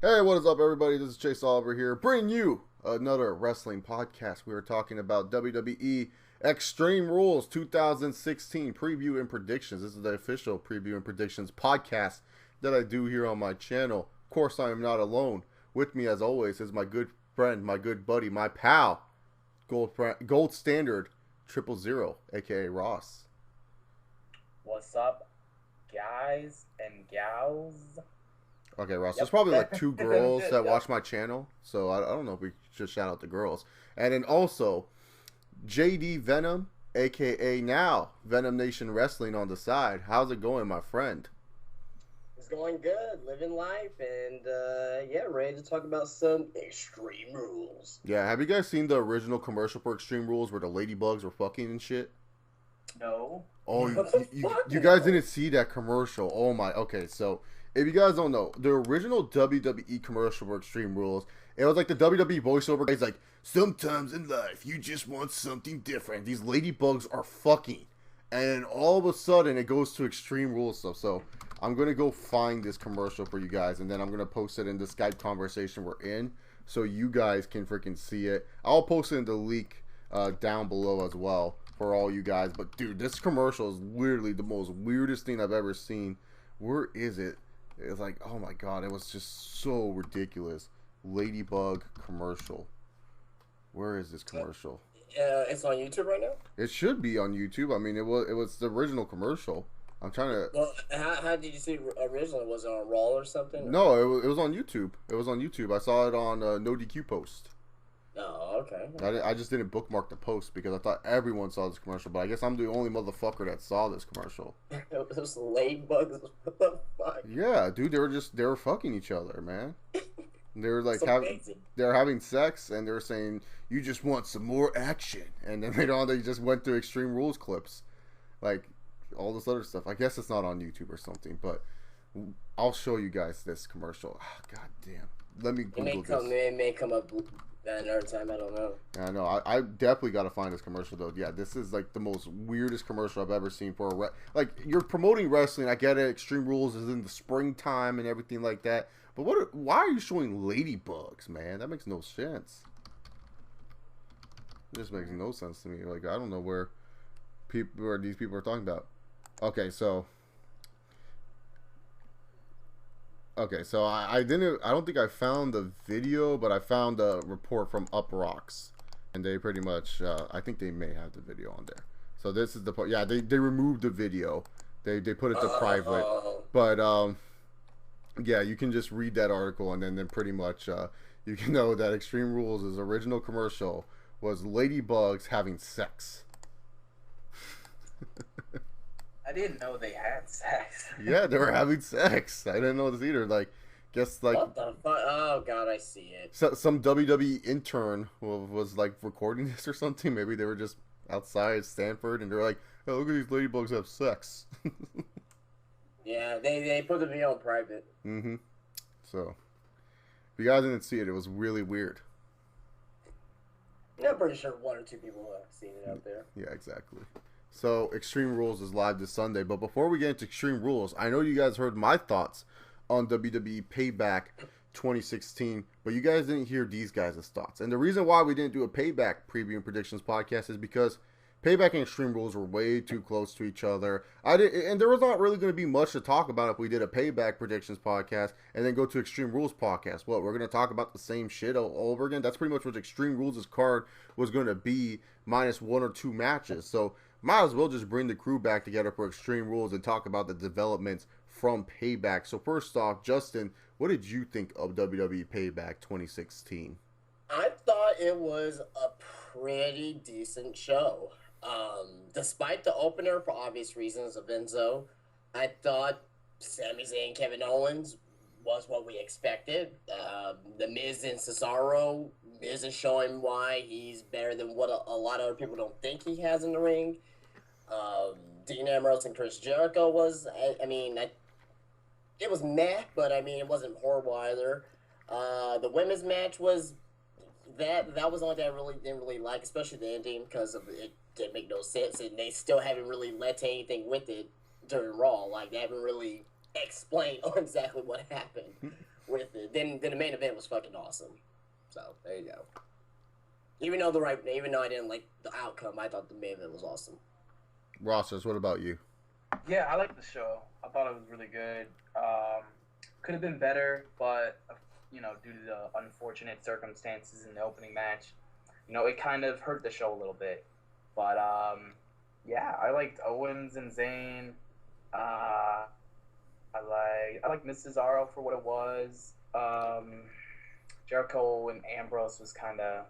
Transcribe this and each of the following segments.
Hey, what is up, everybody? This is Chase Oliver here, bringing you another wrestling podcast. We are talking about WWE Extreme Rules 2016 preview and predictions. This is the official preview and predictions podcast that I do here on my channel. Of course, I am not alone. With me, as always, is my good friend, my good buddy, my pal, Gold Standard 000, aka Ross. What's up, guys and gals? Okay, Ross. Yep. There's probably like two girls that Yep. watch my channel, so I don't know if we should shout out the girls. And then also, JD Venom, aka now Venom Nation Wrestling on the side. How's it going, my friend? It's going good, living life, and yeah, ready to talk about some Extreme Rules. Yeah, have you guys seen the original commercial for Extreme Rules where the ladybugs were fucking and shit? No. Oh, What the fuck? you guys didn't see that commercial. Oh my, okay, so if you guys don't know, the original WWE commercial for Extreme Rules, it was like the WWE voiceover guy's like, sometimes in life you just want something different. These ladybugs are fucking. And then all of a sudden it goes to Extreme Rules stuff. So I'm going to go find this commercial for you guys, and then I'm going to post it in the Skype conversation we're in so you guys can freaking see it. I'll post it in the link down below as well for all you guys. But dude, this commercial is literally the most weirdest thing I've ever seen. Where is it? It's like, oh my god, it was just so ridiculous. Ladybug commercial. Where is this commercial? It's on YouTube right now? It should be on YouTube. I mean, it was the original commercial. I'm trying to. Well, how did you see it originally? Was it on Raw or something? No, it was on YouTube. It was on YouTube. I saw it on No DQ post. Oh, okay. I just didn't bookmark the post because I thought everyone saw this commercial, but I guess I'm the only motherfucker that saw this commercial. It was ladybugs. What the fuck? Yeah, dude, they were fucking each other, man. They were like It's amazing. they're having sex, and they were saying, "You just want some more action," and then later on they just went through Extreme Rules clips, like all this other stuff. I guess it's not on YouTube or something, but I'll show you guys this commercial. Oh, god damn, let me Google this. It may come up another time. I don't know. I know. I definitely got to find this commercial though. Yeah, this is like the most weirdest commercial I've ever seen for a like you're promoting wrestling. I get it. Extreme Rules is in the springtime and everything like that. But why are you showing ladybugs, man? That makes no sense. It just makes no sense to me. Like I don't know where these people are talking about. Okay, so I don't think I found the video, but I found a report from Up Rocks, and they pretty much I think they may have the video on there. So this is the part. Yeah, they removed the video. They put it to private, but yeah, you can just read that article, and then pretty much you can know that Extreme Rules' original commercial was ladybugs having sex. I didn't know they had sex. Yeah, they were having sex. I didn't know this either. Like, guess like What the fuck? Oh god, I see it. some WWE intern was like recording this or something. Maybe they were just outside Stanford, and they're like, "Oh, look at these ladybugs have sex." Yeah, they put the video on private. Mm-hmm. So, if you guys didn't see it, it was really weird. Yeah, I'm pretty sure one or two people have seen it out there. Yeah, exactly. So, Extreme Rules is live this Sunday. But before we get into Extreme Rules, I know you guys heard my thoughts on WWE Payback 2016, but you guys didn't hear these guys' thoughts. And the reason why we didn't do a Payback preview and predictions podcast is because Payback and Extreme Rules were way too close to each other. And there was not really going to be much to talk about if we did a Payback predictions podcast and then go to Extreme Rules podcast. What, we're going to talk about the same shit all over again? That's pretty much what Extreme Rules' card was going to be, minus one or two matches. So might as well just bring the crew back together for Extreme Rules and talk about the developments from Payback. So first off, Justin, what did you think of WWE Payback 2016? I thought it was a pretty decent show. Despite the opener, for obvious reasons, of Enzo, I thought Sami Zayn and Kevin Owens was what we expected. The Miz and Cesaro, Miz is showing why he's better than what a lot of other people don't think he has in the ring. Dean Ambrose and Chris Jericho was, it was meh, but I mean, it wasn't horrible either. The women's match was that was the only thing I really didn't really like, especially the ending, because of it didn't make no sense, and they still haven't really led to anything with it during Raw. Like, they haven't really explained exactly what happened. with it. Then the main event was fucking awesome. So there you go. Even though I didn't like the outcome, I thought the main event was awesome. Rosters, what about you? Yeah, I liked the show. I thought it was really good. Could have been better, but due to the unfortunate circumstances in the opening match, it kind of hurt the show a little bit. But yeah, I liked Owens and Zayn. I like Miss Cesaro for what it was. Jericho and Ambrose was kind of,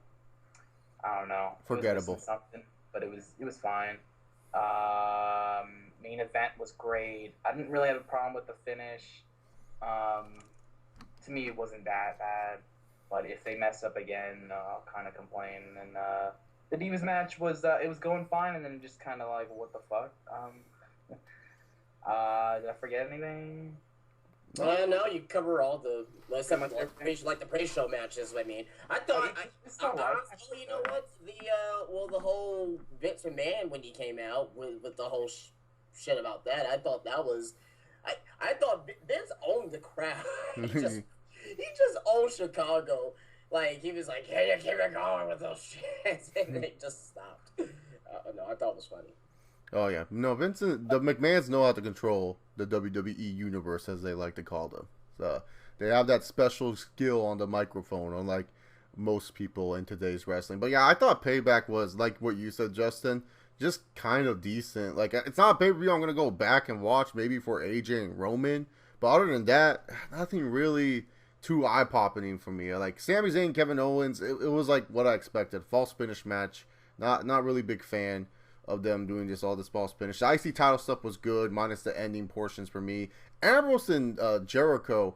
I don't know, forgettable. Something, but it was fine. Main event was great. I didn't really have a problem with the finish. To me, it wasn't that bad. But if they mess up again, I'll kind of complain. And the Divas match was it was going fine, and then just kind of like, what the fuck? Did I forget anything? No, you cover all the like the pre-show matches. I mean, I thought, you know what? The whole Vince McMahon when he came out with the whole shit about that. I thought that was, I thought Vince owned the crowd. he just owned Chicago. Like he was like, "Hey, you keep it going with those shits," and they just stopped. No, I thought it was funny. Oh yeah, no, Vincent, the McMahons know how to control the WWE universe, as they like to call them. So they have that special skill on the microphone, unlike most people in today's wrestling. But yeah, I thought Payback was, like what you said, Justin, just kind of decent. Like, it's not a pay-per-view I'm gonna go back and watch, maybe for AJ and Roman, but other than that, nothing really too eye-popping for me. Like Sami Zayn, Kevin Owens, it was like what I expected. False finish match. Not really big fan of them doing all this false finish. The IC title stuff was good, minus the ending portions for me. Ambrose and Jericho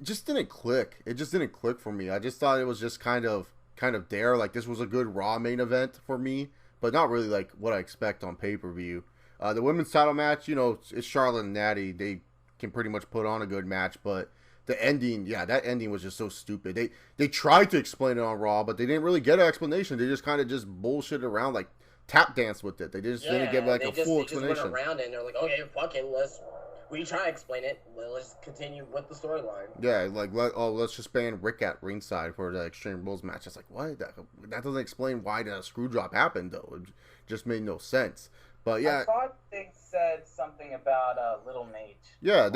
just didn't click. It just didn't click for me. I just thought it was just kind of there. Like, this was a good Raw main event for me, but not really like what I expect on pay-per-view. The women's title match, it's Charlotte and Natty. They can pretty much put on a good match, but the ending, that ending was just so stupid. They tried to explain it on Raw, but they didn't really get an explanation. They just kind of just bullshit around, like tap dance with it. They just didn't give like a full explanation. They just went around it and they're like, okay, fuck it, we try to explain it. Let's continue with the storyline. Yeah, like let's just ban Rick at ringside for the Extreme Rules match. It's like, what? That doesn't explain why the screw drop happened though. It just made no sense. But yeah, I thought they said something about Little Nate. Yeah,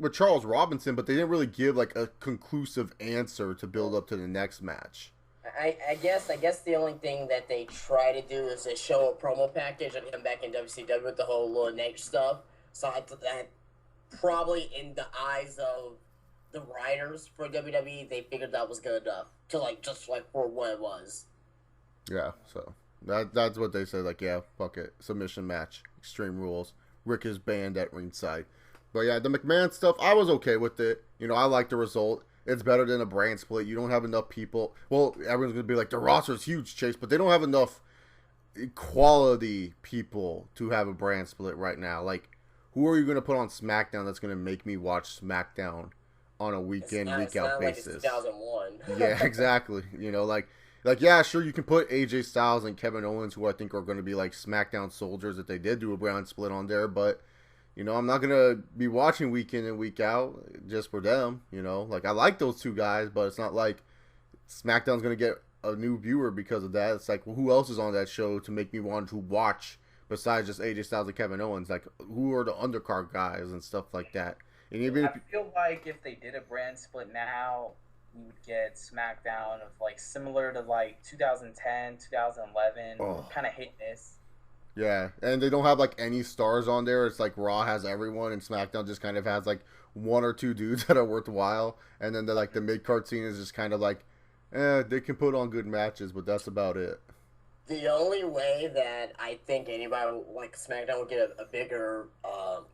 with Charles Robinson, but they didn't really give like a conclusive answer to build up to the next match. I guess the only thing that they try to do is to show a promo package of him back in WCW with the whole Lil Nate stuff. So I thought that probably in the eyes of the writers for WWE, they figured that was good enough to just for what it was. Yeah, so that's what they said. Like, yeah, fuck it, submission match, Extreme Rules. Rick is banned at ringside. But yeah, the McMahon stuff, I was okay with it. I like the result. It's better than a brand split. You don't have enough people. Well, everyone's going to be like, the roster's huge, Chase, but they don't have enough quality people to have a brand split right now. Like, who are you going to put on SmackDown that's going to make me watch SmackDown on a week in, week out basis? Like it's 2001. Yeah, exactly. Yeah, sure, you can put AJ Styles and Kevin Owens, who I think are going to be like SmackDown soldiers if they did do a brand split on there, but I'm not going to be watching week in and week out just for them, Like, I like those two guys, but it's not like SmackDown's going to get a new viewer because of that. It's like, well, who else is on that show to make me want to watch besides just AJ Styles and Kevin Owens? Like, who are the undercard guys and stuff like that? And even I feel like if they did a brand split now, we would get SmackDown of, similar to, 2010, 2011, kind of hit miss. Yeah, and they don't have any stars on there. It's like Raw has everyone, and SmackDown just kind of has one or two dudes that are worthwhile, and then the mid card scene is just kind of they can put on good matches, but that's about it. The only way that I think anybody like SmackDown would get a bigger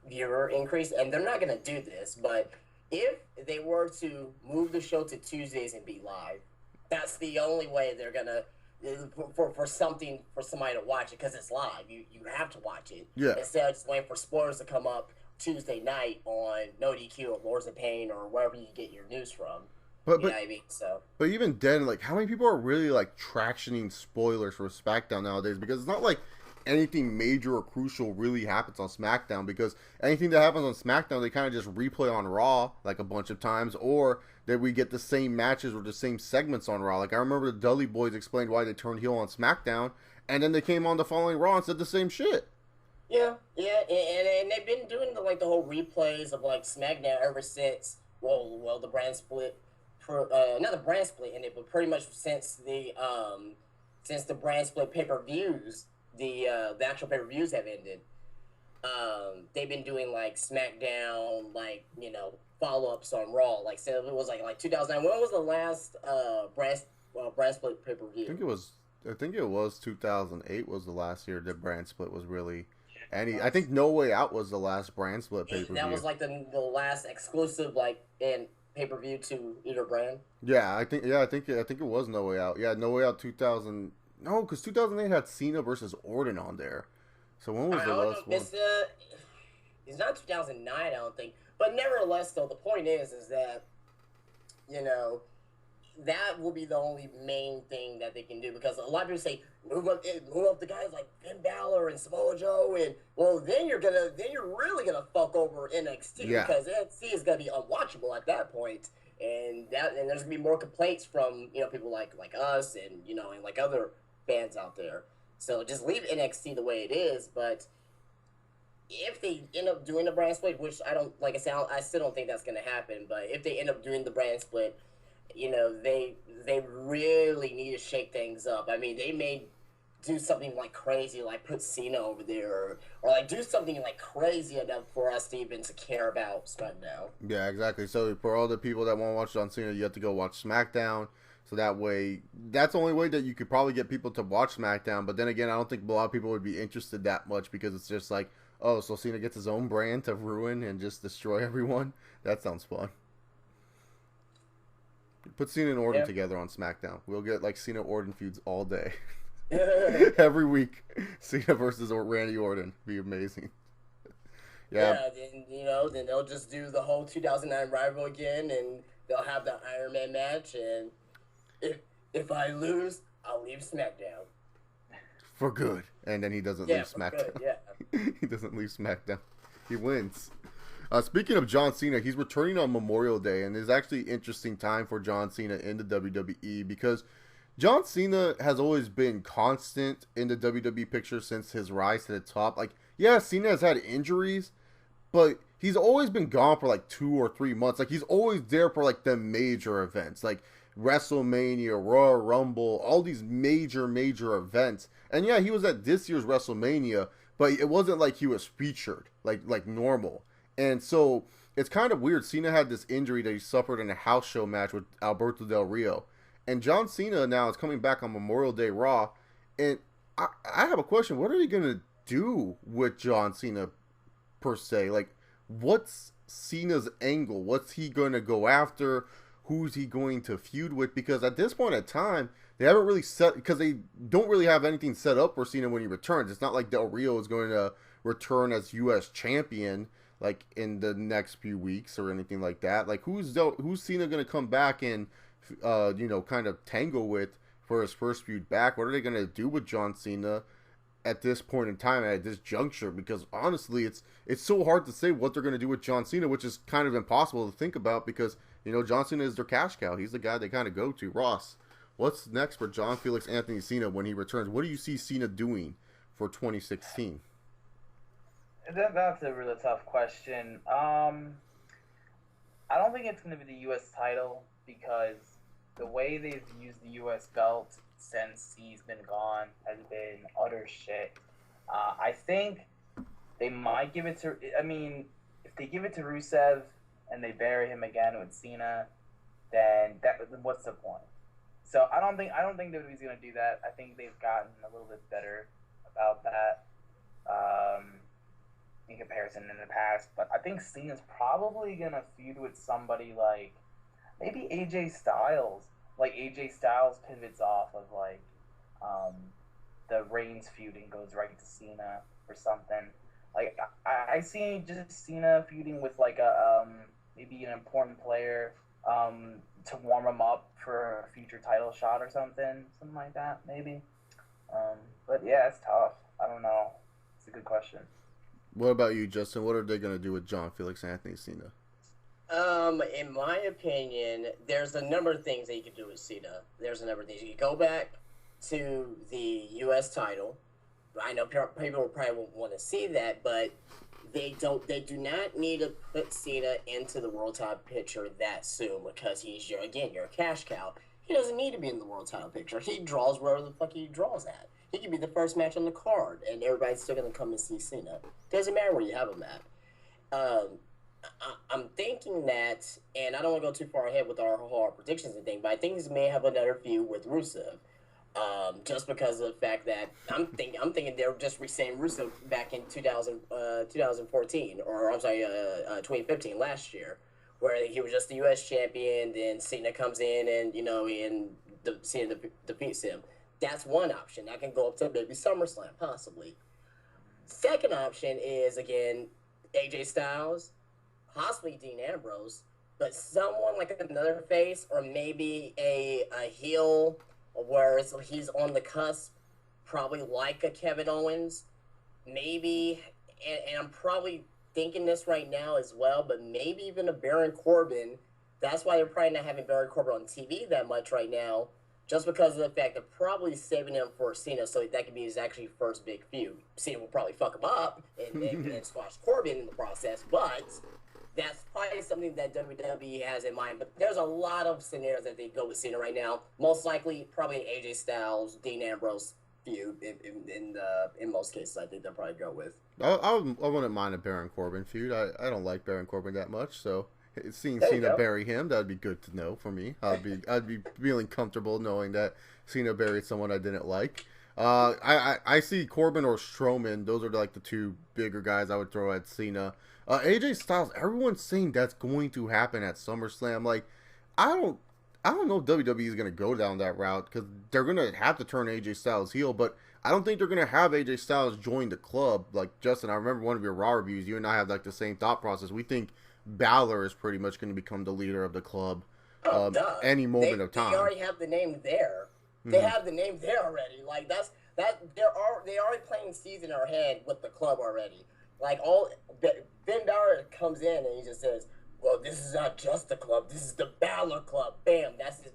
viewer increase, and they're not gonna do this, but if they were to move the show to Tuesdays and be live, that's the only way they're gonna. For somebody to watch it, because it's live. You have to watch it. Yeah. Instead of just waiting for spoilers to come up Tuesday night on No DQ or Lords of Pain or wherever you get your news from. You know what I mean? So. But even then, how many people are really tractioning spoilers for SmackDown nowadays? Because it's not like anything major or crucial really happens on SmackDown, because anything that happens on SmackDown, they kind of just replay on Raw a bunch of times, or that we get the same matches or the same segments on Raw. Like, I remember the Dudley Boys explained why they turned heel on SmackDown, and then they came on the following Raw and said the same shit. Yeah, and they've been doing the whole replays of like SmackDown ever since. Well, the brand split, not the brand split ended, but pretty much since the brand split pay-per-views, the actual pay-per-views have ended. They've been doing like SmackDown, like follow-ups on Raw. Like, so it was like 2009. When was the last brand split pay-per-view? I think it was 2008 was the last year that brand split was really. I think No Way Out was the last brand split pay per view. That was like the last exclusive in pay per view to either brand. Yeah, I think it was No Way Out. Yeah, No Way Out 2000. No, because 2008 had Cena versus Orton on there. So when was the last one? It's not 2009, I don't think. But nevertheless, though, the point is that that will be the only main thing that they can do, because a lot of people say move up the guys like Finn Balor and Samoa Joe, and then you're really gonna fuck over NXT, because NXT is gonna be unwatchable at that point, and there's gonna be more complaints from people like us and and like other fans out there. So just leave NXT the way it is. But if they end up doing the brand split, which I still don't think that's gonna happen, but if they end up doing the brand split, they really need to shake things up. I mean, they may do something like crazy, like put Cena over there, or like do something like crazy enough for us to even care about SmackDown. Yeah, exactly. So for all the people that want to watch John Cena, you have to go watch SmackDown. So that way, that's the only way that you could probably get people to watch SmackDown. But then again, I don't think a lot of people would be interested that much, because it's just like, oh, so Cena gets his own brand to ruin and just destroy everyone? That sounds fun. Put Cena and Orton together on SmackDown. We'll get like Cena Orton feuds all day. Every week, Cena versus Randy Orton. Be amazing. Yeah, then they'll just do the whole 2009 rival again, and they'll have the Iron Man match, and if I lose, I'll leave SmackDown. For good. And then he doesn't leave SmackDown. Good, He doesn't leave SmackDown. He wins. Speaking of John Cena, he's returning on Memorial Day, and it's actually an interesting time for John Cena in the WWE, because John Cena has always been constant in the WWE picture since his rise to the top. Like, yeah, Cena has had injuries, but he's always been gone for like 2 or 3 months. Like, he's always there for like the major events, like WrestleMania, Royal Rumble, all these major events. And yeah, he was at this year's WrestleMania, but it wasn't like he was featured like normal. And so it's kind of weird. Cena had this injury that he suffered in a house show match with Alberto Del Rio. And John Cena now is coming back on Memorial Day Raw. And I have a question. What are they going to do with John Cena, per se? Like, what's Cena's angle? What's he going to go after? Who's he going to feud with? Because at this point in time, they haven't really because they don't really have anything set up for Cena when he returns. It's not like Del Rio is going to return as U.S. champion like in the next few weeks or anything like that. Like, who's Cena going to come back and kind of tango with for his first feud back? What are they going to do with John Cena at this point in time, at this juncture? Because honestly, it's so hard to say what they're going to do with John Cena, which is kind of impossible to think about, because John Cena is their cash cow. He's the guy they kind of go to. Ross, what's next for John Felix Anthony Cena when he returns? What do you see Cena doing for 2016? That's a really tough question. I don't think it's going to be the U.S. title, because the way they've used the U.S. belt since he's been gone has been utter shit. I think they might give it to... I mean, if they give it to Rusev and they bury him again with Cena, then what's the point? So I don't think WWE's going to do that. I think they've gotten a little bit better about that. In comparison in the past, but I think Cena's probably gonna feud with somebody like maybe AJ Styles. Like, AJ Styles pivots off of like the Reigns feud and goes right to Cena or something. Like, I see just Cena feuding with like a maybe an important player to warm him up for a future title shot or something like that maybe. But yeah, it's tough. I don't know. It's a good question. What about you, Justin? What are they going to do with John Felix Anthony Cena? In my opinion, there's a number of things that you can do with Cena. There's a number of things. You can go back to the U.S. title. I know people probably won't want to see that, but they don't. They do not need to put Cena into the world title picture that soon because he's you're a cash cow. He doesn't need to be in the world title picture. He draws wherever the fuck he draws at. He can be the first match on the card, and everybody's still gonna come and see Cena. Doesn't matter where you have him at. Um, I'm thinking that, and I don't want to go too far ahead with our predictions and thing, but I think he may have another feud with Rusev. Just because of the fact that I'm thinking they were just re-saying Rusev back in 2014, or I'm sorry, 2015 last year, where he was just the U.S. champion. Then Cena comes in and Cena defeats him. That's one option. That can go up to maybe SummerSlam possibly. Second option is again AJ Styles, possibly Dean Ambrose, but someone like another face or maybe a heel where he's on the cusp, probably like a Kevin Owens, maybe, and I'm probably thinking this right now as well, but maybe even a Baron Corbin. That's why they're probably not having Baron Corbin on TV that much right now, just because of the fact they're probably saving him for Cena, so that could be his actually first big feud. Cena will probably fuck him up and squash Corbin in the process, but that's probably something that WWE has in mind. But there's a lot of scenarios that they go with Cena right now. Most likely, probably AJ Styles, Dean Ambrose feud in most cases. I think they'll probably go with. I wouldn't mind a Baron Corbin feud. I don't like Baron Corbin that much, so seeing There you Cena go. bury him, that'd be good to know for me. I'd be feeling comfortable knowing that Cena buried someone I didn't like. I see Corbin or Strowman. Those are like the two bigger guys I would throw at Cena. AJ Styles, everyone's saying that's going to happen at SummerSlam. Like, I don't know if WWE is going to go down that route because they're going to have to turn AJ Styles heel, but I don't think they're going to have AJ Styles join the club. Like, Justin, I remember one of your Raw reviews, you and I have like the same thought process. We think Balor is pretty much going to become the leader of the club Duh. any moment of time. They already have the name there. They have the name there already. Like they already playing seeds in our head with the club already. Like Ben Balor comes in and he just says, "Well, this is not just the club. This is the Balor Club." Bam. That's it.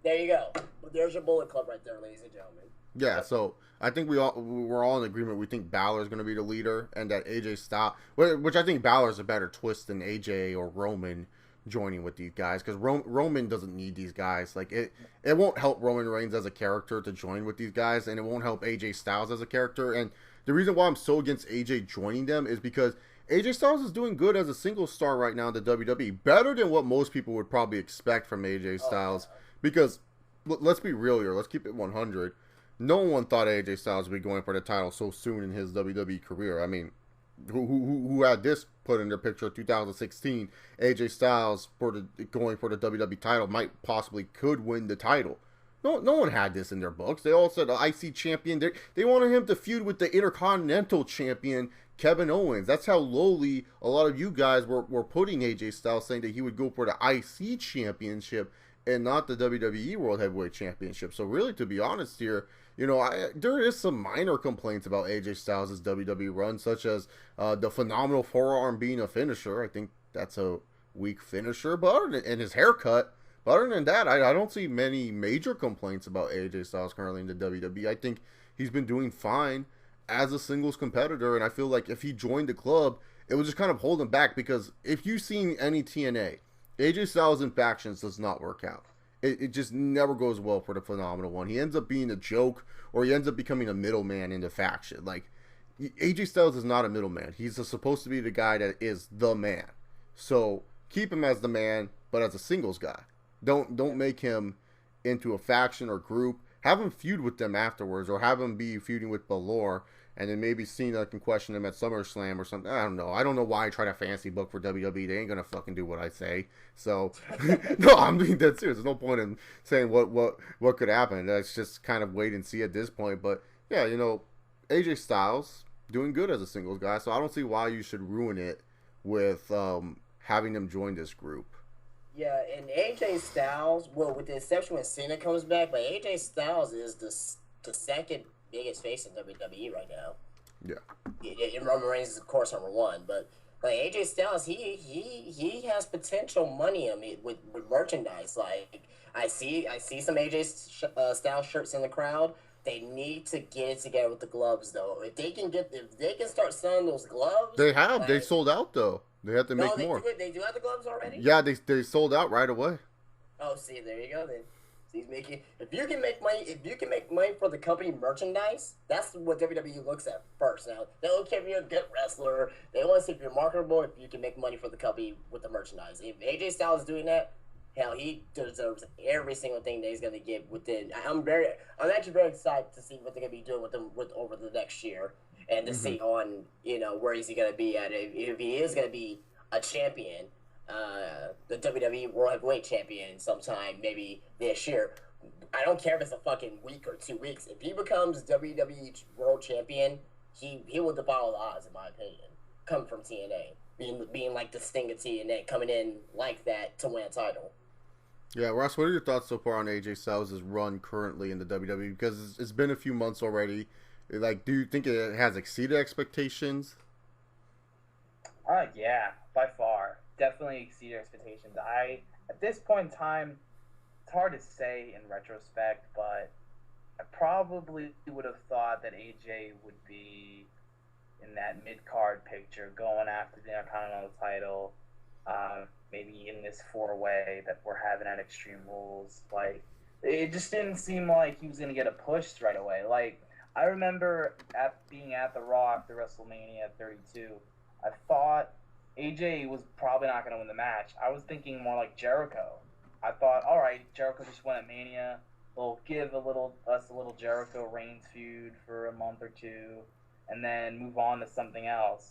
There you go. There's your Bullet Club right there, ladies and gentlemen. Yeah, so I think we're all in agreement. We think Balor is going to be the leader, and that AJ Styles, which I think Balor is a better twist than AJ or Roman joining with these guys, because Roman doesn't need these guys. Like it won't help Roman Reigns as a character to join with these guys, and it won't help AJ Styles as a character. And the reason why I'm so against AJ joining them is because AJ Styles is doing good as a single star right now in the WWE, better than what most people would probably expect from AJ Styles. Because let's be real here, let's keep it 100. No one thought AJ Styles would be going for the title so soon in his WWE career. I mean, who had this put in their picture of 2016? AJ Styles going for the WWE title possibly could win the title. No one had this in their books. They all said the IC champion. They wanted him to feud with the Intercontinental champion Kevin Owens. That's how lowly a lot of you guys were putting AJ Styles, saying that he would go for the IC championship and not the WWE World Heavyweight Championship. So really, to be honest here, there is some minor complaints about AJ Styles' WWE run, such as the phenomenal forearm being a finisher. I think that's a weak finisher, and his haircut. But other than that, I don't see many major complaints about AJ Styles currently in the WWE. I think he's been doing fine as a singles competitor, and I feel like if he joined the club, it would just kind of hold him back, because if you've seen any TNA, AJ Styles in factions does not work out. It just never goes well for the Phenomenal One. He ends up being a joke, or he ends up becoming a middleman in the faction. Like, AJ Styles is not a middleman. He's supposed to be the guy that is the man. So keep him as the man, but as a singles guy. Don't make him into a faction or group. Have him feud with them afterwards, or have him be feuding with Balor, and then maybe Cena can question him at SummerSlam or something. I don't know. I don't know why I try to fancy book for WWE. They ain't gonna fucking do what I say. So no, I'm being dead serious. There's no point in saying what could happen. Let's just kind of wait and see at this point. But yeah, AJ Styles doing good as a singles guy, so I don't see why you should ruin it with having him join this group. Yeah, and AJ Styles, well, with the exception when Cena comes back, but AJ Styles is the second biggest face in WWE right now. Yeah. And Roman Reigns is, of course, number one, but Like AJ Styles, he has potential money. I mean, with merchandise. Like I see some Styles shirts in the crowd. They need to get it together with the gloves, though. If they can start selling those gloves, They like, sold out though. They have to no, make more. they do have the gloves already. Yeah, they sold out right away. Oh, see, there you go. Then he's making. If you can make money for the company merchandise, that's what WWE looks at first. Now they don't care if you're a good wrestler. They want to see if you're marketable. If you can make money for the company with the merchandise. If AJ Styles is doing that, hell, he deserves every single thing that he's going to get within. I'm actually very excited to see what they're going to be doing with them over the next year, and to see on where is he going to be at. If he is going to be a champion, the WWE World Heavyweight Champion sometime maybe this year. I don't care if it's a fucking week or 2 weeks. If he becomes WWE World Champion, he will defy all the odds, in my opinion. Coming from TNA, being like the Sting of TNA, coming in like that to win a title. Yeah, Ross, what are your thoughts so far on AJ Styles' run currently in the WWE? Because it's been a few months already. Like, do you think it has exceeded expectations? Yeah, by far. Definitely exceeded expectations. At this point in time, it's hard to say in retrospect, but I probably would have thought that AJ would be in that mid-card picture, going after the Intercontinental title, maybe in this four-way that we're having at Extreme Rules. Like, it just didn't seem like he was going to get a push right away. Like, I remember being at The Raw after WrestleMania 32, I thought AJ was probably not going to win the match. I was thinking more like Jericho. I thought, all right, Jericho just won at Mania. They'll give us a little Jericho Reigns feud for a month or two, and then move on to something else.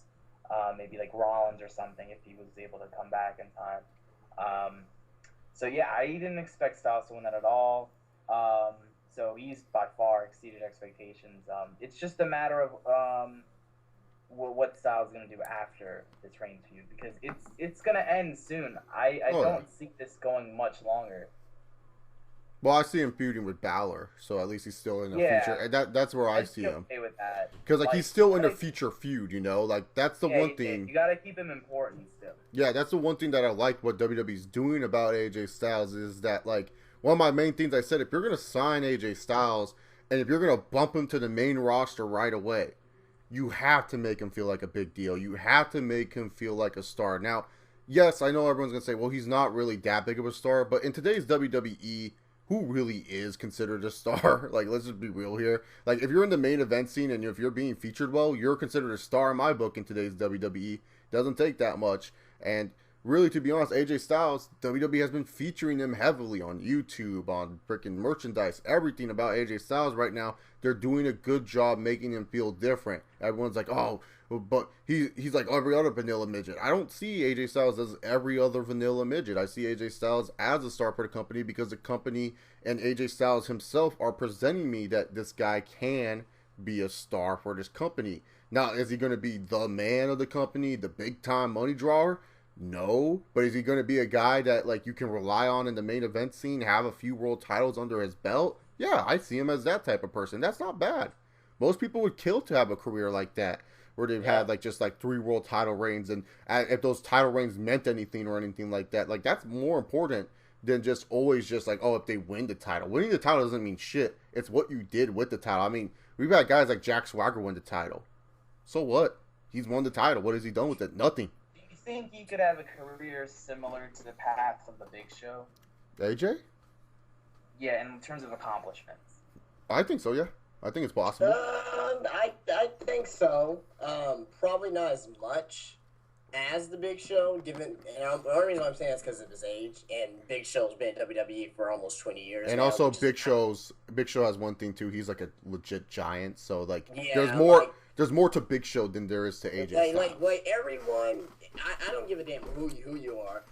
Maybe like Rollins or something if he was able to come back in time. So yeah, I didn't expect Styles to win that at all. So he's by far exceeded expectations. It's just a matter of what Styles is going to do after this Reigns feud, because it's going to end soon. I don't see this going much longer. Well, I see him feuding with Balor, so at least he's still in the future. And that's where I see him. Okay with that. Because like he's still in a future feud, Like that's the one thing. You got to keep him important still. Yeah, that's the one thing that I like what WWE's doing about AJ Styles is that like one of my main things I said, if you're gonna sign AJ Styles and if you're gonna bump him to the main roster right away, you have to make him feel like a big deal. You have to make him feel like a star. Now, yes, I know everyone's gonna say, well, he's not really that big of a star, but in today's WWE, who really is considered a star? Like, let's just be real here. Like, if you're in the main event scene and if you're being featured well, you're considered a star in my book in today's WWE. Doesn't take that much. And really, to be honest, AJ Styles, WWE has been featuring him heavily on YouTube, on freaking merchandise, everything about AJ Styles right now. They're doing a good job making him feel different. Everyone's like, oh, but he's like every other vanilla midget. I don't see AJ Styles as every other vanilla midget. I see AJ Styles as a star for the company because the company and AJ Styles himself are presenting me that this guy can be a star for this company. Now, is he going to be the man of the company, the big time money drawer? No, but is he going to be a guy that like you can rely on in the main event scene, have a few world titles under his belt? Yeah, I see him as that type of person. That's not bad. Most people would kill to have a career like that, where they've had like just like 3 world title reigns, and if those title reigns meant anything or anything like that, like that's more important than just always just like, oh, if they win the title. Winning the title doesn't mean shit. It's what you did with the title. I mean, we've had guys like Jack Swagger win the title. So what? He's won the title. What has he done with it? Nothing. Think he could have a career similar to the path of the Big Show? AJ? Yeah, in terms of accomplishments. I think so, yeah. I think it's possible. I think so. Probably not as much as the Big Show, given, and the only reason I'm saying that's because of his age, and Big Show's been in WWE for almost 20 years. And now, also, Big Show has one thing too. He's like a legit giant, so like yeah, there's more to Big Show than there is to AJ Styles. Like everyone, I don't give a damn who you are.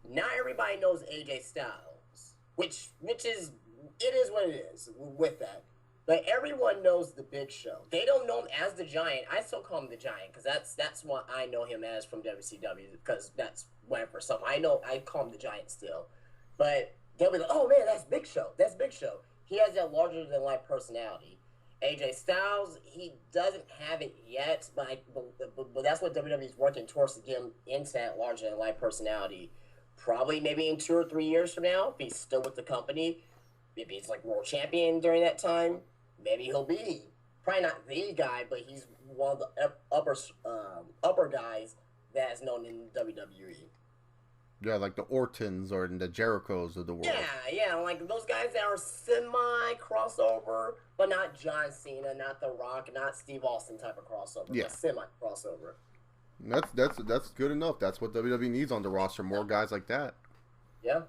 Not everybody knows AJ Styles, which is what it is with that. Like everyone knows the Big Show. They don't know him as the Giant. I still call him the Giant because that's what I know him as from WCW, because that's whatever. So I call him the Giant still. But they'll be like, oh man, that's Big Show. That's Big Show. He has that larger than life personality. AJ Styles, he doesn't have it yet, but that's what WWE's working towards to get him into that larger than life personality. Probably maybe in 2 or 3 years from now, if he's still with the company, maybe he's like world champion during that time. Maybe he'll be probably not the guy, but he's one of the upper guys that's known in WWE. Yeah, like the Ortons or the Jerichos of the world. Yeah, like those guys that are semi crossover, but not John Cena, not The Rock, not Steve Austin type of crossover, Yeah, but semi crossover. That's good enough. That's what WWE needs on the roster. More guys like that. Yeah.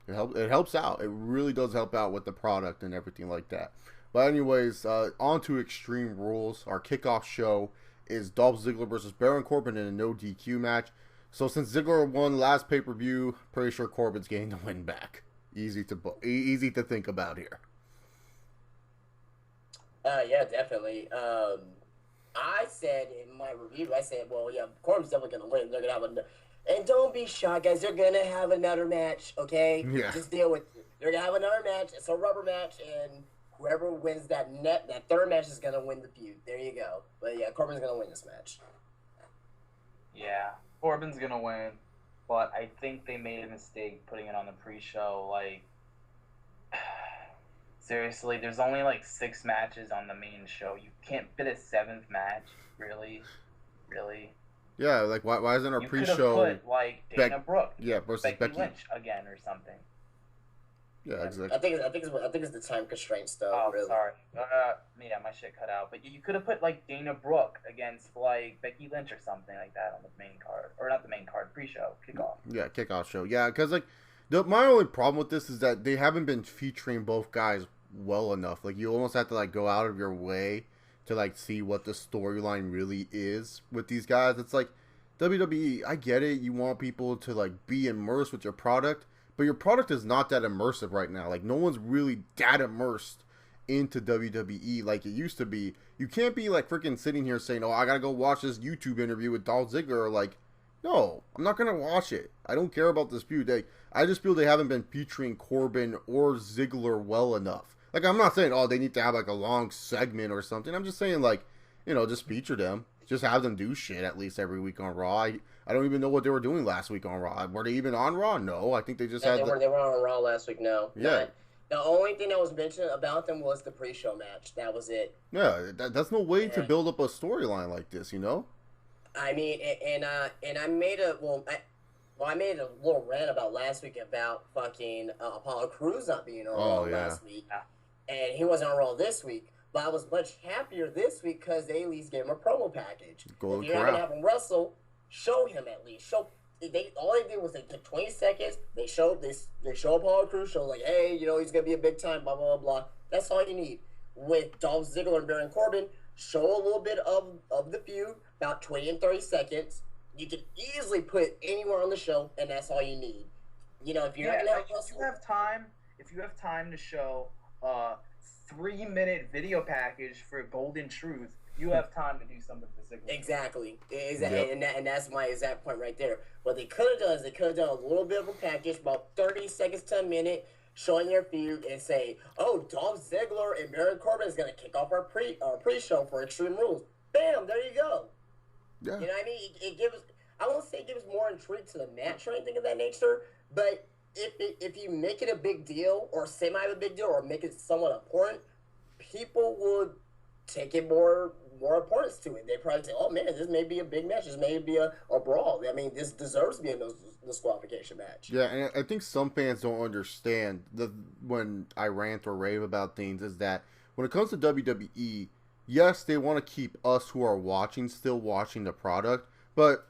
It helps out. It really does help out with the product and everything like that. But anyways, on to Extreme Rules. Our kickoff show is Dolph Ziggler versus Baron Corbin in a no DQ match. So since Ziggler won last pay-per-view, pretty sure Corbin's getting the win back. Easy to think about here. Yeah, definitely. I said in my review, well, yeah, Corbin's definitely gonna win. They're gonna have and don't be shy, guys. They're gonna have another match, okay? Yeah. Just deal with it. They're gonna have another match. It's a rubber match, and whoever wins that third match is gonna win the feud. There you go. But yeah, Corbin's gonna win this match. Yeah, Corbin's gonna win, but I think they made a mistake putting it on the pre-show. Like, seriously, there's only like 6 matches on the main show. You can't fit a 7th match, really. Yeah, like why isn't our you pre-show? You could have put like Dana Brooke, versus Becky Lynch again or something. Yeah, exactly. I think it's the time constraints though. Oh, really. sorry. Yeah, my shit cut out. But you could have put like Dana Brooke against like Becky Lynch or something like that on the main card, or not the main card, pre-show kickoff. Yeah, kickoff show. Yeah, because like my only problem with this is that they haven't been featuring both guys well enough. Like you almost have to like go out of your way to like see what the storyline really is with these guys. It's like WWE, I get it, you want people to like be immersed with your product, but your product is not that immersive right now. Like no one's really that immersed into WWE like it used to be. You can't be like freaking sitting here saying, "Oh, I gotta go watch this YouTube interview with Dolph Ziggler." Like, no, I'm not gonna watch it. I don't care about this feud. I just feel they haven't been featuring Corbin or Ziggler well enough. Like, I'm not saying, oh, they need to have like a long segment or something. I'm just saying, like, just feature them. Just have them do shit at least every week on Raw. I don't even know what they were doing last week on Raw. Were they even on Raw? No, I think they just had. They were on Raw last week. No. Yeah. The only thing that was mentioned about them was the pre-show match. That was it. Yeah, that's no way to build up a storyline like this, I mean, and I made I made a little rant about last week about fucking Apollo Crews not being on Raw last week, and he wasn't on Raw this week. But I was much happier this week because they at least gave him a promo package. If you're not gonna have him wrestle, show him at least. All they did was they took 20 seconds. They show Apollo Crews, show like, hey, he's gonna be a big time, blah blah blah. That's all you need. With Dolph Ziggler and Baron Corbin, show a little bit of the feud, about 20 and 30 sequence. You can easily put anywhere on the show, and that's all you need. If you're not gonna if you have time to show 3-minute video package for Golden Truth, you have time to do something for Ziggler. Exactly. And that's my exact point right there. What they could have done is they could have done a little bit of a package, about 30 seconds to a minute, showing their feud and say, oh, Dolph Ziggler and Baron Corbin is going to kick off our pre-show for Extreme Rules. Bam, there you go. Yeah. You know what I mean? I won't say it gives more intrigue to the match or anything of that nature, but if you make it a big deal or semi a big deal or make it somewhat important, people would take it more importance to it. They probably say, oh man, this may be a big match. This may be a brawl. I mean, this deserves to be a disqualification match. Yeah, and I think some fans don't understand when I rant or rave about things is that when it comes to WWE, yes, they want to keep us who are watching still watching the product, but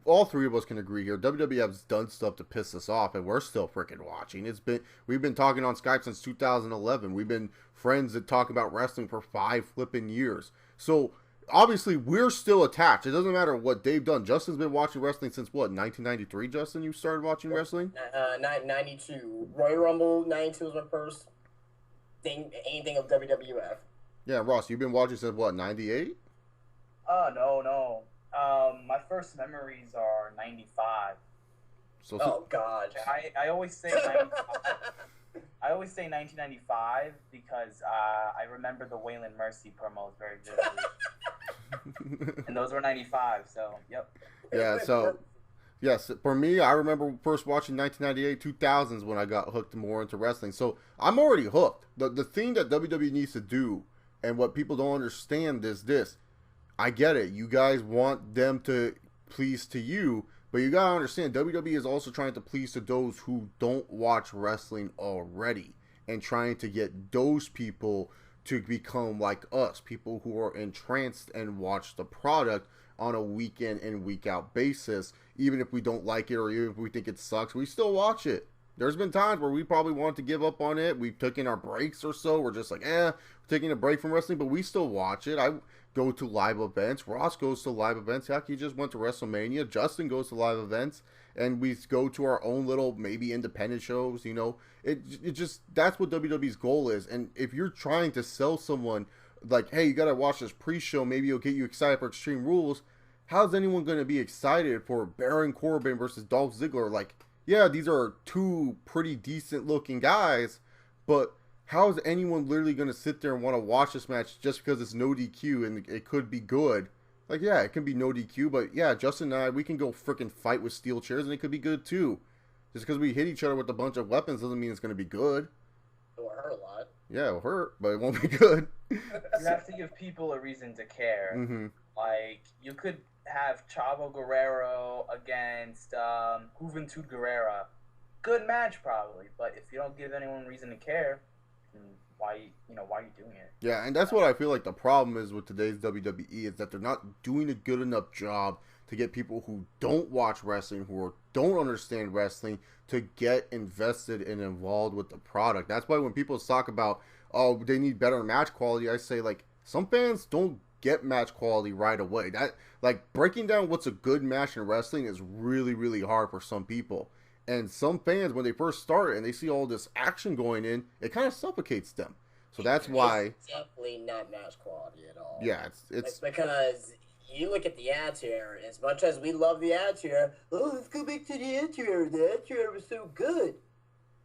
all three of us can agree here. WWE has done stuff to piss us off, and we're still freaking watching. We've been talking on Skype since 2011. We've been friends that talk about wrestling for 5 flipping years. So obviously we're still attached. It doesn't matter what they've done. Justin's been watching wrestling since what? 1993. Justin, you started watching wrestling? 92. Royal Rumble 92 was my first thing. Anything of WWF. Yeah, Ross, you've been watching since what? 98? No. My first memories are 95. Oh God! I always say 95. I always say 1995 because I remember the Waylon Mercy promos very vividly. And those were 95, so, yep. Yeah, so, yes, for me, I remember first watching 1998, 2000s when I got hooked more into wrestling. So, I'm already hooked. The thing that WWE needs to do, and what people don't understand is this. I get it. You guys want them to please to you, but you gotta understand, WWE is also trying to please to those who don't watch wrestling already, and trying to get those people to become like us, people who are entranced and watch the product on a week in and week out basis. Even if we don't like it, or even if we think it sucks, we still watch it. There's been times where we probably want to give up on it. We've taken our breaks or so. We're just like, we're taking a break from wrestling, but we still watch it. I go to live events. Ross goes to live events. Heck, he just went to WrestleMania. Justin goes to live events. And we go to our own little, maybe independent shows, you know. It just, that's what WWE's goal is. And if you're trying to sell someone, like, hey, you got to watch this pre-show, maybe it'll get you excited for Extreme Rules. How's anyone going to be excited for Baron Corbin versus Dolph Ziggler? Like, yeah, these are two pretty decent looking guys, but how is anyone literally going to sit there and want to watch this match just because it's no DQ and it could be good? Like, yeah, it can be no DQ, but yeah, Justin and I, we can go freaking fight with steel chairs and it could be good too. Just because we hit each other with a bunch of weapons doesn't mean it's going to be good. It'll hurt a lot. Yeah, it'll hurt, but it won't be good. You have to give people a reason to care. Mm-hmm. Like, you could have Chavo Guerrero against Juventud Guerrera. Good match, probably, but if you don't give anyone reason to care, why are you doing it? Yeah, and that's what I feel like the problem is with today's WWE is that they're not doing a good enough job to get people who don't watch wrestling, who don't understand wrestling, to get invested and involved with the product. That's why when people talk about, oh, they need better match quality, I say, like, some fans don't get match quality right away. That, like, breaking down what's a good match in wrestling is really, really hard for some people. And some fans, when they first start and they see all this action going in, it kind of suffocates them. So that's why it's definitely not match quality at all. Yeah, it's because you look at the Attitude Era. As much as we love the Attitude Era, oh, let's go back to the Attitude Era. The Attitude Era was so good.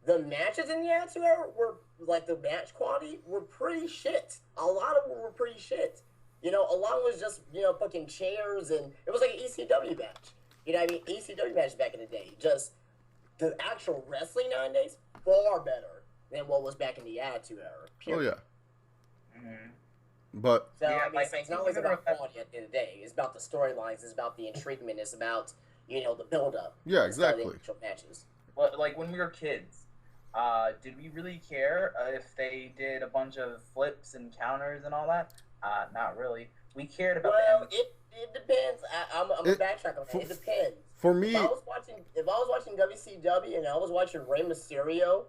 The matches in the Attitude Era were, like, the match quality were pretty shit. A lot of them were pretty shit. You know, a lot was just, fucking chairs, and it was like an ECW match. You know what I mean? ECW match back in the day. Just the actual wrestling nowadays, far better than what was back in the Attitude Era. Period. Oh, yeah. Mm-hmm. But So, I mean, it's not always about quality at the end of the day. It's about the storylines. It's about the intriguement. It's about, the build-up. Yeah, exactly. The actual matches. Well, like, when we were kids, did we really care if they did a bunch of flips and counters and all that? Not really. We cared about it depends. I'm a backtrack on that. It depends. For me, if I was watching WCW and I was watching Rey Mysterio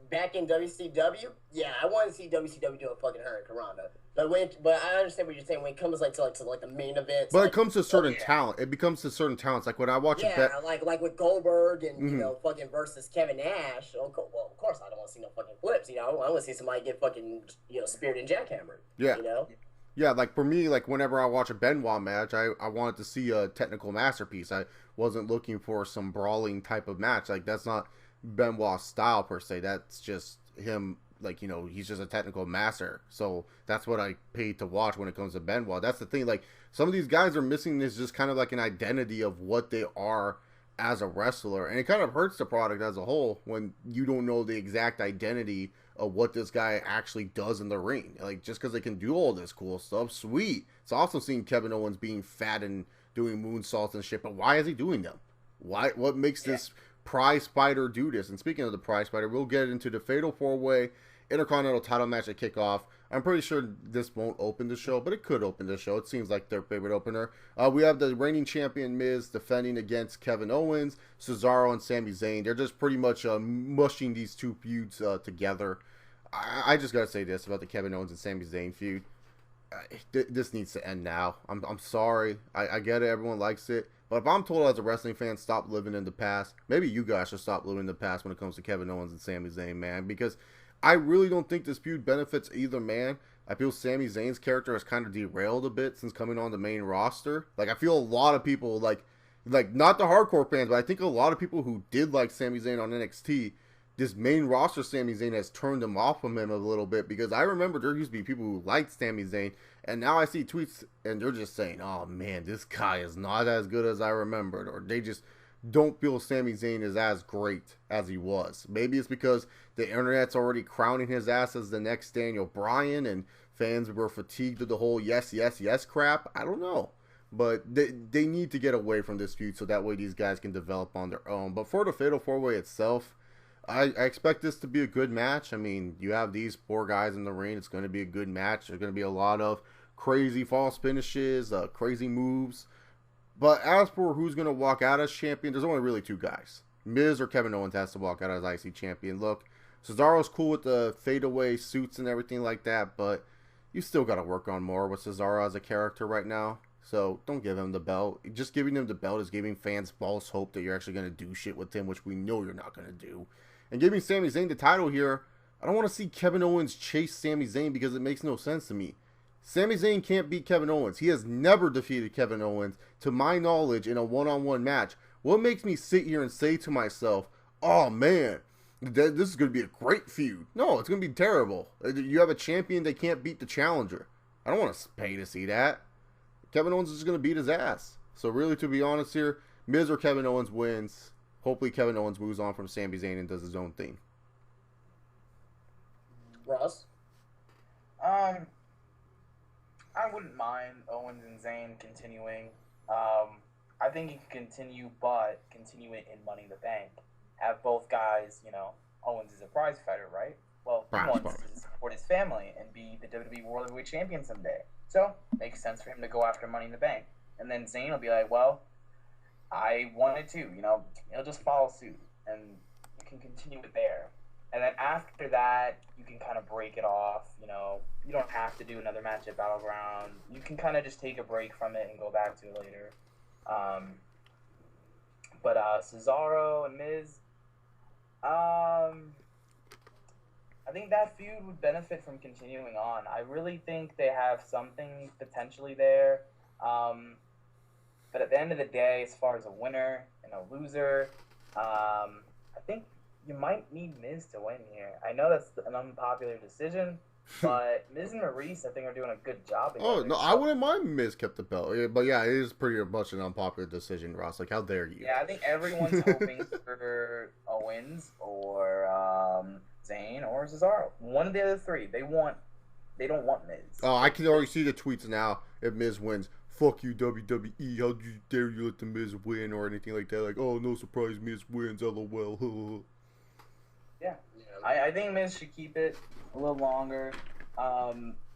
back in WCW, yeah, I want to see WCW do a fucking Hurricane Rana. But I understand what you're saying when it comes to the main events. But it comes to certain talent. It becomes to certain talents. Like when I watch like with Goldberg and fucking versus Kevin Nash. Well, of course I don't want to see no fucking flips. I want to see somebody get fucking speared and jackhammered. Yeah. Yeah, like for me, like whenever I watch a Benoit match, I wanted to see a technical masterpiece. I wasn't looking for some brawling type of match. Like that's not Benoit's style per se. That's just him. Like, he's just a technical master. So that's what I paid to watch when it comes to Benoit. That's the thing. Like some of these guys are missing this just kind of like an identity of what they are as a wrestler. And it kind of hurts the product as a whole when you don't know the exact identity of what this guy actually does in the ring. Like just because they can do all this cool stuff, sweet. It's awesome seeing Kevin Owens being fat and doing moonsaults and shit. But why is he doing them? What makes this prize fighter do this? And speaking of the prize fighter, we'll get into the Fatal 4-Way Intercontinental title match at kickoff. I'm pretty sure this won't open the show, but it could open the show. It seems like their favorite opener. We have the reigning champion Miz defending against Kevin Owens, Cesaro, and Sami Zayn. They're just pretty much mushing these two feuds together. I just gotta say this about the Kevin Owens and Sami Zayn feud. This needs to end now. I'm sorry. I get it. Everyone likes it. But if I'm told as a wrestling fan, stop living in the past, maybe you guys should stop living in the past when it comes to Kevin Owens and Sami Zayn, man. Because I really don't think this feud benefits either man. I feel Sami Zayn's character has kind of derailed a bit since coming on the main roster. Like, I feel a lot of people, like not the hardcore fans, but I think a lot of people who did like Sami Zayn on NXT this main roster Sami Zayn has turned him off from him a little bit, because I remember there used to be people who liked Sami Zayn, and now I see tweets and they're just saying, oh man, this guy is not as good as I remembered, or they just don't feel Sami Zayn is as great as he was. Maybe it's because the internet's already crowning his ass as the next Daniel Bryan, and fans were fatigued of the whole yes, yes, yes crap. I don't know. But they need to get away from this feud so that way these guys can develop on their own. But for the Fatal 4-Way itself, I expect this to be a good match. I mean, you have these 4 guys in the ring. It's going to be a good match. There's going to be a lot of crazy false finishes, crazy moves. But as for who's going to walk out as champion, there's only really 2 guys. Miz or Kevin Owens has to walk out as IC champion. Look, Cesaro's cool with the fadeaway suits and everything like that, but you still got to work on more with Cesaro as a character right now. So don't give him the belt. Just giving him the belt is giving fans false hope that you're actually going to do shit with him, which we know you're not going to do. And giving Sami Zayn the title here, I don't want to see Kevin Owens chase Sami Zayn because it makes no sense to me. Sami Zayn can't beat Kevin Owens. He has never defeated Kevin Owens, to my knowledge, in a one-on-one match. What makes me sit here and say to myself, oh man, this is going to be a great feud? No, it's going to be terrible. You have a champion that can't beat the challenger. I don't want to pay to see that. Kevin Owens is just going to beat his ass. So really, to be honest here, Miz or Kevin Owens wins. Hopefully Kevin Owens moves on from Sami Zayn and does his own thing. Ross? I wouldn't mind Owens and Zayn continuing. I think he can continue, but continue it in Money in the Bank. Have both guys, Owens is a prize fighter, right? Well, he wants to support his family and be the WWE World Heavyweight Champion someday. So, makes sense for him to go after Money in the Bank. And then Zayn will be like, well, I wanted to, he'll just follow suit, and you can continue it there. And then after that, you can kind of break it off, you don't have to do another match at Battleground. You can kind of just take a break from it and go back to it later. But Cesaro and Miz, I think that feud would benefit from continuing on. I really think they have something potentially there. But at the end of the day, as far as a winner and a loser, I think you might need Miz to win here. I know that's an unpopular decision, but Miz and Maurice, I think, are doing a good job. Oh, no, I wouldn't mind Miz kept the belt. But yeah, it is pretty much an unpopular decision, Ross. Like, how dare you? Yeah, I think everyone's hoping for Owens or Zayn or Cesaro. One of the other 3. They don't want Miz. Oh, I can already see the tweets now. If Miz wins, fuck you, WWE. How dare you let the Miz win or anything like that? Like, oh, no surprise, Miz wins. LOL. Yeah. I think Miz should keep it a little longer.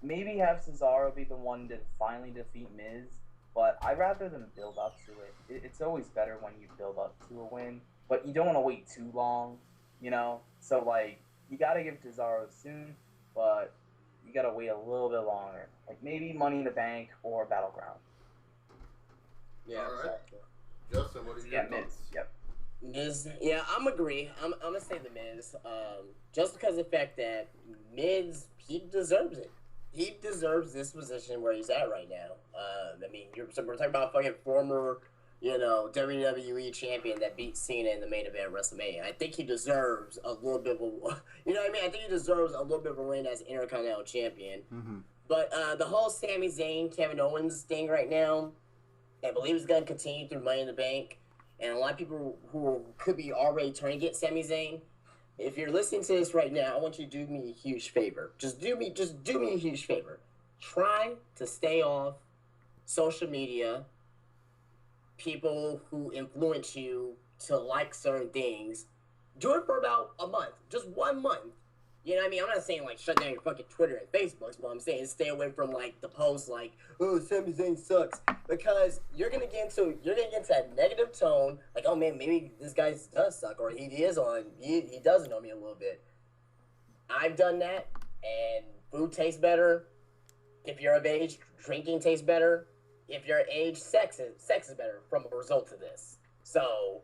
Maybe have Cesaro be the one to finally defeat Miz, but I'd rather them build up to it. It's always better when you build up to a win, but you don't want to wait too long, So, you got to give Cesaro soon, but you got to wait a little bit longer. Like, maybe Money in the Bank or Battleground. Yeah, all right. exactly. Justin, what do you think? Miz. Yep. Miz, yeah, I'm agree. I'm gonna say the Miz, just because of the fact that Miz, he deserves it. He deserves this position where he's at right now. I mean, we're talking about fucking former, WWE champion that beat Cena in the main event of WrestleMania. I think he deserves a little bit of a, I think he deserves a little bit of a reign as Intercontinental Champion. Mm-hmm. But the whole Sami Zayn, Kevin Owens thing right now, I believe it's gonna continue through Money in the Bank. And a lot of people who could be already trying to get Sami Zayn, if you're listening to this right now, I want you to do me a huge favor. Just do me a huge favor. Try to stay off social media, people who influence you to like certain things. Do it for about a month. Just 1 month. You know what I mean? I'm not saying, shut down your fucking Twitter and Facebook, but I'm saying stay away from, the posts oh, Sami Zayn sucks. Because you're gonna get into that negative tone, oh, man, maybe this guy does suck, or he does know me a little bit. I've done that, and food tastes better. If you're of age, drinking tastes better. If you're of age, sex is better from a result of this. So,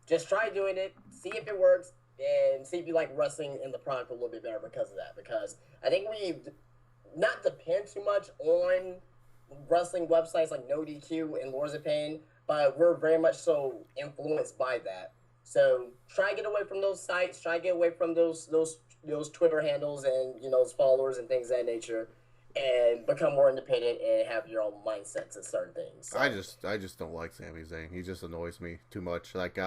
just try doing it, see if it works, and see if you like wrestling in the product a little bit better because of that. Because I think we not depend too much on wrestling websites like No DQ and Lords of Pain, but we're very much so influenced by that. So try to get away from those sites. Try to get away from those Twitter handles and those followers and things of that nature, and become more independent and have your own mindsets and certain things. So. I just don't like Sami Zayn. He just annoys me too much. Like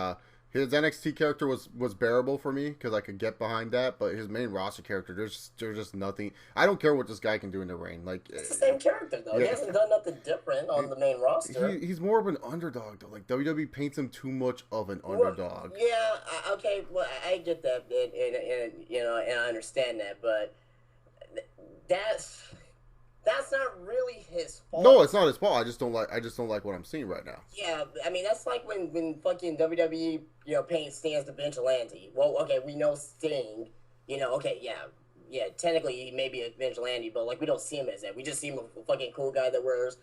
his NXT character was bearable for me because I could get behind that, but his main roster character, there's just nothing. I don't care what this guy can do in the ring. Like it's the same character though. Yeah. He hasn't done nothing different on the main roster. He's more of an underdog though. Like WWE paints him too much of an underdog. Yeah, okay. Well, I get that, and I understand that, but that's not really his fault. No, it's not his fault. I just don't like what I'm seeing right now. Yeah, I mean that's like when fucking WWE paints Sting as the vigilante. Well, okay, we know Sting. Okay, yeah. Technically he may be a vigilante, but like we don't see him as that. We just see him a fucking cool guy that wears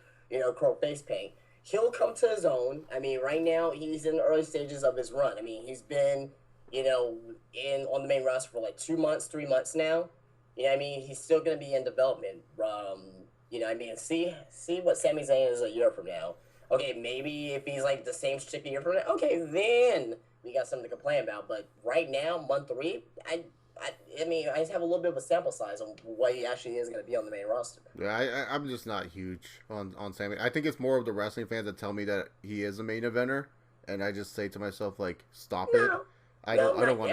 crow face paint. He'll come to his own. I mean, right now he's in the early stages of his run. I mean, he's been on the main roster for like 2 months, 3 months now. I mean, he's still going to be in development. I mean, see what Sami Zayn is a year from now. Okay, maybe if he's like the same shit a year from now, okay, then we got something to complain about. But right now, month 3, I mean, I just have a little bit of a sample size on what he actually is going to be on the main roster. Yeah, I'm just not huge on Sami. I think it's more of the wrestling fans that tell me that he is a main eventer, and I just say to myself like, stop it. I don't want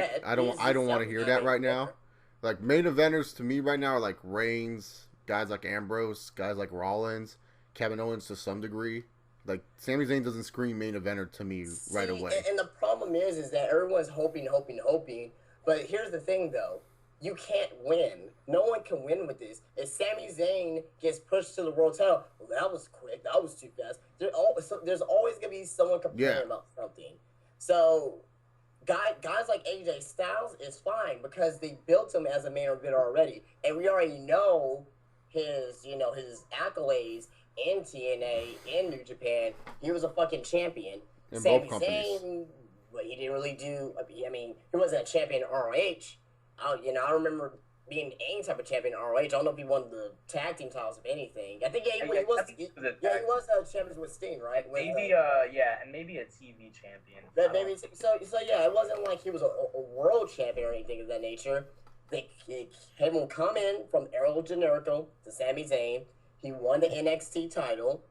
to hear that right now. Like, main eventers to me right now are like Reigns, guys like Ambrose, guys like Rollins, Kevin Owens to some degree. Like, Sami Zayn doesn't scream main eventer to me right away. And the problem is that everyone's hoping. But here's the thing, though. You can't win. No one can win with this. If Sami Zayn gets pushed to the world title, well, that was quick. That was too fast. There's always going to be someone complaining about something. So... Guys like AJ Styles is fine because they built him as a main eventer already, and we already know his accolades in TNA, in New Japan. He was a fucking champion. In Sami both companies. Zayn, but he didn't really do. I mean, he wasn't a champion in ROH. I remember being any type of champion in ROH. I don't know if he won the tag team titles of anything. I think he was champions with Sting, right? Maybe and maybe a TV champion. Maybe so yeah, it wasn't like he was a world champion or anything of that nature. They had him come in from El Generico to Sami Zayn. He won the NXT title.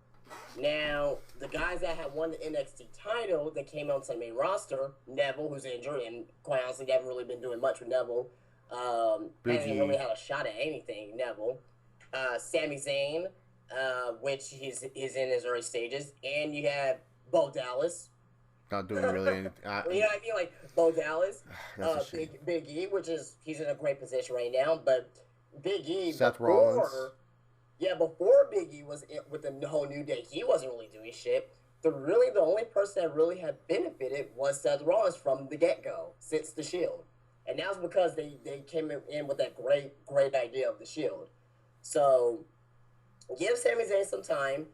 Now, the guys that had won the NXT title that came onto the main roster, Neville, who's injured, and quite honestly, they haven't really been doing much with Neville. Hasn't really had a shot at anything, Neville. Sami Zayn, which he's in his early stages, and you have Bo Dallas. Not doing really anything. You know what I mean? Like Bo Dallas, Big E, he's in a great position right now, but Big E, Seth Rollins. Yeah, before Big E was with the whole New Day, he wasn't really doing shit. The only person that really had benefited was Seth Rollins from the get-go, since the Shield. And that was because they came in with that great idea of the Shield. So, give Sami Zayn some time.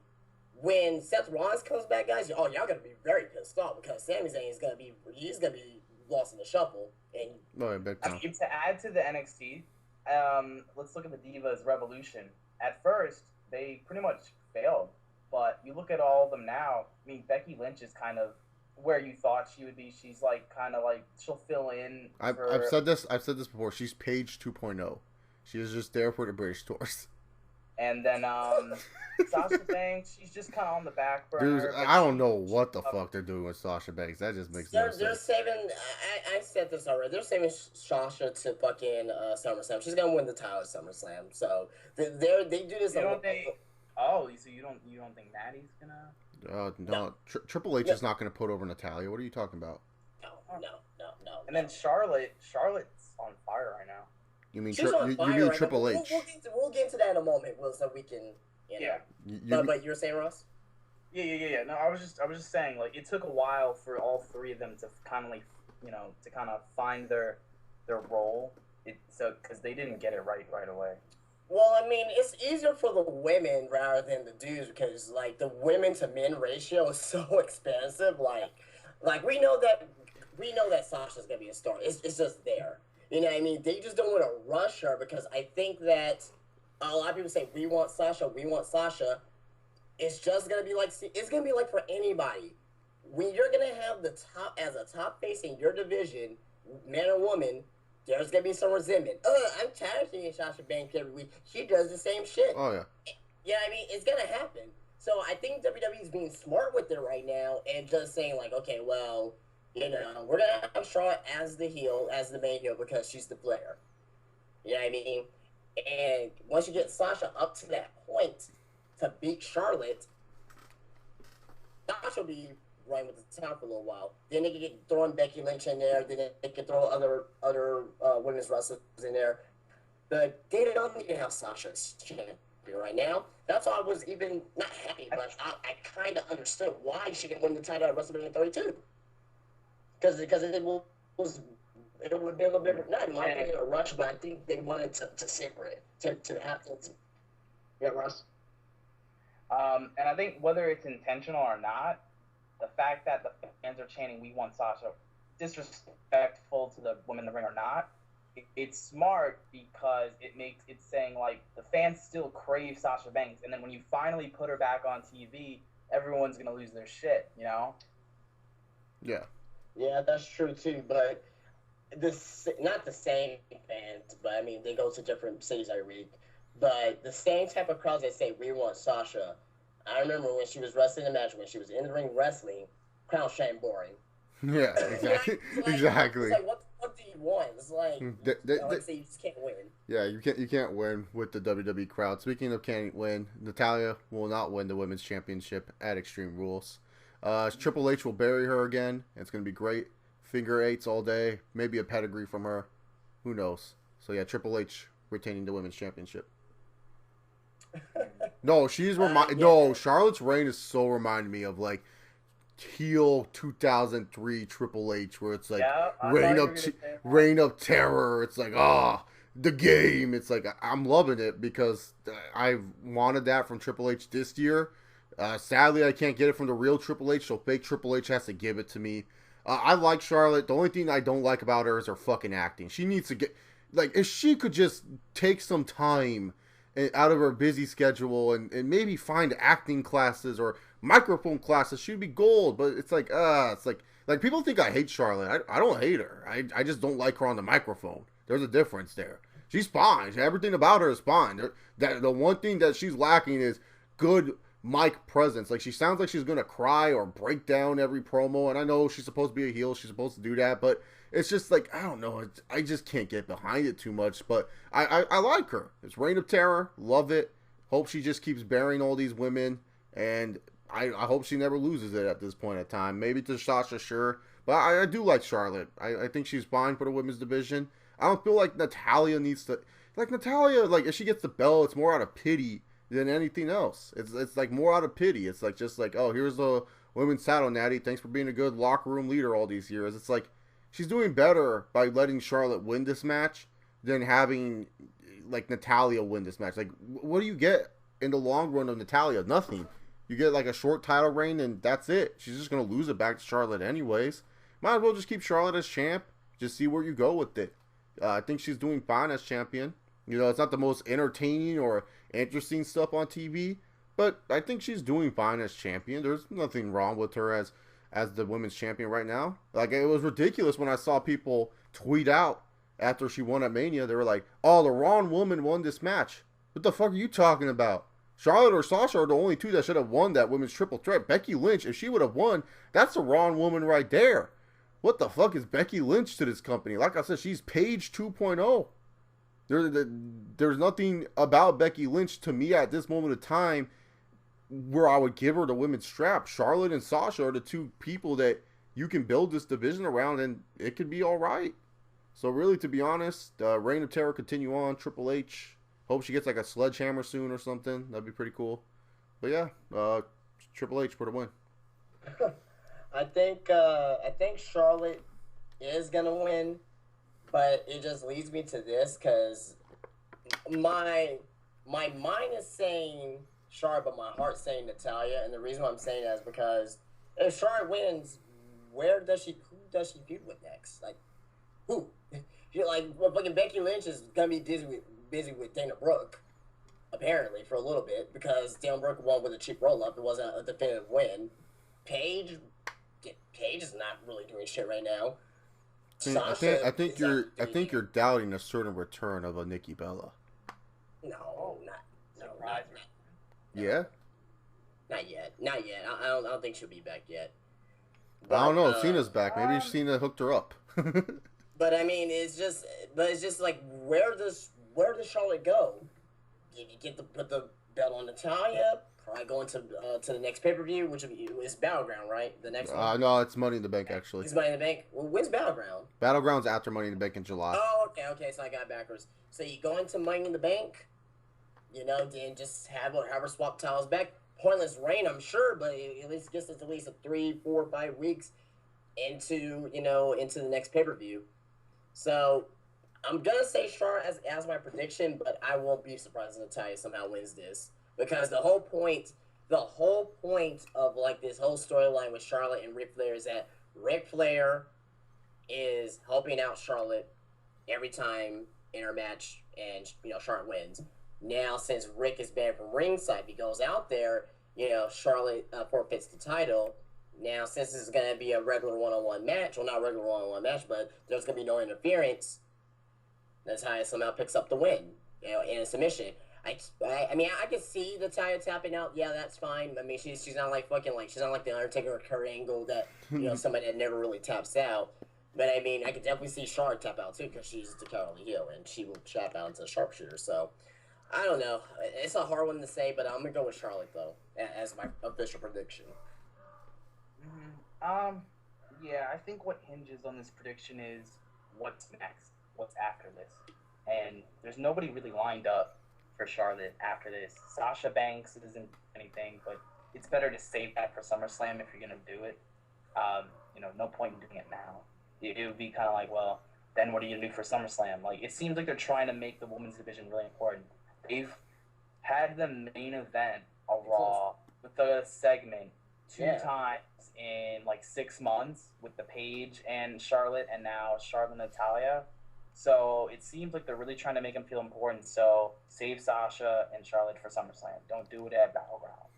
When Seth Rollins comes back, guys, y'all gonna be very pissed off because Sami Zayn is gonna be lost in the shuffle. And to add to the NXT, let's look at the Divas Revolution. At first, they pretty much failed, but you look at all of them now. I mean, Becky Lynch is kind of where you thought she would be. She's like kind of like she'll fill in. I've said this before. She's Paige 2.0. She is just there for the British tours. And then Sasha Banks, she's just kind of on the back burner. Dude, I don't know what the fuck they're doing with Sasha Banks. That just makes no sense. They're saving. I said this already. They're saving Sasha to fucking SummerSlam. She's gonna win the title at SummerSlam. So they do this. So you don't think Natty's gonna? No. Triple H is not gonna put over Natalya. What are you talking about? No. And then Charlotte's on fire right now. You mean Triple H? We'll get into that in a moment, Will, so we can. But you were saying, Ross? Yeah. No, I was just saying, like, it took a while for all three of them to kind of find their role. Because they didn't get it right away. Well, I mean, it's easier for the women rather than the dudes because, like, the women to men ratio is so expensive. Like we know that Sasha's gonna be a star. It's just there. You know what I mean? They just don't want to rush her because I think that a lot of people say, we want Sasha. It's just going to be like, it's going to be like for anybody. when you're gonna have the top as a top face in your division, man or woman, there's gonna be some resentment. I'm tired of seeing Sasha Banks every week. She does the same shit. Oh yeah. Yeah, I mean, it's gonna happen. So I think WWE is being smart with it right now and just saying like, okay, well, we're gonna have Charlotte as the heel, as the main heel because she's the player. You know what I mean? And once you get Sasha up to that point to beat Charlotte, Sasha will be running with the town for a little while. Then they can get throwing Becky Lynch in there. Then they can throw other women's wrestlers in there. But they don't need to have Sasha's champion right now. That's why I was even not happy, but I kind of understood why she didn't win the title at WrestleMania 32. Because it would have been a little bit, not in my opinion, a rush, but I think they wanted to savor it, to have it. Yeah, Russ? And I think whether it's intentional or not, the fact that the fans are chanting, "We want Sasha," disrespectful to the women in the ring or not, it's smart because it's saying, like, the fans still crave Sasha Banks, and then when you finally put her back on TV, everyone's going to lose their shit, you know? Yeah. Yeah, that's true, too, but not the same fans, but, I mean, they go to different cities every week, but the same type of crowds that say, "We want Sasha," I remember when she was wrestling the match, when she was in the ring wrestling, crowd chanting boring. Yeah, exactly. Exactly. It's like, what the fuck do you want? It's like, you just can't win. Yeah, you can't win with the WWE crowd. Speaking of can't win, Natalya will not win the women's championship at Extreme Rules. Triple H will bury her again. It's going to be great. Finger eights all day. Maybe a pedigree from her. Who knows? So yeah, Triple H retaining the women's championship. No, Charlotte's reign is so reminding me of like heel 2003 Triple H, where it's like reign of terror. It's like the game. It's like I'm loving it because I wanted that from Triple H this year. Sadly, I can't get it from the real Triple H, so fake Triple H has to give it to me. I like Charlotte. The only thing I don't like about her is her fucking acting. She needs to get if she could just take some time out of her busy schedule and maybe find acting classes or microphone classes, she'd be gold. But it's like people think I hate Charlotte. I don't hate her. I just don't like her on the microphone. There's a difference there. She's fine. Everything about her is fine. The one thing that she's lacking is good mic presence. Like, she sounds like she's gonna cry or break down every promo, and I know she's supposed to be a heel, she's supposed to do that, but it's just like, I don't know, I just can't get behind it too much. But I like her. It's Reign of Terror, love it. Hope she just keeps burying all these women, and I hope she never loses it at this point in time. Maybe to Sasha, sure, but I do like Charlotte. I think she's fine for the women's division. I don't feel like Natalya needs to, if she gets the belt, it's more out of pity than anything else. It's like more out of pity. It's like, just like, oh, here's the women's title, Natty. Thanks for being a good locker room leader all these years. It's like, she's doing better by letting Charlotte win this match than having like Natalya win this match. Like, what do you get in the long run of Natalya? Nothing. You get like a short title reign and that's it. She's just gonna lose it back to Charlotte anyways. Might as well just keep Charlotte as champ. Just see where you go with it. I think she's doing fine as champion. You know, it's not the most entertaining or interesting stuff on TV, but I think she's doing fine as champion. There's nothing wrong with her as the women's champion right now. Like, it was ridiculous when I saw people tweet out after she won at Mania. They were like, "Oh, the wrong woman won this match." What the fuck are you talking about? Charlotte or Sasha are the only two that should have won that women's triple threat. Becky Lynch, if she would have won, that's the wrong woman right there. What the fuck is Becky Lynch to this company? Like I said, she's Paige 2.0. There's nothing about Becky Lynch to me at this moment of time where I would give her the women's strap. Charlotte and Sasha are the two people that you can build this division around, and it could be all right. So really, to be honest, Reign of Terror continue on. Triple H, hope she gets like a sledgehammer soon or something. That'd be pretty cool. But yeah, Triple H for the win. I think Charlotte is gonna win, but it just leads me to this because my mind is saying Charlotte, but my heart's saying Natalya, and the reason why I'm saying that is because if Charlotte wins, who does she feud with next? Like, who? Fucking Becky Lynch is gonna be busy with Dana Brooke, apparently, for a little bit, because Dana Brooke won with a cheap roll up. It wasn't a definitive win. Paige, Paige is not really doing shit right now. I think you're doubting a certain return of a Nikki Bella. No, not Yeah. Not yet. I don't think she'll be back yet. But, I don't know. Cena's back. Maybe Cena hooked her up. But I mean, it's just like where does Charlotte go? Did you put the belt on Natalya? Probably going to the next pay-per-view, which is Battleground, right? The next one. No, it's Money in the Bank actually. It's Money in the Bank. Well, when's Battleground? Battleground's after Money in the Bank in July. Oh, okay. So I got it backwards. So you go into Money in the Bank, then just have her swap titles back. Pointless reign, I'm sure, but at least gets us at least 3, 4, 5 weeks into the next pay-per-view. So I'm gonna say Charlotte as my prediction, but I won't be surprised if Natalya somehow wins this, because the whole point of like this whole storyline with Charlotte and Ric Flair is that Ric Flair is helping out Charlotte every time in her match, and Charlotte wins. Now, since Rick is banned from ringside, he goes out there. Charlotte forfeits the title. Now, since this is going to be a regular one-on-one match, well, not a regular one-on-one match, but there's going to be no interference, Natalya somehow picks up the win, in a submission. I mean, I can see Natalya tapping out. Yeah, that's fine. I mean, she's not like she's not like the Undertaker or Kurt Angle that, somebody that never really taps out. But I mean, I could definitely see Charlotte tap out too, because she's the cowardly heel and she will tap out into a sharpshooter. So, I don't know. It's a hard one to say, but I'm gonna go with Charlotte though as my official prediction. Yeah, I think what hinges on this prediction is what's next, what's after this, and there's nobody really lined up for Charlotte after this. Sasha Banks isn't anything, but it's better to save that for SummerSlam if you're gonna do it. No point in doing it now. It would be kind of like, well, then what are you gonna do for SummerSlam? Like, it seems like they're trying to make the women's division really important. They've had the main event a Raw with the segment two times in like 6 months with the Paige and Charlotte, and now Charlotte and Natalya. So it seems like they're really trying to make them feel important. So save Sasha and Charlotte for SummerSlam. Don't do it at Battleground.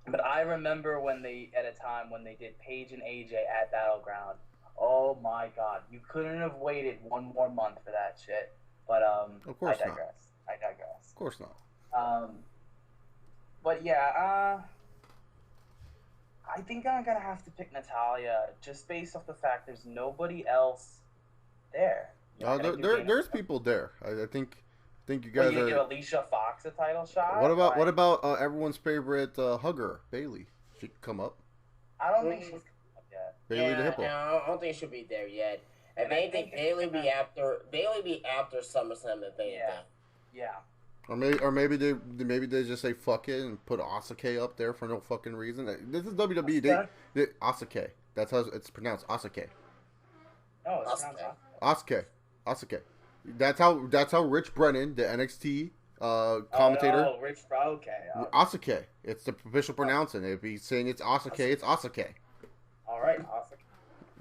But I remember at a time when they did Paige and AJ at Battleground. Oh my God, you couldn't have waited one more month for that shit. But of course I digress. Of course not. But yeah, I think I'm gonna have to pick Natalya just based off the fact there's nobody else there. There's people there. I think you guys are. Give Alicia Fox a title shot. What about everyone's favorite hugger, Bayley? She could come up. I don't think she's come up yet. Bayley the Hippo. No, I don't think she'll be there yet. If anything, Bayley be after SummerSlam if anything. Yeah. Or maybe they just say fuck it and put Asuka up there for no fucking reason. This is WWE. Asuka. That's how it's pronounced. Asuka. Oh, it's pronounced Asuka. That's how Rich Brennan, the NXT commentator. Oh, Rich. Okay. Asuka. It's the official pronouncing. If he's saying it's Asuka, it's Asuka. All right, Asuka.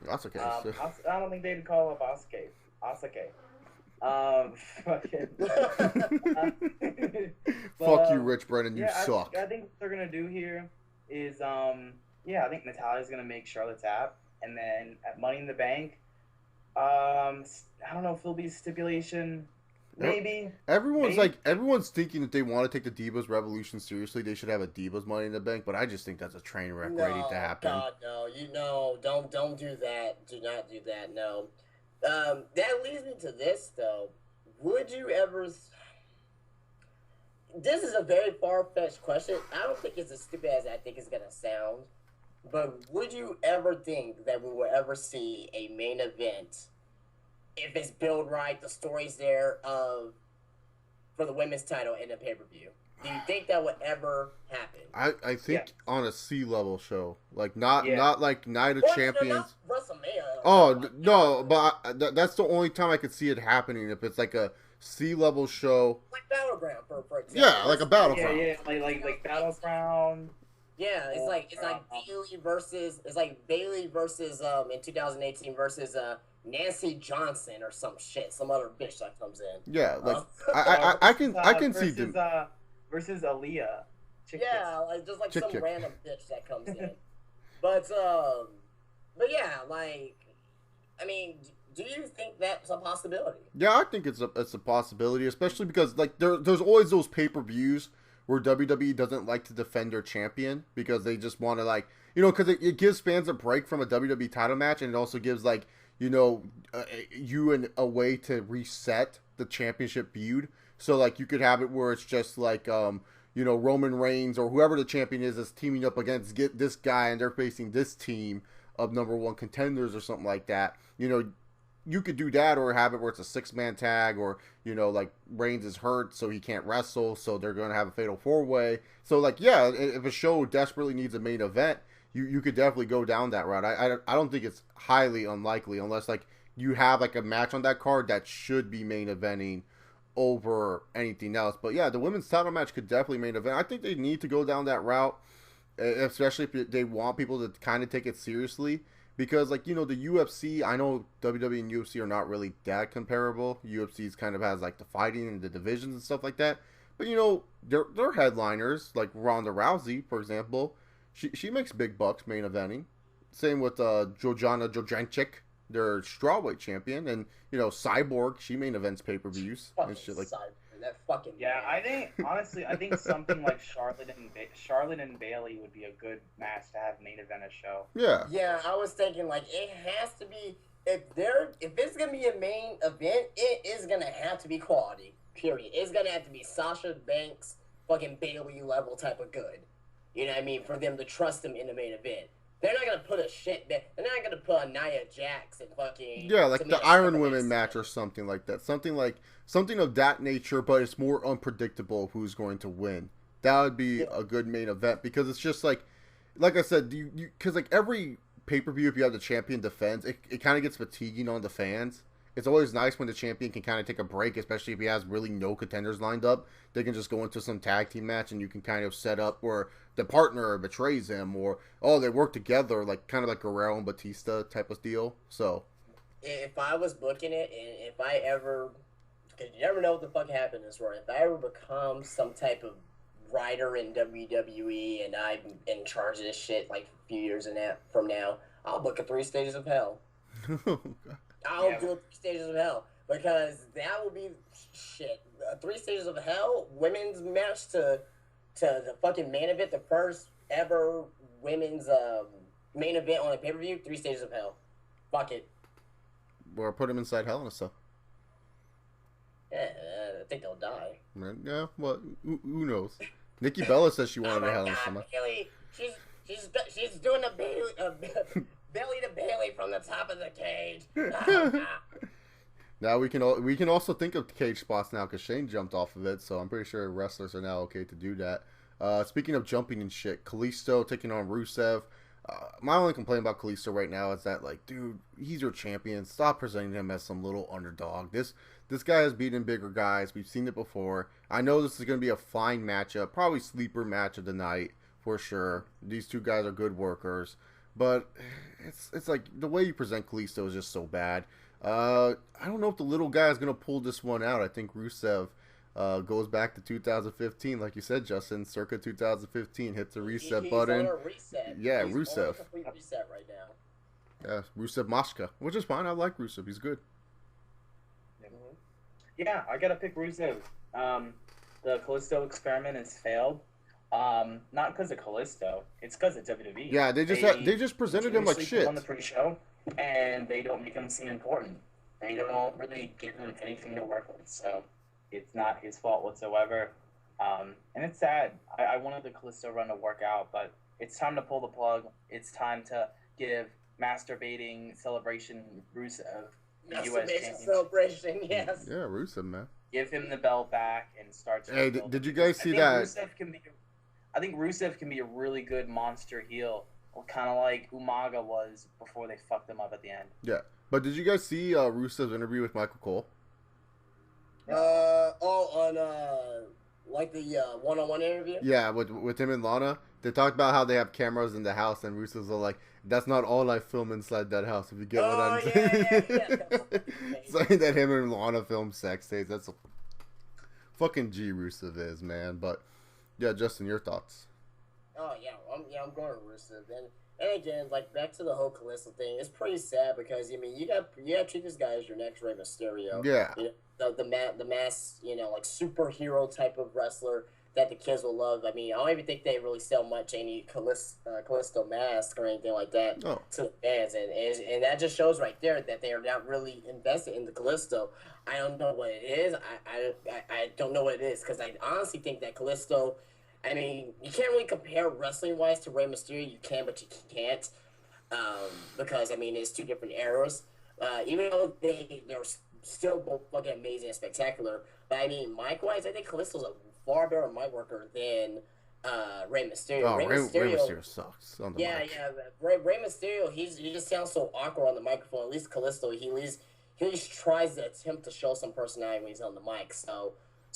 Asuka. I don't think they'd call up Asuka. Fucking. Fuck you, Rich Brennan. You suck. I think what they're gonna do here is, I think Natalya's gonna make Charlotte tap, and then at Money in the Bank, I don't know if there'll be a stipulation. Maybe. Everyone's thinking that they want to take the Divas Revolution seriously. They should have a Divas Money in the Bank, but I just think that's a train wreck waiting to happen. God, no. Don't do that. Do not do that. No. That leads me to this though. Would you ever? This is a very far-fetched question. I don't think it's as stupid as I think it's gonna sound. But would you ever think that we will ever see a main event, if it's built right, the story's there, for the women's title in a pay-per-view? Do you think that would ever happen? I think on a C-level show, like not like Night of Champions. WrestleMania. Oh no, but that's the only time I could see it happening, if it's like a C-level show. Like Battleground, for example. Yeah, like a Battleground. Yeah, like Battleground. Yeah, it's like Bayley versus in 2018 versus Nancy Johnson or some shit, some other bitch that comes in. Yeah, like I can see versus Aaliyah. Yeah, like just like Chick some kick. random bitch that comes in. But yeah, like, I mean, do you think that's a possibility? Yeah, I think it's a possibility, especially because like there's always those pay-per-views where WWE doesn't like to defend their champion because they just want to like because it gives fans a break from a WWE title match, and it also gives like a way to reset the championship feud. So like you could have it where it's just like Roman Reigns or whoever the champion is teaming up against get this guy, and they're facing this team of number one contenders or something like that. You could do that, or have it where it's a 6-man tag, or like Reigns is hurt so he can't wrestle, so they're going to have a fatal 4-way. So like, yeah, if a show desperately needs a main event, you could definitely go down that route. I don't think it's highly unlikely unless like you have like a match on that card that should be main eventing over anything else. But yeah, the women's title match could definitely main event. I think they need to go down that route, especially if they want people to kind of take it seriously. Because, like, the UFC, I know WWE and UFC are not really that comparable. UFC's kind of has, like, the fighting and the divisions and stuff like that. But, they're headliners, like Ronda Rousey, for example. She makes big bucks main eventing. Same with Joanna Jędrzejczyk, their strawweight champion. And, Cyborg, she main events pay-per-views and shit like that. That fucking I think something like Charlotte and Bailey would be a good match to have main event a show. Yeah, I was thinking like it has to be if it's gonna be a main event, it is gonna have to be quality. Period. It's gonna have to be Sasha Banks, fucking Bailey level type of good. You know what I mean? For them to trust them in the main event. They're not gonna put they're not gonna put a Nia Jax and fucking like the Iron Women match or something like that. Something of that nature, but it's more unpredictable who's going to win. That would be a good main event because it's just like I said, because like every pay-per-view, if you have the champion defends, it kind of gets fatiguing on the fans. It's always nice when the champion can kind of take a break, especially if he has really no contenders lined up. They can just go into some tag team match, and you can kind of set up where the partner betrays him, or they work together, like kind of like Guerrero and Batista type of deal. So, if I was booking it, and if I ever, because you never know what the fuck happens, right? If I ever become some type of writer in WWE, and I'm in charge of this shit, like a few years from now, I'll book a 3 Stages of Hell. I'll do 3 Stages of Hell because that will be shit. 3 Stages of Hell women's match to the fucking main event, the first ever women's main event on a pay-per-view. 3 Stages of Hell. Fuck it. Or put them inside Hell in a Cell. Yeah, I think they'll die. Yeah, well, who knows? Nikki Bella says she wanted a Hell in a Cell. Bailey, she's doing a belly to Bailey from the top of the cage. Now we can also think of cage spots now because Shane jumped off of it, so I'm pretty sure wrestlers are now okay to do that. Speaking of jumping and shit, Kalisto taking on Rusev. My only complaint about Kalisto right now is that, like, dude, he's your champion. Stop presenting him as some little underdog. This guy has beaten bigger guys. We've seen it before. I know this is going to be a fine matchup, probably sleeper match of the night for sure. These two guys are good workers, but it's like the way you present Kalisto is just so bad. I don't know if the little guy is going to pull this one out. I think Rusev goes back to 2015, like you said, Justin, circa 2015, hits the reset button. On a reset. Yeah, he's Rusev. On a complete reset right now. Yeah, Rusev Mashka, which is fine. I like Rusev. He's good. Yeah, I gotta pick Rusev. The Kalisto experiment has failed. Not because of Kalisto, it's because of WWE. Yeah, they just presented him like shit on the pre-show, and they don't make him seem important. They don't really give him anything to work with, so it's not his fault whatsoever. And it's sad. I wanted the Kalisto run to work out, but it's time to pull the plug. It's time to give masturbating celebration Rusev the U.S. championship. Celebration, yes. Yeah, Rusev, man. Give him the belt back and start. Hey, did you guys see that? I think Rusev can be a really good monster heel, kind of like Umaga was before they fucked him up at the end. Yeah, but did you guys see Rusev's interview with Michael Cole? On like the one-on-one interview. Yeah, with him and Lana, they talked about how they have cameras in the house, and Rusev's all like, "That's not all I film inside that house." If you get what I'm saying. Yeah. Saying that him and Lana film sex tapes. That's a fucking G Rusev is, man. But Yeah, Justin, your thoughts. Oh yeah, I'm going to Rusev. And again, like back to the whole Callisto thing, it's pretty sad because I mean you got to treat this guy as your next Rey Mysterio. Yeah. You know, the mass, like superhero type of wrestler that the kids will love. I mean, I don't even think they really sell much any Callisto mask or anything like that to the fans, and that just shows right there that they are not really invested in the Callisto. I don't know what it is. I don't know what it is because I honestly think that Callisto. I mean, you can't really compare wrestling-wise to Rey Mysterio. You can, but you can't. Because, I mean, it's two different eras. Even though they're still both fucking amazing and spectacular. But, I mean, mic-wise, I think Callisto's a far better mic worker than Rey Mysterio. Oh, Rey Mysterio sucks on the mic. Yeah. Rey Mysterio, he just sounds so awkward on the microphone. At least Callisto, he at least tries to attempt to show some personality when he's on the mic. So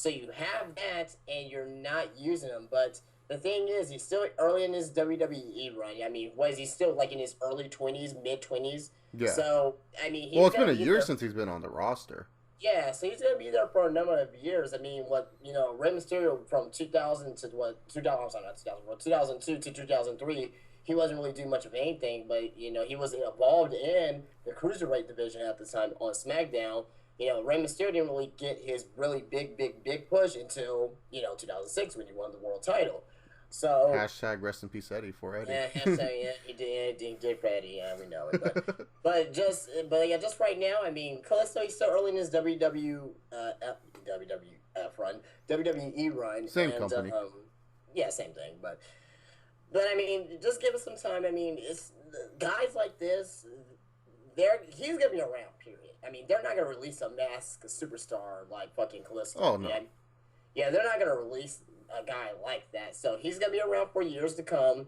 you have that, and you're not using him. But the thing is, he's still early in his WWE run. I mean, was he still like in his early 20s, mid 20s? Yeah. So I mean, it's been a year since he's been on the roster. Yeah, so he's gonna be there for a number of years. I mean, Rey Mysterio from 2000 to 2002 to 2003. He wasn't really doing much of anything, but he was involved in the cruiserweight division at the time on SmackDown. Rey Mysterio didn't really get his really big push until 2006 when he won the world title. So hashtag rest in peace Eddie for Eddie. Yeah, he did for Eddie. Yeah, we know it. But just right now, I mean, Callisto, he's still early in his WWE run. Same company. Yeah, same thing. But I mean, just give us some time. I mean, it's guys like this. He's gonna be around. Period. I mean, they're not gonna release a masked superstar like fucking Callisto. Oh no. Yeah, they're not gonna release a guy like that. So he's gonna be around for years to come.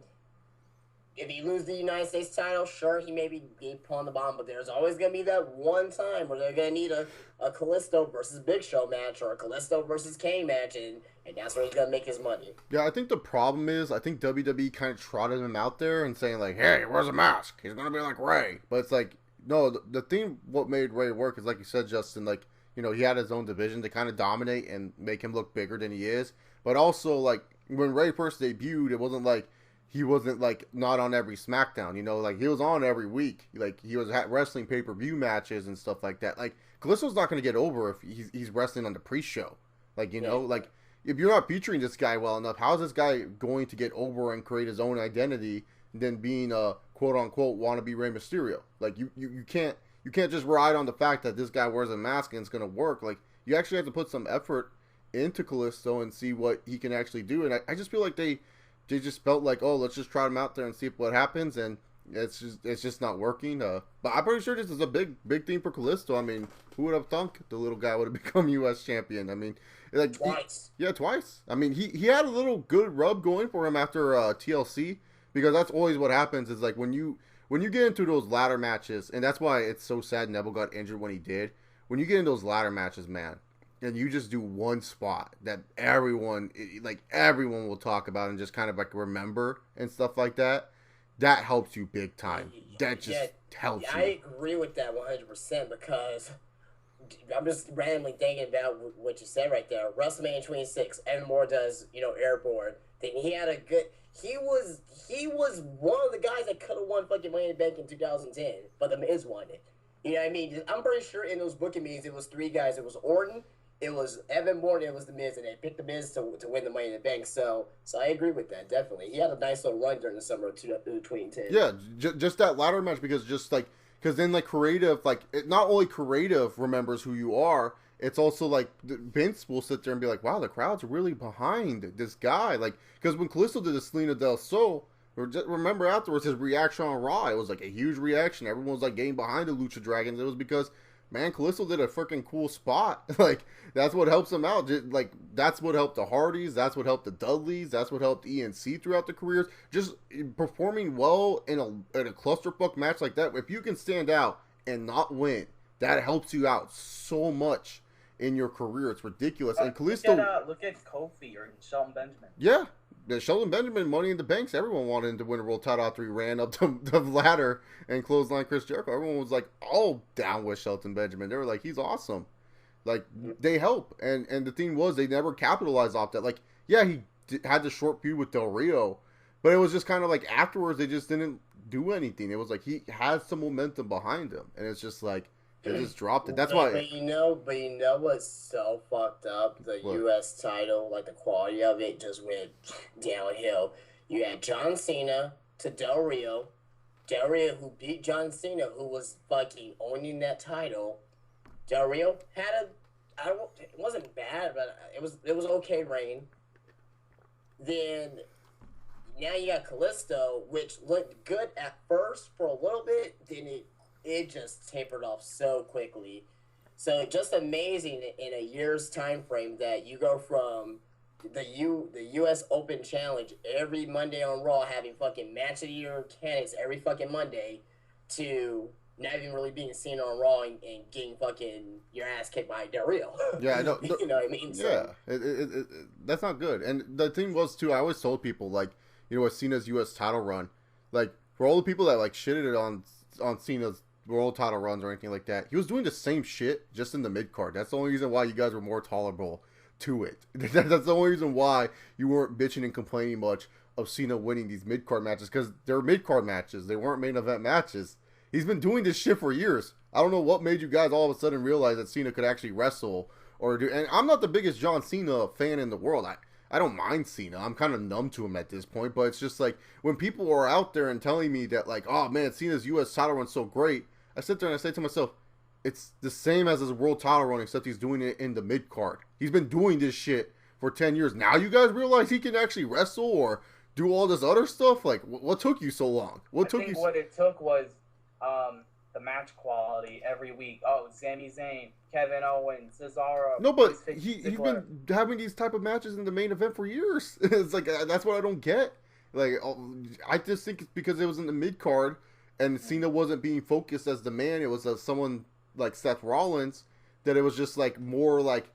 If he loses the United States title, sure, he may be put on the bottom, but there's always gonna be that one time where they're gonna need a Callisto versus Big Show match or a Callisto versus Kane match, and that's where he's gonna make his money. Yeah, I think the problem is WWE kind of trotted him out there and saying like, "Hey, where's a mask? He's gonna be like Ray," but it's like. No, the thing what made Ray work is like you said, Justin. Like he had his own division to kind of dominate and make him look bigger than he is. But also, like when Ray first debuted, it wasn't like he wasn't like not on every SmackDown. Like he was on every week. Like he was wrestling pay-per-view matches and stuff like that. Like Callisto's not going to get over if he's wrestling on the pre-show. Like like if you're not featuring this guy well enough, how is this guy going to get over and create his own identity than being a quote-unquote wannabe Rey Mysterio? Like, you can't just ride on the fact that this guy wears a mask and it's going to work. Like, you actually have to put some effort into Callisto and see what he can actually do. And I just feel like they just felt like, oh, let's just try him out there and see what happens. And it's just not working. But I'm pretty sure this is a big thing for Callisto. I mean, who would have thunk the little guy would have become U.S. champion? I mean, like twice. Twice. I mean, he had a little good rub going for him after TLC. Because that's always what happens is like when you get into those ladder matches, and that's why it's so sad Neville got injured when he did. When you get in those ladder matches, man, and you just do one spot that everyone will talk about and just kind of like remember and stuff like that, that helps you big time. That just helps you. I agree with that 100% because I'm just randomly thinking about what you said right there. WrestleMania 26, Evan Moore does, Airborne. Then he had a good. He was one of the guys that could have won fucking Money in the Bank in 2010, but the Miz won it. You know what I mean? I'm pretty sure in those booking meetings it was three guys. It was Orton, it was Evan Bourne, it was the Miz, and they picked the Miz to win the Money in the Bank. So I agree with that definitely. He had a nice little run during the summer of 2010. Yeah, just that ladder match because then like creative not only creative remembers who you are. It's also like Vince will sit there and be like, wow, the crowd's really behind this guy. Like, because when Callisto did the Selena Del Sol, remember afterwards his reaction on Raw, it was like a huge reaction. Everyone was like getting behind the Lucha Dragons. It was because, man, Callisto did a freaking cool spot. Like, that's what helps him out. Like, that's what helped the Hardys. That's what helped the Dudleys. That's what helped ENC throughout the careers. Just performing well in a clusterfuck match like that. If you can stand out and not win, that helps you out so much in your career. It's ridiculous. And Callisto, look at Kofi or Shelton Benjamin. Yeah, the Shelton Benjamin, Money in the Banks. Everyone wanted him to win a world title after he ran up the ladder and clothesline Chris Jericho. Everyone was like all down with Shelton Benjamin. They were like, he's awesome. Like they help. And the thing was, they never capitalized off that. Like, yeah, had the short feud with Del Rio, but it was just kind of like afterwards they just didn't do anything. It was like he had some momentum behind him, and it's just like they just dropped it. That's why. But you know what's so fucked up? The What? U.S. title, like the quality of it, just went downhill. You had John Cena to Del Rio. Del Rio, who beat John Cena, who was fucking owning that title. Del Rio had it wasn't bad, but it was okay reign. Then now you got Callisto, which looked good at first for a little bit, then it just tapered off so quickly. So just amazing in a year's time frame that you go from the U.S. Open Challenge every Monday on Raw having fucking match of the year candidates every fucking Monday to not even really being seen on Raw and getting fucking your ass kicked by Del Rio. Yeah, I know. You know what I mean? Yeah, that's not good. And the thing was too, I always told people like, you know, with Cena's U.S. title run, like for all the people that like shitted it on Cena's world title runs or anything like that, he was doing the same shit just in the mid card. That's the only reason why you guys were more tolerable to it. That's the only reason why you weren't bitching and complaining much of Cena winning these mid card matches, because they're mid card matches. They weren't main event matches. He's been doing this shit for years. I don't know what made you guys all of a sudden realize that Cena could actually wrestle or do. And I'm not the biggest John Cena fan in the world. I don't mind Cena. I'm kind of numb to him at this point. But it's just like when people are out there and telling me that like, oh man, Cena's U.S. title run's so great, I sit there and I say to myself, it's the same as his world title run, except he's doing it in the mid card. He's been doing this shit for 10 years. Now you guys realize he can actually wrestle or do all this other stuff? Like, what took you so long? What it took was the match quality every week. Oh, Sami Zayn, Kevin Owens, Cesaro. No, but he's been having these type of matches in the main event for years. It's like, that's what I don't get. Like, I just think it's because it was in the mid card and Cena wasn't being focused as the man. It was someone like Seth Rollins, that it was just like more like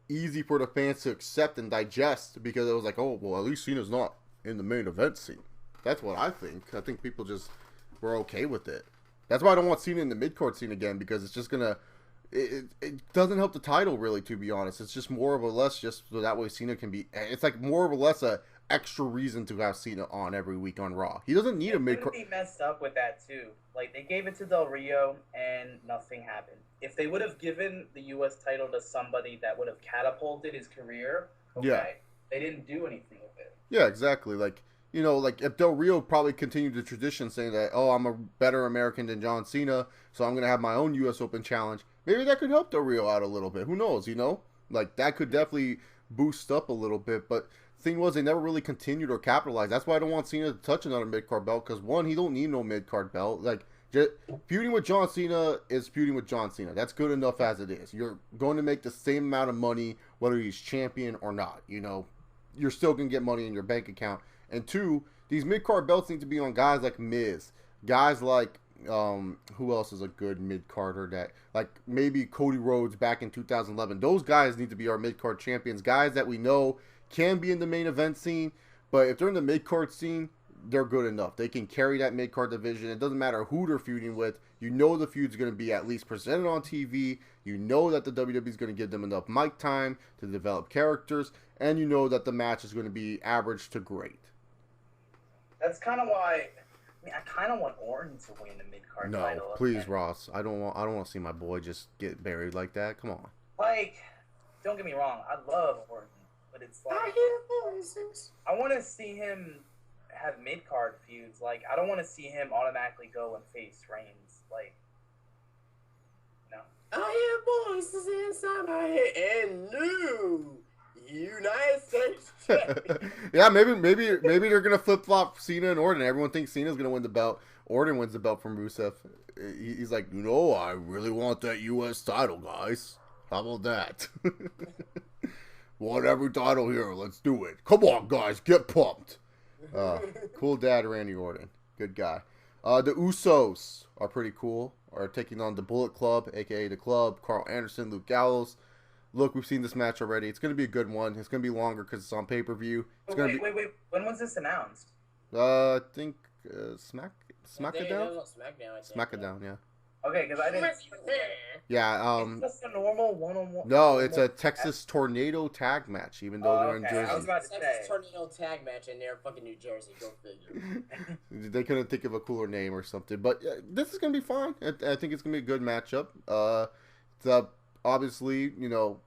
easy for the fans to accept and digest, because it was like, oh, well, at least Cena's not in the main event scene. That's what I think. I think people just were okay with it. That's why I don't want Cena in the mid-card scene again, because it's just gonna, it doesn't help the title really, to be honest. It's just more or less just so that way Cena can be, it's like more or less a extra reason to have Cena on every week on Raw. He doesn't need a mid-card. Be messed up with that too. Like, they gave it to Del Rio and nothing happened. If they would have given the U.S. title to somebody that would have catapulted his career, okay, yeah, they didn't do anything with it. Yeah, exactly. Like, you know, like if Del Rio probably continued the tradition saying that, oh, I'm a better American than John Cena, so I'm going to have my own U.S. Open challenge, maybe that could help Del Rio out a little bit. Who knows, you know? Like, that could definitely boost up a little bit. But the thing was, they never really continued or capitalized. That's why I don't want Cena to touch another mid-card belt, because, one, he don't need no mid-card belt. Like, just feuding with John Cena is feuding with John Cena. That's good enough as it is. You're going to make the same amount of money whether he's champion or not, you know? You're still going to get money in your bank account. And two, these mid-card belts need to be on guys like Miz. Guys like, who else is a good mid-carder that, like maybe Cody Rhodes back in 2011. Those guys need to be our mid-card champions. Guys that we know can be in the main event scene, but if they're in the mid-card scene, they're good enough. They can carry that mid-card division. It doesn't matter who they're feuding with. You know the feud's going to be at least presented on TV. You know that the WWE is going to give them enough mic time to develop characters. And you know that the match is going to be average to great. That's kind of why. I mean, I kind of want Orton to win the mid-card title. No, please, Ross. I don't want to see my boy just get buried like that. Come on. Like, don't get me wrong. I love Orton, but it's like I want to see him have mid-card feuds. Like, I don't want to see him automatically go and face Reigns. Like, no. I hear voices inside my head and new United States champion. Yeah, maybe they're gonna flip flop Cena and Orton. Everyone thinks Cena's gonna win the belt. Orton wins the belt from Rusev. He's like, you know, I really want that U.S. title, guys. How about that? Want every title here? Let's do it. Come on, guys, get pumped. Cool dad, Randy Orton. Good guy. The Usos are pretty cool. Are taking on the Bullet Club, a.k.a. the Club. Carl Anderson, Luke Gallows. Look, we've seen this match already. It's going to be a good one. It's going to be longer because it's on pay-per-view. Wait. When was this announced? I think SmackDown? SmackDown, SmackDown, yeah. Okay, because I didn't. Yeah. It's just a normal one-on-one. No, it's a Texas Tornado tag match, even though they're in Okay, I was Jersey. about to say. Texas Tornado tag match in there, fucking New Jersey. Go figure. They couldn't think of a cooler name or something, but this is gonna be fine. I think it's gonna be a good matchup. It's obviously,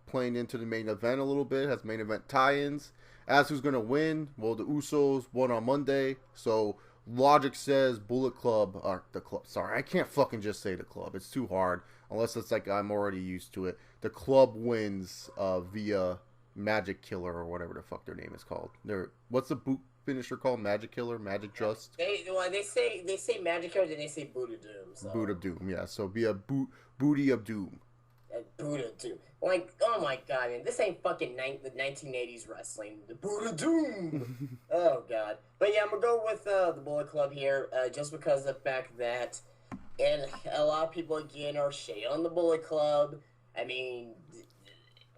playing into the main event a little bit, has main event tie-ins. As who's gonna win? Well, the Usos won on Monday, so logic says Bullet Club, or the club. Sorry, I can't fucking just say the club. It's too hard, unless it's like I'm already used to it. The club wins via Magic Killer or whatever the fuck their name is called. What's the boot finisher called? Magic Killer, Magic Just. They say Magic Killer, then they say Boot of Doom. So. Boot of Doom, yeah. So via Booty of Doom. Buddha Doom. Like, oh my god, man. This ain't fucking the 1980s wrestling. The Buddha Doom. Oh god. But yeah, I'm gonna go with the Bullet Club here, just because of the fact that, and a lot of people again are shade on the Bullet Club. I mean,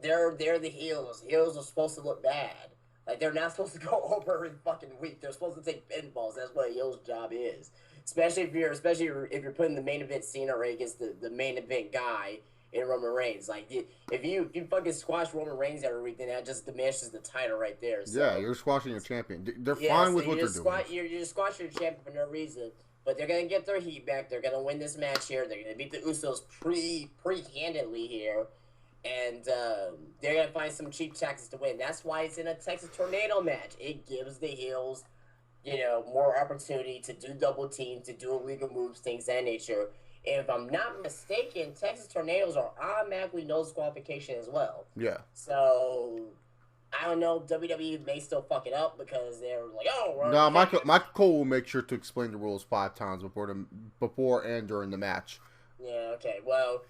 they're the heels. Heels are supposed to look bad. Like, they're not supposed to go over every fucking week. They're supposed to take pinfalls. That's what a heel's job is. Especially if you're putting the main event Cena right against the main event guy in Roman Reigns. Like, if you fucking squash Roman Reigns every week, then that just diminishes the title right there. So, yeah, you're squashing your champion. They're fine with what they're doing. You're squashing your champion for no reason. But they're going to get their heat back. They're going to win this match here. They're going to beat the Usos pre-handedly here. And they're going to find some cheap tactics to win. That's why it's in a Texas Tornado match. It gives the heels, more opportunity to do double teams, to do illegal moves, things of that nature. If I'm not mistaken, Texas Tornadoes are automatically no disqualification as well. Yeah. So, I don't know. WWE may still fuck it up because they're like, oh, no, Michael Cole will make sure to explain the rules 5 times before and during the match. Yeah, okay. Well,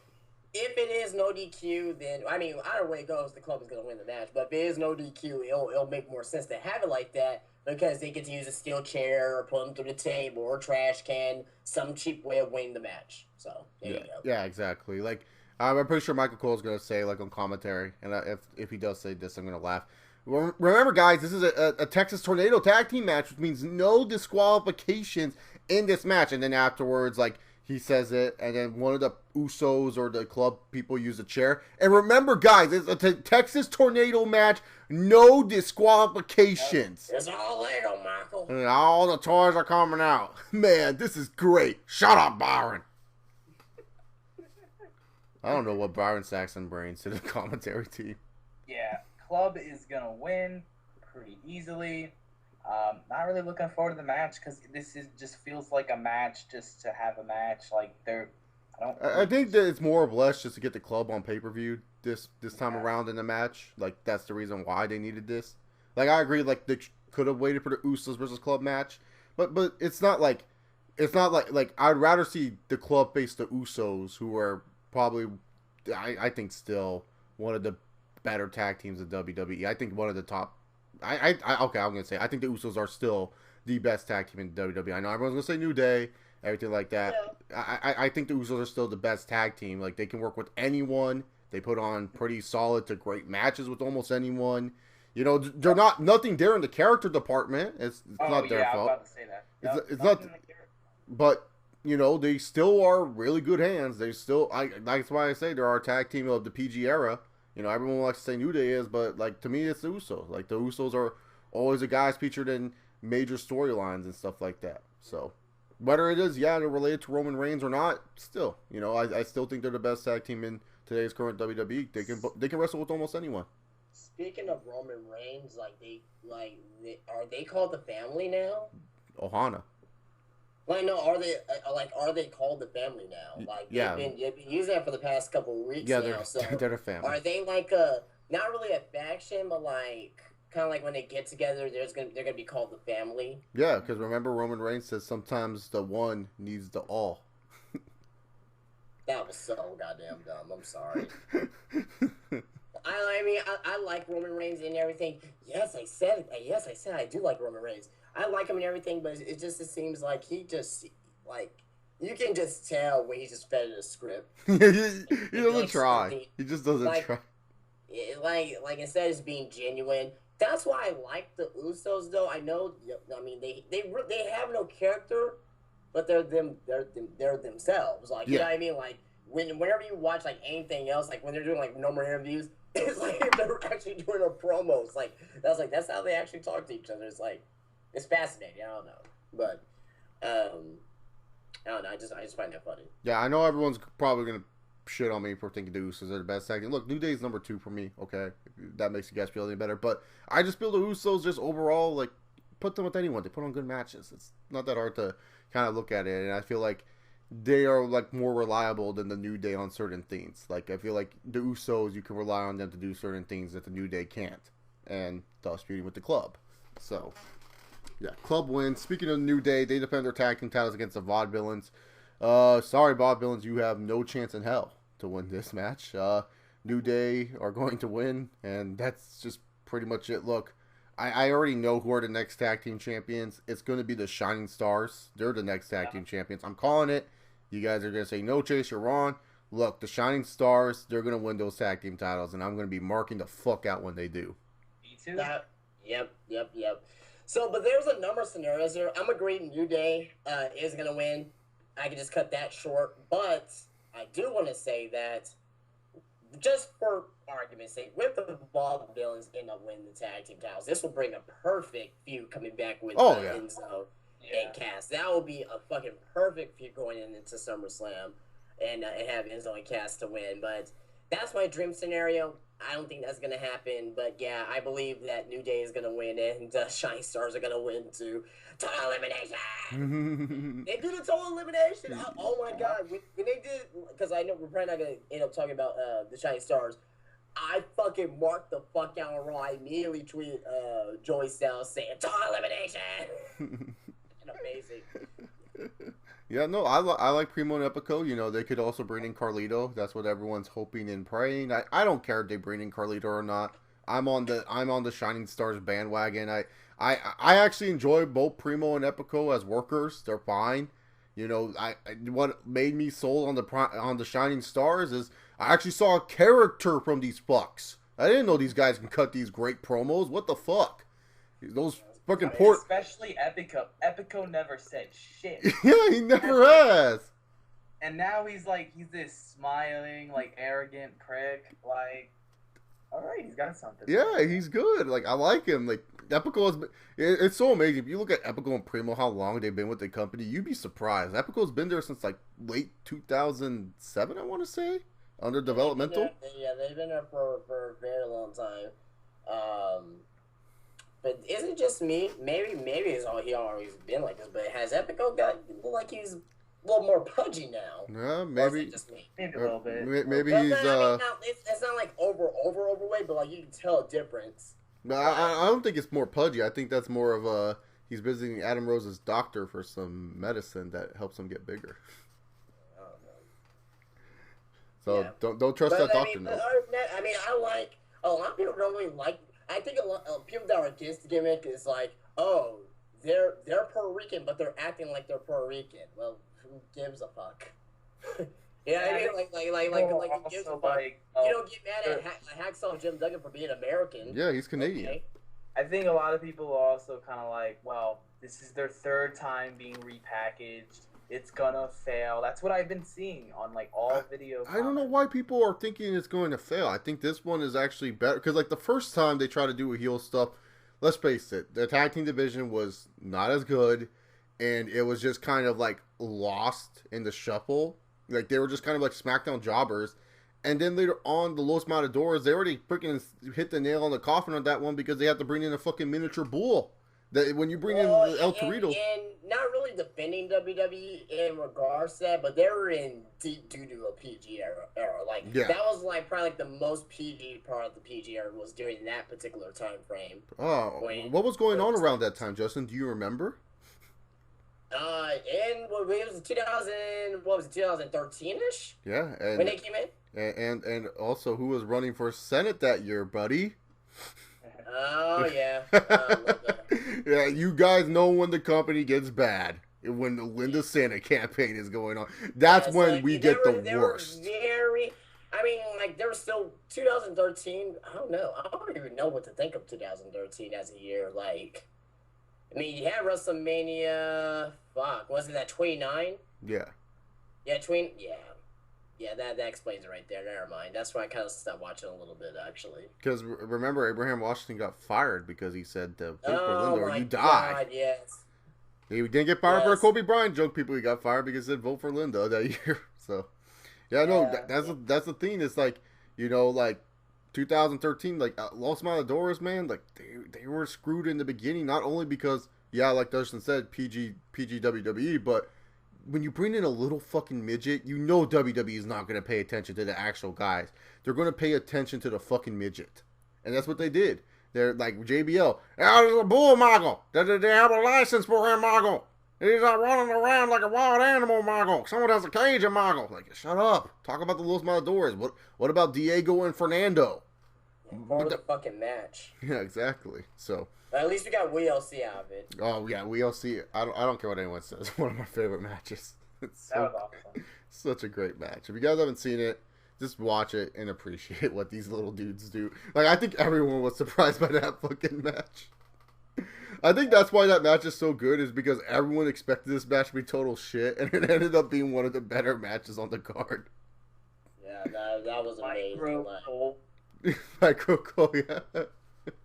if it is no DQ, then, I mean, either way it goes, the club is going to win the match. But if it is no DQ, it'll make more sense to have it like that, because they get to use a steel chair or put them through the table or trash can, some cheap way of winning the match. So, there you go. Yeah, exactly. Like, I'm pretty sure Michael Cole's going to say, like, on commentary, and if he does say this, I'm going to laugh. Remember, guys, this is a Texas Tornado tag team match, which means no disqualifications in this match. And then afterwards, like, he says it, and then one of the Usos or the club people use a chair. And remember, guys, it's a Texas Tornado match, no disqualifications. It's all legal, Michael. And all the toys are coming out. Man, this is great. Shut up, Byron. I don't know what Byron Saxon brings to the commentary team. Yeah, club is going to win pretty easily. Not really looking forward to the match because just feels like a match just to have a match. Like I think that it's more or less just to get the club on pay-per-view this time around in the match. Like, that's the reason why they needed this. Like, I agree. Like, they could have waited for the Usos versus club match, but it's not like I'd rather see the club face the Usos, who are probably I think still one of the better tag teams in WWE. I think one of the top. I'm gonna say I think the Usos are still the best tag team in WWE. I know everyone's gonna say New Day, everything like that. Yeah. I think the Usos are still the best tag team. Like, they can work with anyone. They put on pretty solid to great matches with almost anyone. They're nothing there in the character department. It's not their fault. I was about to say that. It's not. But they still are really good hands. They still. That's why I say they're our tag team of the PG era. Everyone likes to say New Day is, but, like, to me, it's the Usos. Like, the Usos are always the guys featured in major storylines and stuff like that. So, whether it is, they're related to Roman Reigns or not, still, I still think they're the best tag team in today's current WWE. They can wrestle with almost anyone. Speaking of Roman Reigns, are they called the family now? Ohana. Like, no, are they called the family now? Like, they've been using that for the past couple of weeks now. They're a family. Are they not really a faction, but like kind of like when they get together, they're gonna be called the family? Yeah, because remember Roman Reigns says sometimes the one needs the all. That was so goddamn dumb. I'm sorry. I like Roman Reigns and everything. Yes, I said I do like Roman Reigns. I like him and everything, but it seems like he just, like, you can just tell when he's just fed in a script. he doesn't try. He just doesn't try. Like, instead of just being genuine. That's why I like the Usos, though. I know, they have no character, but they're themselves. Like you know what I mean? Like whenever you watch like anything else, like when they're doing like normal interviews, it's like they're actually doing a promo. It's like that's how they actually talk to each other. It's like it's fascinating. I don't know, but I don't know. I just find that funny. Yeah, I know everyone's probably gonna shit on me for thinking the Usos are the best tag team. Look, New Day's number 2 for me. Okay, if that makes you guys feel any better, but I just feel the Usos just overall like put them with anyone. They put on good matches. It's not that hard to kind of look at it, and I feel like they are like more reliable than the New Day on certain things. Like I feel like the Usos, you can rely on them to do certain things that the New Day can't, and thus feuding with the club. So yeah, club wins. Speaking of New Day, they defend their tag team titles against the Vaudevillains. Sorry, Vaudevillains, you have no chance in hell to win this match. New Day are going to win, and that's just pretty much it. Look, I already know who are the next tag team champions. It's going to be the Shining Stars. They're the next tag team champions. I'm calling it. You guys are going to say, no, Chase, you're wrong. Look, the Shining Stars, they're going to win those tag team titles, and I'm going to be marking the fuck out when they do. Me too. Yep. So, but there's a number of scenarios here. I'm agreeing New Day is going to win. I can just cut that short. But I do want to say that, just for argument's sake, with the Vaudevillains end up winning the tag team titles, this will bring a perfect feud coming back with Enzo and Cass. That will be a fucking perfect feud going into SummerSlam and have Enzo and Cass to win. But that's my dream scenario. I don't think that's going to happen, but yeah, I believe that New Day is going to win, and Shining Stars are going to win too. Total elimination! They do the total elimination! Oh my god. When they did, because I know we're probably not going to end up talking about the Shining Stars, I fucking marked the fuck out on Raw. I immediately tweeted Joey Styles saying, total elimination! Amazing. Yeah, no, I like Primo and Epico. You know, they could also bring in Carlito. That's what everyone's hoping and praying. I don't care if they bring in Carlito or not. I'm on the Shining Stars bandwagon. I actually enjoy both Primo and Epico as workers. They're fine. You know, what made me sold on the Shining Stars is I actually saw a character from these fucks. I didn't know these guys can cut these great promos. What the fuck? Those fucking especially Epico. Epico never said shit. Yeah, he never has. And now he's this smiling, like, arrogant prick. Like, all right, he's got something. Yeah, he's good. Like, I like him. Like, Epico it's so amazing. If you look at Epico and Primo, how long they've been with the company, you'd be surprised. Epico's been there since like late 2007, I want to say, under developmental. They've been there for a very long time. But is it just me? Maybe it's he always been like this. But has Epico got like he's a little more pudgy now? Yeah, maybe. Just me? Maybe a little bit. Maybe he's. It's not like overweight, but like you can tell a difference. No, I don't think it's more pudgy. I think that's more of he's visiting Adam Rose's doctor for some medicine that helps him get bigger. I don't know. So don't trust that doctor. I mean, I like a lot of people don't really like. I think a lot of people that are against the gimmick is like, oh, they're Puerto Rican, but they're acting like they're Puerto Rican. Well, who gives a fuck? You know what I mean? Like who gives a fuck? You don't get mad at Hacksaw Jim Duggan for being American. Yeah, he's Canadian. Okay. I think a lot of people are also kind of like, well, this is their third time being repackaged. It's gonna fail. That's what I've been seeing on like all videos. I don't know why people are thinking it's going to fail. I think this one is actually better because like the first time they tried to do a heel stuff, let's face it, the tag team division was not as good, and it was just kind of like lost in the shuffle. Like they were just kind of like SmackDown jobbers, and then later on, the Los Matadors, they already freaking hit the nail on the coffin on that one because they had to bring in a fucking miniature bull. That when you bring in El Torito, and not really defending WWE in regards to that, but they were in deep doo-doo of PG era. Like that was like probably like the most PG part of the PG era was during that particular time frame. Oh, what was going on around that time, Justin? Do you remember? In what was it, 2013-ish? Yeah, and when they came in. And also who was running for Senate that year, buddy? Oh yeah. Yeah, you guys know when the company gets bad. When the Linda Santa campaign is going on. That's when like, we get the worst. I mean, like, there was still 2013. I don't know. I don't even know what to think of 2013 as a year. Like, I mean, you had WrestleMania. Fuck, wasn't that 29? Yeah. Yeah, yeah. That explains it right there. Never mind. That's why I kind of stopped watching a little bit, actually. Because remember, Abraham Washington got fired because he said, "Vote for Oh Linda or my you God! die." Yes. He didn't get fired for a Yes. Kobe Bryant joke. People, he got fired because he said, "Vote for Linda" that year. So, yeah, no, Yeah. that's the thing. It's like, like 2013, like Los Matadores, man, like they were screwed in the beginning. Not only because, like Dustin said, PG WWE, but when you bring in a little fucking midget, WWE is not going to pay attention to the actual guys. They're going to pay attention to the fucking midget. And that's what they did. They're like JBL. Out is a bull, Michael. They have a license for him, Michael. He's not running around like a wild animal, Michael. Someone has a cage of Michael. Like, shut up. Talk about the Los Matadores. What about Diego and Fernando? More the fucking match. Yeah, exactly. So. But at least we got WLC out of it. Oh yeah, WLC. I don't care what anyone says. One of my favorite matches. It's That was awesome. such a great match. If you guys haven't seen it, just watch it and appreciate what these little dudes do. Like, I think everyone was surprised by that fucking match. I think that's why that match is so good, is because everyone expected this match to be total shit, and it ended up being one of the better matches on the card. Yeah, that was amazing. Micro Cole, yeah.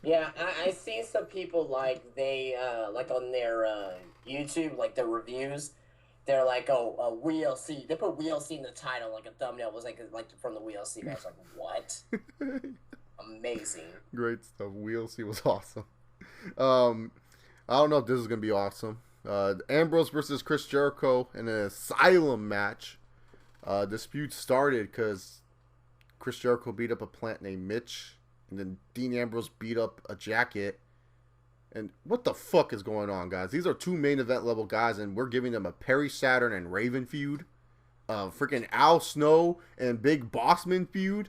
Yeah, I seen some people they like on their YouTube, like the reviews. They're like, oh, WLC. They put WLC in the title, like a thumbnail was like from the WLC match. Like, what? Amazing. Great stuff. WLC was awesome. I don't know if this is gonna be awesome. Ambrose versus Chris Jericho in an Asylum match. Dispute started because Chris Jericho beat up a plant named Mitch, and then Dean Ambrose beat up a Jacket. And what the fuck is going on, guys? These are two main event level guys, and we're giving them a Perry Saturn and Raven feud. Freaking Al Snow and Big Bossman feud.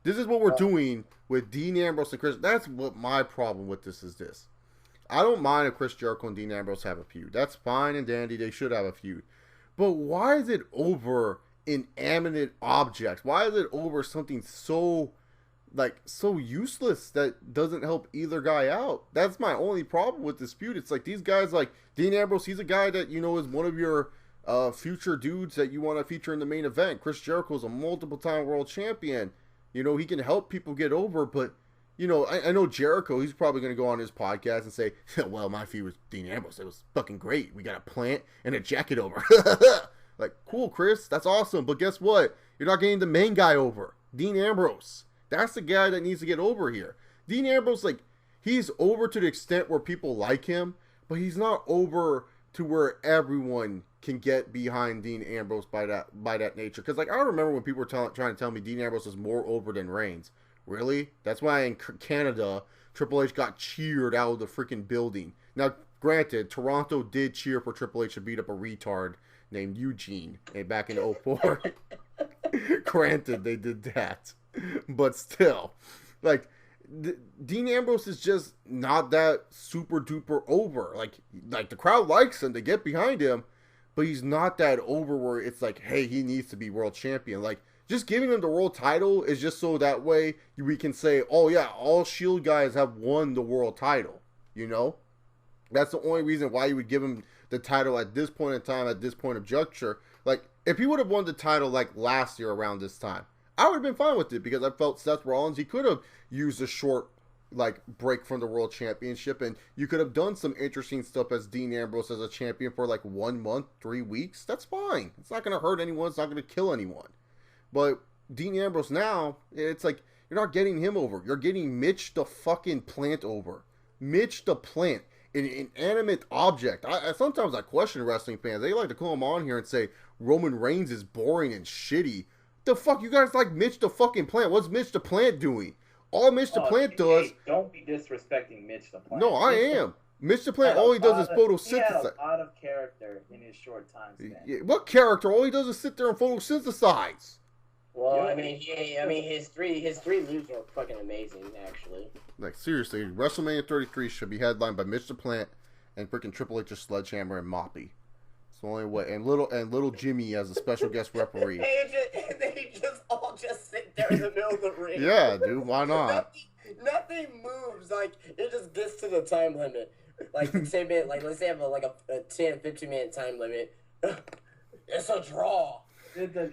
This is what we're doing with Dean Ambrose and Chris. That's what my problem with this is. I don't mind if Chris Jericho and Dean Ambrose have a feud. That's fine and dandy. They should have a feud. But why is it over inanimate objects? Why is it over something so useless that doesn't help either guy out? That's my only problem with this feud. It's like these guys, like Dean Ambrose, he's a guy that is one of your future dudes that you want to feature in the main event. Chris Jericho's a multiple time world champion. He can help people get over, but I know Jericho, he's probably going to go on his podcast and say, well, my feud with Dean Ambrose, it was fucking great. We got a plant and a jacket over. Like, cool, Chris, that's awesome. But guess what? You're not getting the main guy over. Dean Ambrose. That's the guy that needs to get over here. Dean Ambrose, he's over to the extent where people like him, but he's not over to where everyone can get behind Dean Ambrose by that nature. Because, I remember when people were trying to tell me Dean Ambrose is more over than Reigns. Really? That's why in Canada, Triple H got cheered out of the freaking building. Now, granted, Toronto did cheer for Triple H to beat up a retard named Eugene back in 2004. Granted, they did that. But still, Dean Ambrose is just not that super duper over. Like the crowd likes him, they get behind him, but he's not that over where it's like, hey, he needs to be world champion. Just giving him the world title is just so that way we can say, oh yeah, all Shield guys have won the world title. That's the only reason why you would give him the title at this point in time, at this point of juncture. If he would have won the title last year around this time, I would have been fine with it, because I felt Seth Rollins, he could have used a short break from the world championship, and you could have done some interesting stuff as Dean Ambrose as a champion for 1 month, 3 weeks. That's fine. It's not going to hurt anyone. It's not going to kill anyone. But Dean Ambrose now, it's like you're not getting him over. You're getting Mitch the fucking Plant over. Mitch the Plant, an inanimate object. Sometimes I question wrestling fans. They like to come on here and say Roman Reigns is boring and shitty. The fuck, you guys like Mitch the fucking Plant? What's Mitch the Plant doing? All Mitch the Plant does... Don't be disrespecting Mitch the Plant. No, I am. Mitch the Plant, all he does is photosynthesize. He had a lot of character in his short time span. What character? All he does is sit there and photosynthesize. Well, his three moves are fucking amazing, actually. Seriously, WrestleMania 33 should be headlined by Mitch the Plant and freaking Triple H's Sledgehammer and Moppy. It's the only way. And little Jimmy as a special guest referee. They just all sit there in the middle of the ring. Yeah, dude, why not? Nothing moves. It just gets to the time limit. Like the 10-minute, like let's say I have a 10, 15-minute time limit. It's a draw.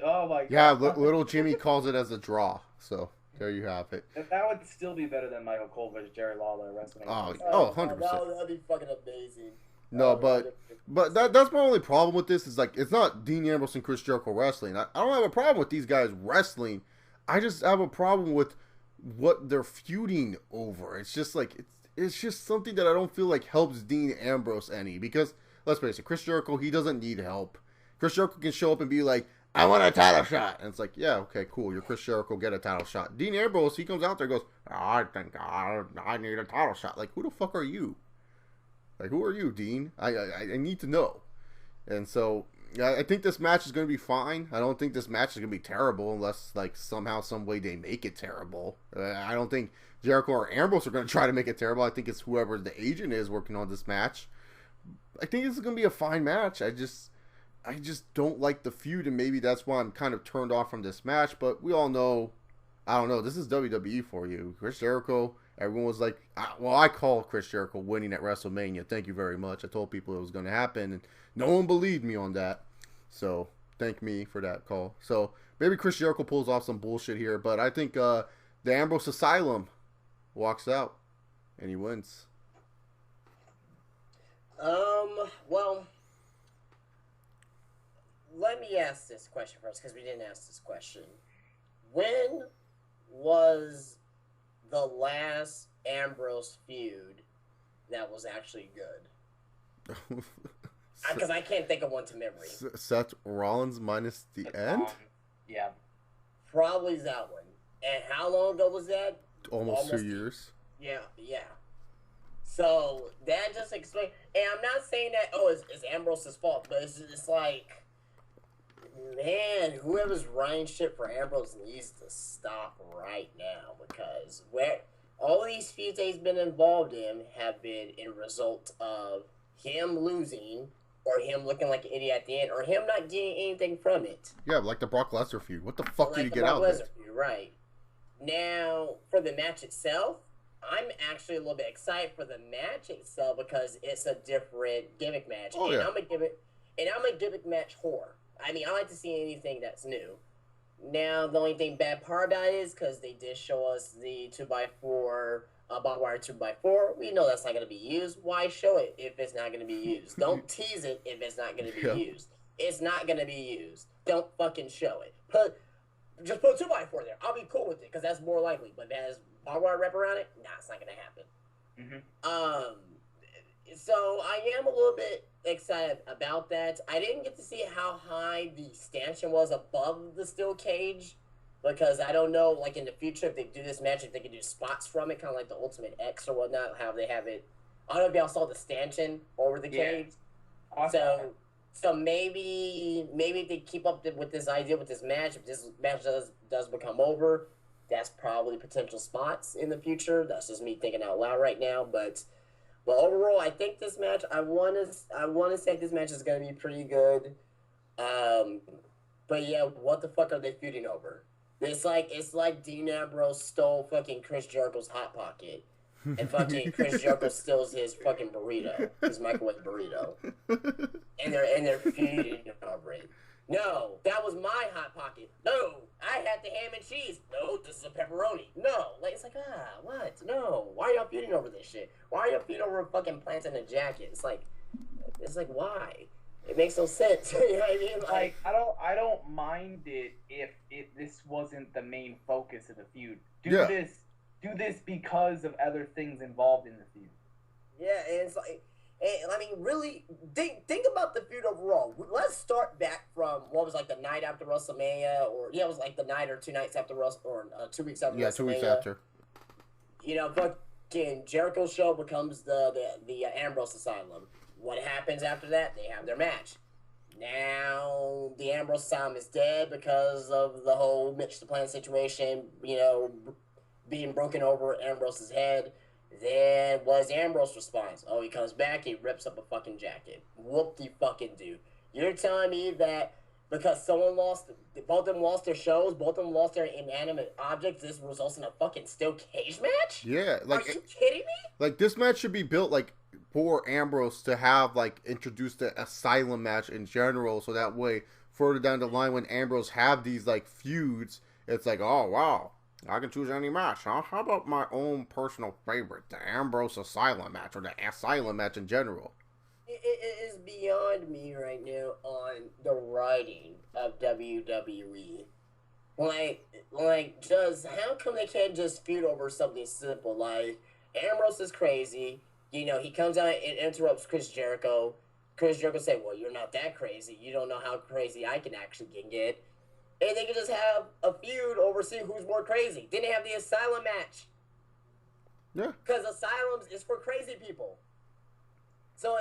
Oh my god. Yeah, little Jimmy calls it as a draw. So there you have it. That would still be better than Michael Cole versus Jerry Lawler wrestling. Oh, 100%. That'd be fucking amazing. No, but that's my only problem with this is like it's not Dean Ambrose and Chris Jericho wrestling. I don't have a problem with these guys wrestling. I just have a problem with what they're feuding over. It's just like it's just something that I don't feel like helps Dean Ambrose any because let's face it, Chris Jericho, he doesn't need help. Chris Jericho can show up and be like, I want a title shot. And it's like, yeah, okay, cool. You're Chris Jericho, get a title shot. Dean Ambrose, he comes out there and goes, I think I need a title shot. Like, who the fuck are you? Like, who are you, Dean? I need to know. And so, I think this match is going to be fine. I don't think this match is going to be terrible unless, like, somehow, some way they make it terrible. I don't think Jericho or Ambrose are going to try to make it terrible. I think it's whoever the agent is working on this match. I think this is going to be a fine match. I just don't like the feud, and maybe that's why I'm kind of turned off from this match. But we all know, I don't know, this is WWE for you. Chris Jericho, everyone was like, I call Chris Jericho winning at WrestleMania. Thank you very much. I told people it was going to happen, and no one believed me on that. So thank me for that call. So maybe Chris Jericho pulls off some bullshit here, but I think the Ambrose Asylum walks out, and he wins. Well, let me ask this question first, because we didn't ask this question. When was the last Ambrose feud that was actually good? Because I can't think of one to memory. Seth Rollins minus the end? Yeah. Probably that one. And how long ago was that? Almost 2 years. Yeah. So that just explains. And I'm not saying that, it's Ambrose's fault, but it's like, man, whoever's running shit for Ambrose needs to stop right now, because all these feuds that he's been involved in have been in result of him losing, or him looking like an idiot at the end, or him not getting anything from it. Yeah, like the Brock Lesnar feud. What the fuck did he get out of it? Right. Now, for the match itself, I'm actually a little bit excited for the match itself because it's a different gimmick match. Oh, yeah. I'm a gimmick match whore. I mean, I like to see anything that's new. Now, the only thing bad part about it is because they did show us the 2x4, barbed wire 2x4. We know that's not going to be used. Why show it if it's not going to be used? Don't tease it if it's not going to be used. It's not going to be used. Don't fucking show it. Just put a 2x4 there. I'll be cool with it because that's more likely. But if it has barbed wire wrap around it, nah, it's not going to happen. Mm-hmm. So I am a little bit excited about that. I didn't get to see how high the stanchion was above the steel cage, because I don't know, like in the future, if they do this match, if they can do spots from it, kind of like the Ultimate X or whatnot, how they have it. I don't know if y'all saw the stanchion over the cage. Awesome. So maybe if they keep up with this idea with this match, if this match does become over, that's probably potential spots in the future. That's just me thinking out loud right now, but overall, I think this match, I want to say this match is going to be pretty good. But yeah, what the fuck are they feuding over? It's like Dean Ambrose stole fucking Chris Jericho's Hot Pocket, and fucking Chris Jericho steals his fucking burrito, his microwave burrito, and they're feuding over it. No, that was my Hot Pocket. No, I had the ham and cheese. No, this is a pepperoni. No, like it's like what? No, why are y'all feuding over this shit? Why are y'all feuding over fucking plants in a jacket? It's like why? It makes no sense. You know what I mean? Like I don't mind it if this wasn't the main focus of the feud. Do this because of other things involved in the feud. Yeah, and it's like, I mean, really, think about the feud overall. Let's start back from what was like the night after WrestleMania, it was like the night or 2 nights after or 2 weeks after WrestleMania. Yeah, 2 weeks after. You know, fucking Jericho's show becomes the Ambrose Asylum. What happens after that? They have their match. Now the Ambrose Asylum is dead because of the whole Mitch the Plant situation, you know, being broken over Ambrose's head. Then what's Ambrose's response? Oh, he comes back, he rips up a fucking jacket. Whoop-de-fucking-do. You're telling me that because both of them lost their shows, both of them lost their inanimate objects, this results in a fucking steel cage match? Yeah. Are you kidding me? Like, this match should be built, like, for Ambrose to have like introduced the Asylum match in general, so that way further down the line when Ambrose have these like feuds, it's like, oh wow, I can choose any match, huh? How about my own personal favorite, the Ambrose Asylum match or the Asylum match in general? It is beyond me right now on the writing of WWE. Just how come they can't just feud over something simple? Like, Ambrose is crazy. You know, he comes out and interrupts Chris Jericho. Chris Jericho say, "Well, you're not that crazy. You don't know how crazy I can actually get." And they can just have a feud over seeing who's more crazy. Then they have the Asylum match. Yeah. Because Asylums is for crazy people. So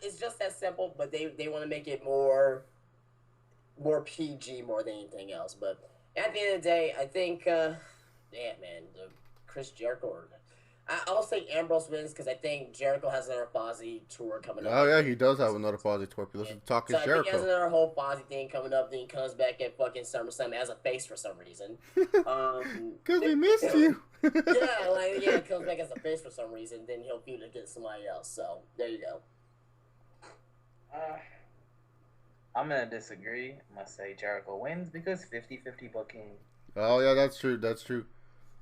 it's just that simple, but they want to make it more PG more than anything else. But at the end of the day, I think, the Chris Jericho. I'll say Ambrose wins because I think Jericho has another Fozzy tour coming up. Oh yeah, he does have another Fozzy tour. Listen to Talk is So I think he has Jericho. another whole Fozzy thing coming up. Then he comes back at fucking SummerSlam as a face for some reason. Because we missed you. He comes back as a face for some reason. Then he'll feud against somebody else. So there you go. I'm going to disagree. I'm going to say Jericho wins because 50-50 booking. Oh yeah, that's true. That's true.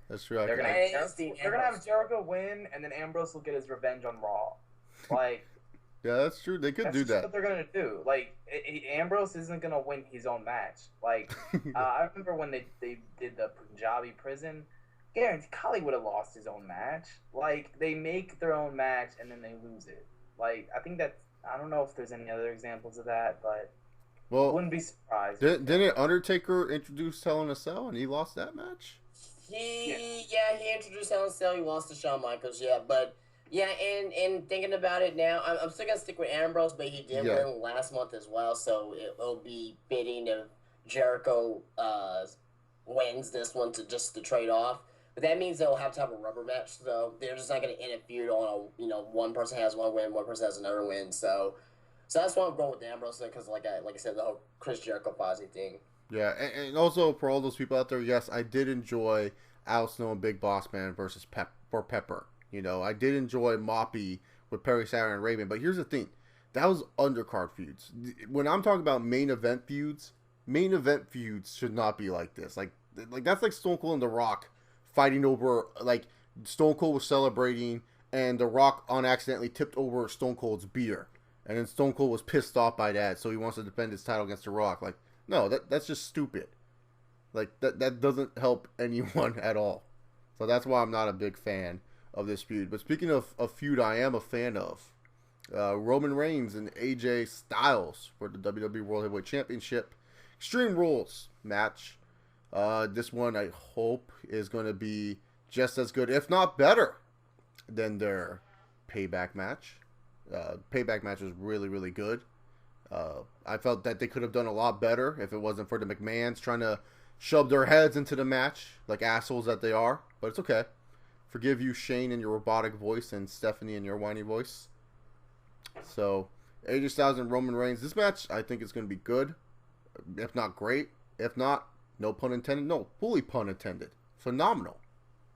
They're going to have Jericho win, and then Ambrose will get his revenge on Raw. Like, yeah, that's true. They could do that. That's what they're going to do. Like, Ambrose isn't going to win his own match. Like, I remember when they did the Punjabi prison. Guarantee Kali would have lost his own match. Like, they make their own match, and then they lose it. Like, I think that's... I don't know if there's any other examples of that, but... Well, I wouldn't be surprised. Didn't Undertaker introduce Hell in a Cell, and he lost that match? He introduced Hell in a Cell. He lost to Shawn Michaels, but and thinking about it now, I'm still gonna stick with Ambrose, but he did win last month as well, so it'll be fitting if Jericho wins this one to trade off. But that means they'll have to have a rubber match, so they're just not gonna end a feud on one person has one win, one person has another win, so that's why I'm going with Ambrose because like I said, the whole Chris Jericho Fozzy thing. Yeah, and also for all those people out there, yes, I did enjoy Al Snow and Big Boss Man versus Pepper. You know, I did enjoy Moppy with Perry Saturn and Raven, but here's the thing. That was undercard feuds. When I'm talking about main event feuds should not be like this. Like that's like Stone Cold and The Rock fighting over, like, Stone Cold was celebrating and The Rock unaccidentally tipped over Stone Cold's beer. And then Stone Cold was pissed off by that, so he wants to defend his title against The Rock. Like, no, that's just stupid. Like, that doesn't help anyone at all. So that's why I'm not a big fan of this feud. But speaking of a feud I am a fan of, Roman Reigns and AJ Styles for the WWE World Heavyweight Championship Extreme Rules match. This one I hope is going to be just as good, if not better, than their Payback match. Payback match was really, really good. I felt that they could have done a lot better if it wasn't for the McMahons trying to shove their heads into the match like assholes that they are. But it's okay. Forgive you, Shane, and your robotic voice, and Stephanie and your whiny voice. So, AJ Styles and Roman Reigns. This match, I think, is going to be good, if not great. If not, no pun intended. No, fully pun intended. Phenomenal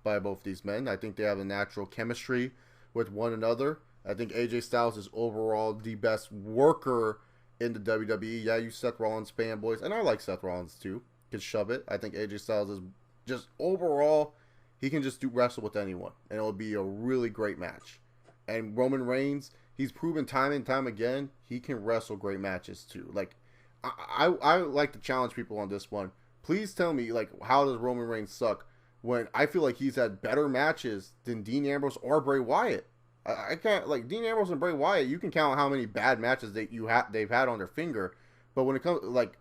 by both these men. I think they have a natural chemistry with one another. I think AJ Styles is overall the best worker in the WWE. Yeah, you Seth Rollins fanboys, and I like Seth Rollins too. Can shove it. I think AJ Styles is just overall, he can just wrestle with anyone, and it'll be a really great match. And Roman Reigns, he's proven time and time again he can wrestle great matches too. Like, I like to challenge people on this one. Please tell me, like, how does Roman Reigns suck when I feel like he's had better matches than Dean Ambrose or Bray Wyatt? I can't, like, Dean Ambrose and Bray Wyatt, you can count how many bad matches they've had on their finger, but when it comes like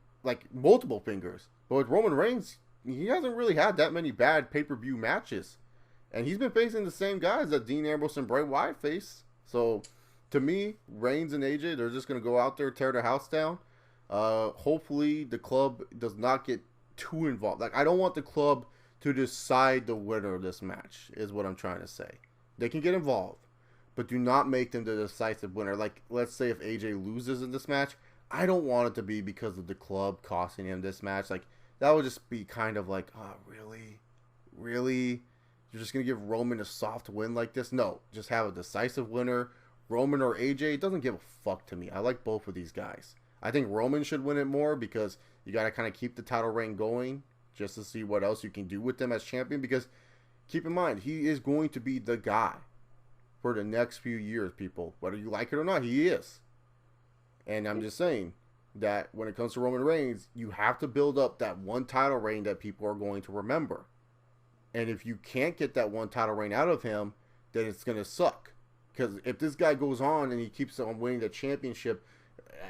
multiple fingers. But with Roman Reigns, he hasn't really had that many bad pay-per-view matches, and he's been facing the same guys that Dean Ambrose and Bray Wyatt face. So to me, Reigns and AJ, they're just gonna go out there, tear the house down. Hopefully the club does not get too involved. Like, I don't want the club to decide the winner of this match, is what I'm trying to say. They can get involved, but do not make them the decisive winner. Like, let's say if AJ loses in this match, I don't want it to be because of the club costing him this match. Like, that would just be kind of like, oh, really? Really? You're just going to give Roman a soft win like this? No, just have a decisive winner Roman or AJ, it doesn't give a fuck to me. I like both of these guys. I think Roman should win it more because you got to kind of keep the title reign going just to see what else you can do with them as champion. Because keep in mind, he is going to be the guy for the next few years, people. Whether you like it or not, he is. And I'm just saying that when it comes to Roman Reigns, you have to build up that one title reign that people are going to remember. And if you can't get that one title reign out of him, then it's going to suck. Because if this guy goes on and he keeps on winning the championship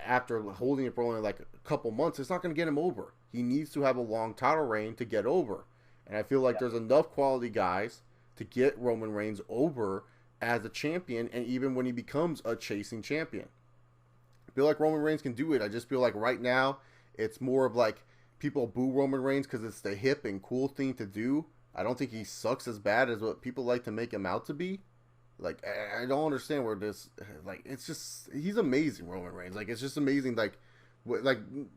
after holding it for only like a couple months, it's not going to get him over. He needs to have a long title reign to get over. And I feel like there's enough quality guys to get Roman Reigns over as a champion, and even when he becomes a chasing champion. I feel like Roman Reigns can do it. I just feel like right now it's more of like people boo Roman Reigns because it's the hip and cool thing to do. I don't think he sucks as bad as what people like to make him out to be. Like, I don't understand where this, like, it's just, he's amazing, Roman Reigns. Like, it's just amazing, like,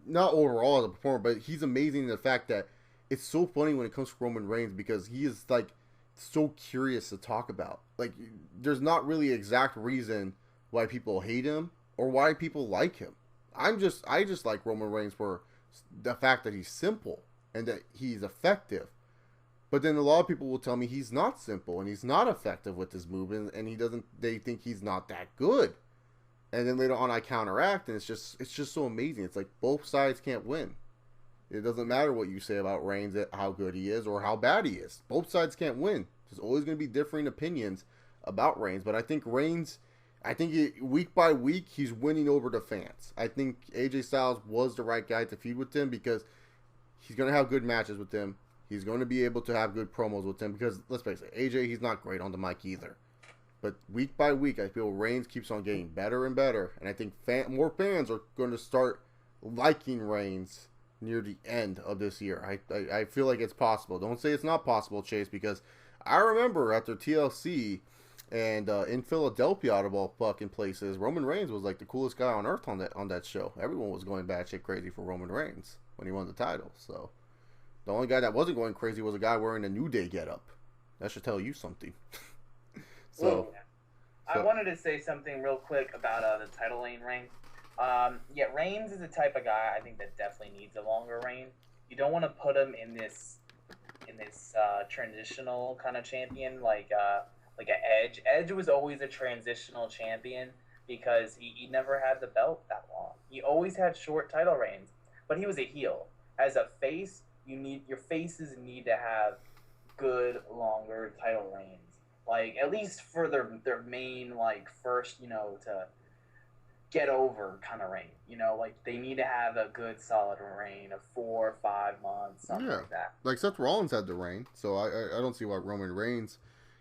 not overall as a performer, but he's amazing in the fact that it's so funny when it comes to Roman Reigns because he is, like, so curious to talk about. Like, there's not really exact reason why people hate him or why people like him. I just like Roman Reigns for the fact that he's simple and that he's effective. But then a lot of people will tell me he's not simple and he's not effective with his movement and they think he's not that good. And then later on I counteract and it's just so amazing. It's like both sides can't win. It doesn't matter what you say about Reigns, how good he is or how bad he is. Both sides can't win. There's always going to be differing opinions about Reigns. But I think Reigns, week by week, he's winning over the fans. I think AJ Styles was the right guy to feud with him because he's going to have good matches with him. He's going to be able to have good promos with him because, let's face it, AJ, he's not great on the mic either. But week by week, I feel Reigns keeps on getting better and better. And I think more fans are going to start liking Reigns near the end of this year. I feel like it's possible. Don't say it's not possible, Chase, because I remember after TLC and in Philadelphia, out of all fucking places, Roman Reigns was like the coolest guy on earth on that show. Everyone was going batshit crazy for Roman Reigns when he won the title. So the only guy that wasn't going crazy was a guy wearing a New Day getup. That should tell you something. I wanted to say something real quick about the title reign. Reigns is the type of guy I think that definitely needs a longer reign. You don't want to put him in this transitional kind of champion like an Edge. Edge was always a transitional champion because he never had the belt that long. He always had short title reigns, but he was a heel. As a face, your faces need to have good longer title reigns. Like at least for their main first, to get over kind of reign. Like they need to have a good solid reign of 4 or 5 months, something like that. Like Seth Rollins had the reign, so I don't see why Roman Reigns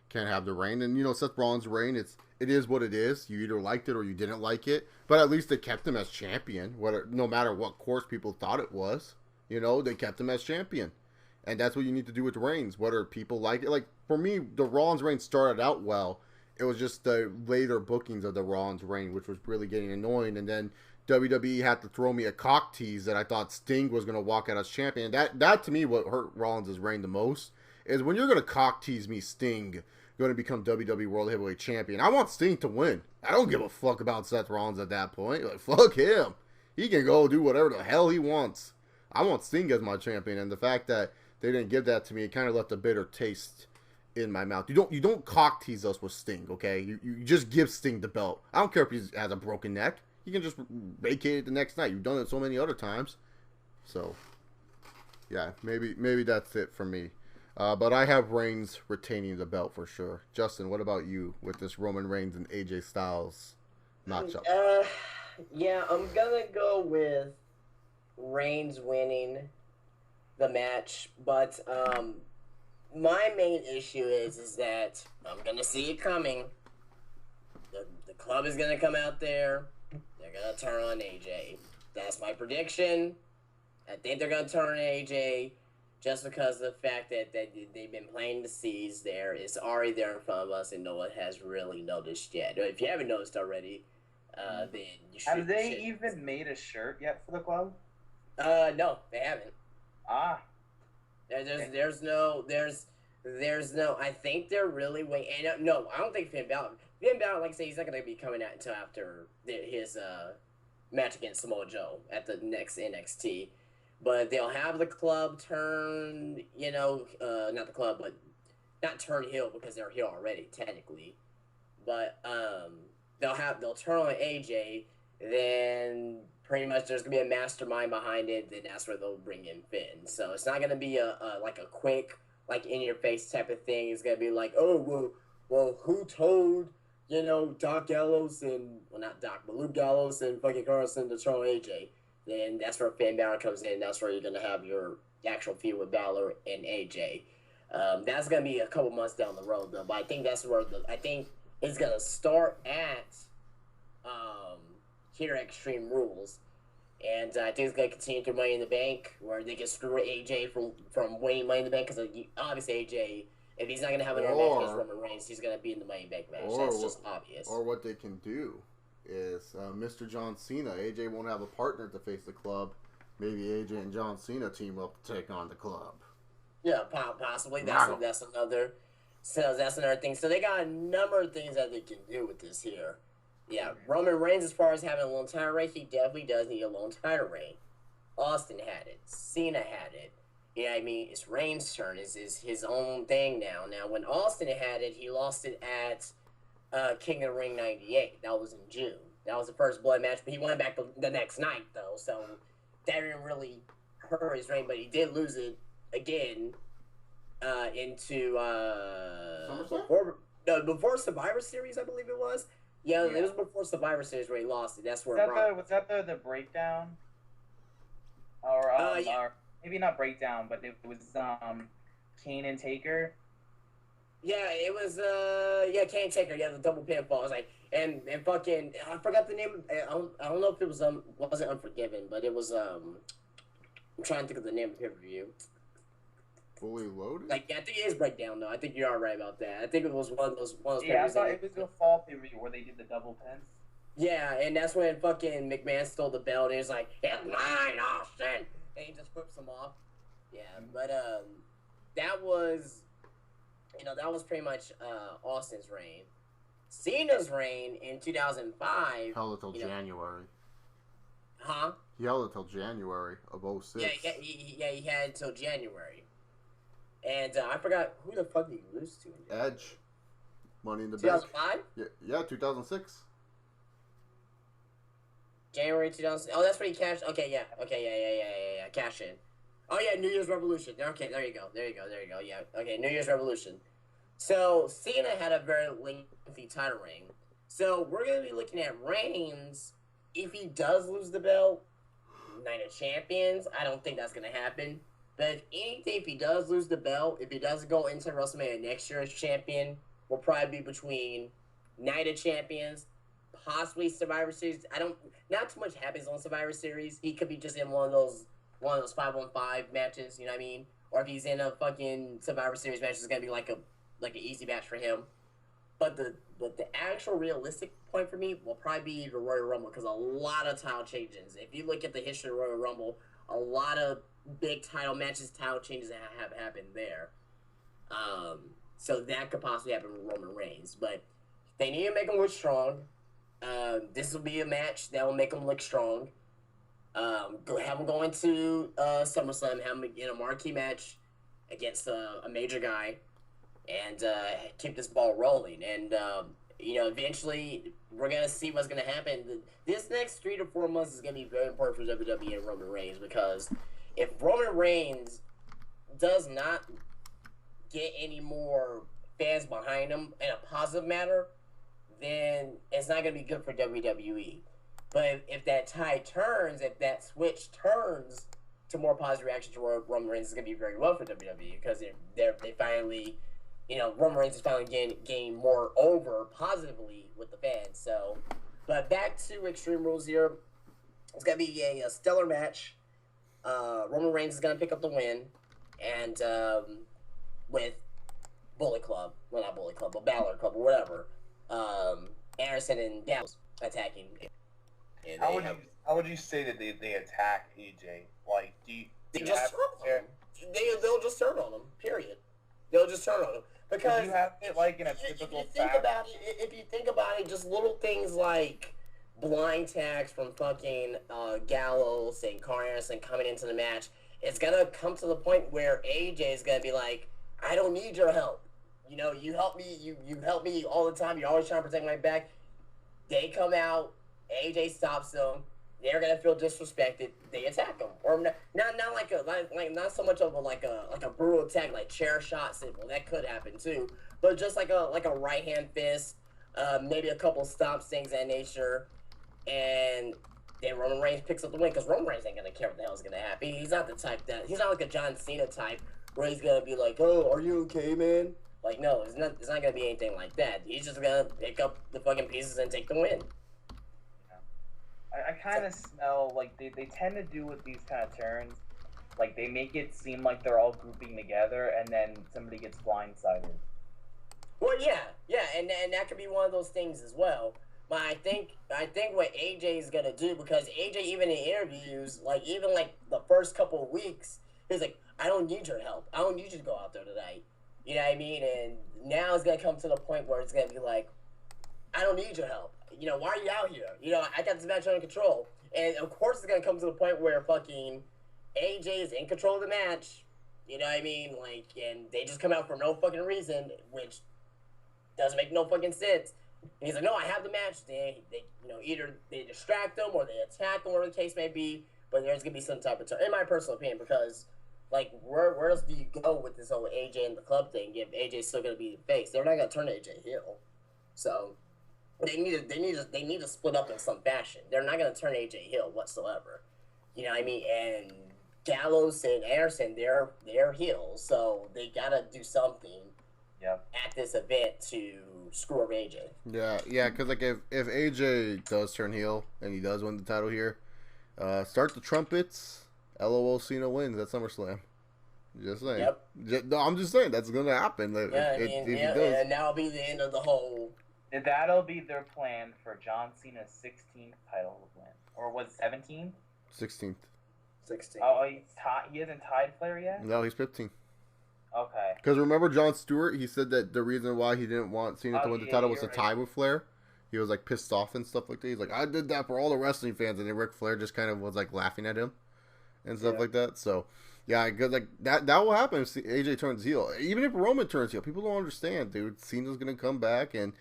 can't have the reign. And Seth Rollins' reign, it is what it is. You either liked it or you didn't like it, but at least they kept him as champion. No matter what course people thought it was, they kept him as champion. And that's what you need to do with Reigns, whether people like it. Like, for me, the Rollins reign started out well. It was just the later bookings of the Rollins reign, which was really getting annoying. And then WWE had to throw me a cock tease that I thought Sting was going to walk out as champion. That to me, what hurt Rollins' reign the most, is when you're going to cock tease me Sting going to become WWE World Heavyweight Champion. I want Sting to win. I don't give a fuck about Seth Rollins at that point. Like, fuck him. He can go do whatever the hell he wants. I want Sting as my champion, and the fact that they didn't give that to me, it kind of left a bitter taste in my mouth. You don't cock tease us with Sting, okay? You just give Sting the belt. I don't care if he has a broken neck. He can just vacate it the next night. You've done it so many other times. So, yeah, maybe that's it for me. But I have Reigns retaining the belt for sure. Justin, what about you with this Roman Reigns and AJ Styles matchup? Yeah, I'm gonna go with Reigns winning the match, but my main issue is that I'm gonna see it coming. The club is gonna come out there. They're gonna turn on AJ. That's my prediction. I think they're gonna turn on AJ just because of the fact that they've been planting the seeds there. It's already there in front of us, and no one has really noticed yet. If you haven't noticed already, then you should. Have they even made a shirt yet for the club? No, they haven't. Ah. There's There's no. I think they're really waiting. No, I don't think Finn Balor. Finn Balor, like I say, he's not going to be coming out until after his match against Samoa Joe at the next NXT. But they'll have the club turn. Not the club, but not turn heel because they're heel already technically. But they'll turn on AJ. Then pretty much there's gonna be a mastermind behind it. Then that's where they'll bring in Finn. So it's not gonna be a quick like in your face type of thing. It's gonna be like, oh well, who told Doc Gallows and not Doc, but Luke Gallows and fucking Carlson to throw AJ? Then that's where Finn Balor comes in. That's where you're gonna have your actual feud with Balor and AJ. That's gonna be a couple months down the road though. But I think that's where I think it's gonna start at here at Extreme Rules. And I think it's going to continue through Money in the Bank, where they can screw AJ from winning Money in the Bank, because obviously AJ, if he's not going to have another match against Roman Reigns, he's going to be in the Money in the Bank match. That's just obvious. Or what they can do is Mr. John Cena. AJ won't have a partner to face the club. Maybe AJ and John Cena team up to take on the club. Yeah, possibly. That's another. So that's another thing. So they got a number of things that they can do with this here. Yeah, Roman Reigns, as far as having a long title reign, he definitely does need a long title reign. Austin had it. Cena had it. You know what I mean? It's Reigns' turn. It's his own thing now. Now, when Austin had it, he lost it at King of the Ring 98. That was in June. That was the first blood match, but he went back the next night, though. So that didn't really hurt his reign, but he did lose it again into before Survivor Series, I believe it was. Yeah, it was before Survivor Series where he lost it. That's where was that the breakdown? Or maybe not breakdown, but it was Kane and Taker. Yeah, it was Kane and Taker. Yeah, the double pinfall. I was like, and fucking I forgot the name. I don't know if it was wasn't Unforgiven, but it was I'm trying to think of the name of the pay-per-view. Fully Loaded? I think it is Breakdown, though. I think you are right about that. I think it was one of those Yeah, I thought it was the fall pay-per-view where they did the double pins. Yeah, and that's when fucking McMahon stole the belt, and he was like, "It's mine, Austin!" And he just flips him off. Yeah, but that was pretty much Austin's reign. Cena's reign in 2005 held it till January. Huh? He held it till January of 06. Yeah, he had it till January. And I forgot who the fuck did he lose to? Edge. Money in the Bank. 2005? Yeah, 2006. January 2006. Oh, that's when he cashed. Okay, yeah. Cash in. Oh, yeah, New Year's Revolution. Okay, there you go. Yeah, okay, New Year's Revolution. So, Cena had a very lengthy title reign. So, we're going to be looking at Reigns. If he does lose the belt, Night of Champions, I don't think that's going to happen. But if anything, if he does lose the belt, if he does go into WrestleMania next year as champion, will probably be between Night of Champions, possibly Survivor Series. Not too much happens on Survivor Series. He could be just in one of those 5-on-5 matches, you know what I mean? Or if he's in a fucking Survivor Series match, it's gonna be like an easy match for him. But the actual realistic point for me will probably be the Royal Rumble, because a lot of title changes. If you look at the history of Royal Rumble, a lot of big title matches, title changes that have happened there. So that could possibly happen with Roman Reigns. But they need to make him look strong. This will be a match that will make him look strong. Have him go into SummerSlam, have him in a marquee match against a major guy, and keep this ball rolling. And eventually we're gonna see what's gonna happen. This next 3 to 4 months is gonna be very important for WWE and Roman Reigns, because if Roman Reigns does not get any more fans behind him in a positive manner, then it's not going to be good for WWE. But if that tide turns, if that switch turns to more positive reaction to Roman Reigns, it's going to be very well for WWE, because they finally, Roman Reigns is finally getting more over positively with the fans. So, but back to Extreme Rules here. It's going to be a stellar match. Roman Reigns is going to pick up the win, and with Bullet Club, well, not Bullet Club, but Balor Club or whatever, Anderson and Gallows attacking. And how would you say that they attack AJ? Like, they'll just turn on him. Period. They'll just turn on him. Because you have it like in a typical fashion. If you think about it, just little things like blind tags from fucking Gallows and Karl Anderson coming into the match, it's gonna come to the point where AJ is gonna be like, I don't need your help. You know, you help me, you help me all the time. You're always trying to protect my back. They come out, AJ stops them. They're gonna feel disrespected. They attack them, or not like not so much of a brutal attack like chair shots. Well, that could happen too, but just like a right hand fist, maybe a couple stomps, things of that nature, and then Roman Reigns picks up the win because Roman Reigns ain't gonna care what the hell's gonna happen. He's not the type he's not like a John Cena type where he's gonna be like, oh, are you okay, man? Like, no, it's not gonna be anything like that. He's just gonna pick up the fucking pieces and take the win. I kind of smell like they tend to do with these kind of turns, like they make it seem like they're all grouping together and then somebody gets blindsided. Well, yeah, and that could be one of those things as well. But I think what AJ is gonna do, because AJ even in interviews, like even like the first couple of weeks, he's like, I don't need your help. I don't need you to go out there tonight. You know what I mean? And now it's gonna come to the point where it's gonna be like, I don't need your help. You know, why are you out here? You know, I got this match under control. And of course it's gonna come to the point where fucking AJ is in control of the match. You know what I mean? Like, and they just come out for no fucking reason, which doesn't make no fucking sense. And he's like, no, I have the match. They you know, either they distract them or they attack them, whatever the case may be. But there's gonna be some type of turn, in my personal opinion, because like where else do you go with this whole AJ and the club thing if AJ's still gonna be the face? They're not gonna turn AJ heel. So they need to split up in some fashion. They're not gonna turn AJ heel whatsoever. You know what I mean? And Gallows and Anderson, they're heels, so they gotta do something. Yep. At this event to screw up AJ. Yeah, because like if AJ does turn heel and he does win the title here, start the trumpets. LOL Cena wins at SummerSlam. Just saying. Yep. No, I'm just saying that's gonna happen. Yeah, and that'll be the end of the whole. That'll be their plan for John Cena's 16th title win, or was 17th? 16th. 16. Oh, he hasn't tied Flair yet? No, he's 15. Okay. Because remember Jon Stewart? He said that the reason why he didn't want Cena to win the title was to tie with Flair. He was like pissed off and stuff like that. He's like, I did that for all the wrestling fans, and then Ric Flair just kind of was like laughing at him and stuff like that. So yeah, because like that will happen if AJ turns heel. Even if Roman turns heel, people don't understand, dude. Cena's gonna come back, and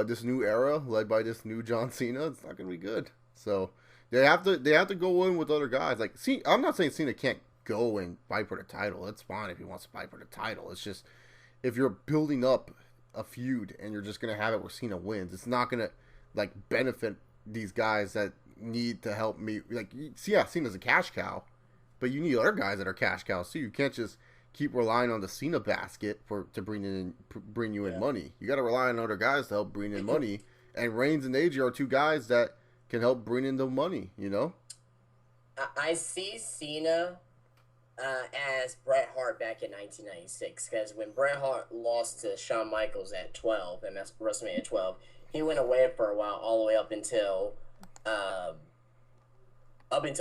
this new era led by this new John Cena, it's not gonna be good. So they have to go in with other guys. Like, see, I'm not saying Cena can't go and fight for the title. That's fine if he wants to fight for the title. It's just if you're building up a feud and you're just gonna have it where Cena wins, it's not gonna like benefit these guys that need to help me. Like, yeah, Cena's a cash cow, but you need other guys that are cash cows too. You can't just keep relying on the Cena basket to bring you in money. You got to rely on other guys to help bring in money. And Reigns and AJ are two guys that can help bring in the money. You know, I see Cena as Bret Hart back in 1996, because when Bret Hart lost to Shawn Michaels at 12, and that's WrestleMania 12, he went away for a while, all the way up until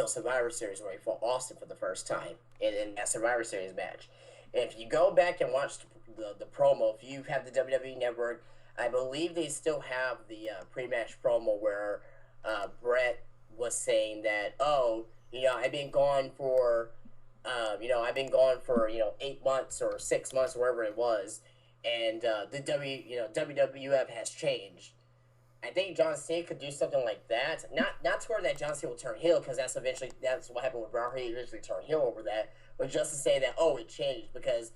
Survivor Series, where he fought Austin for the first time in that Survivor Series match. If you go back and watch the promo, if you have the WWE Network, I believe they still have the pre-match promo where Bret was saying that, oh, you know, I've been gone for 8 months or 6 months, wherever it was, and the WWF has changed. I think John Cena could do something like that. Not to where that John Cena will turn heel, because that's what happened with Bret Hart. He eventually turned heel over that. But just to say that, oh, it changed, because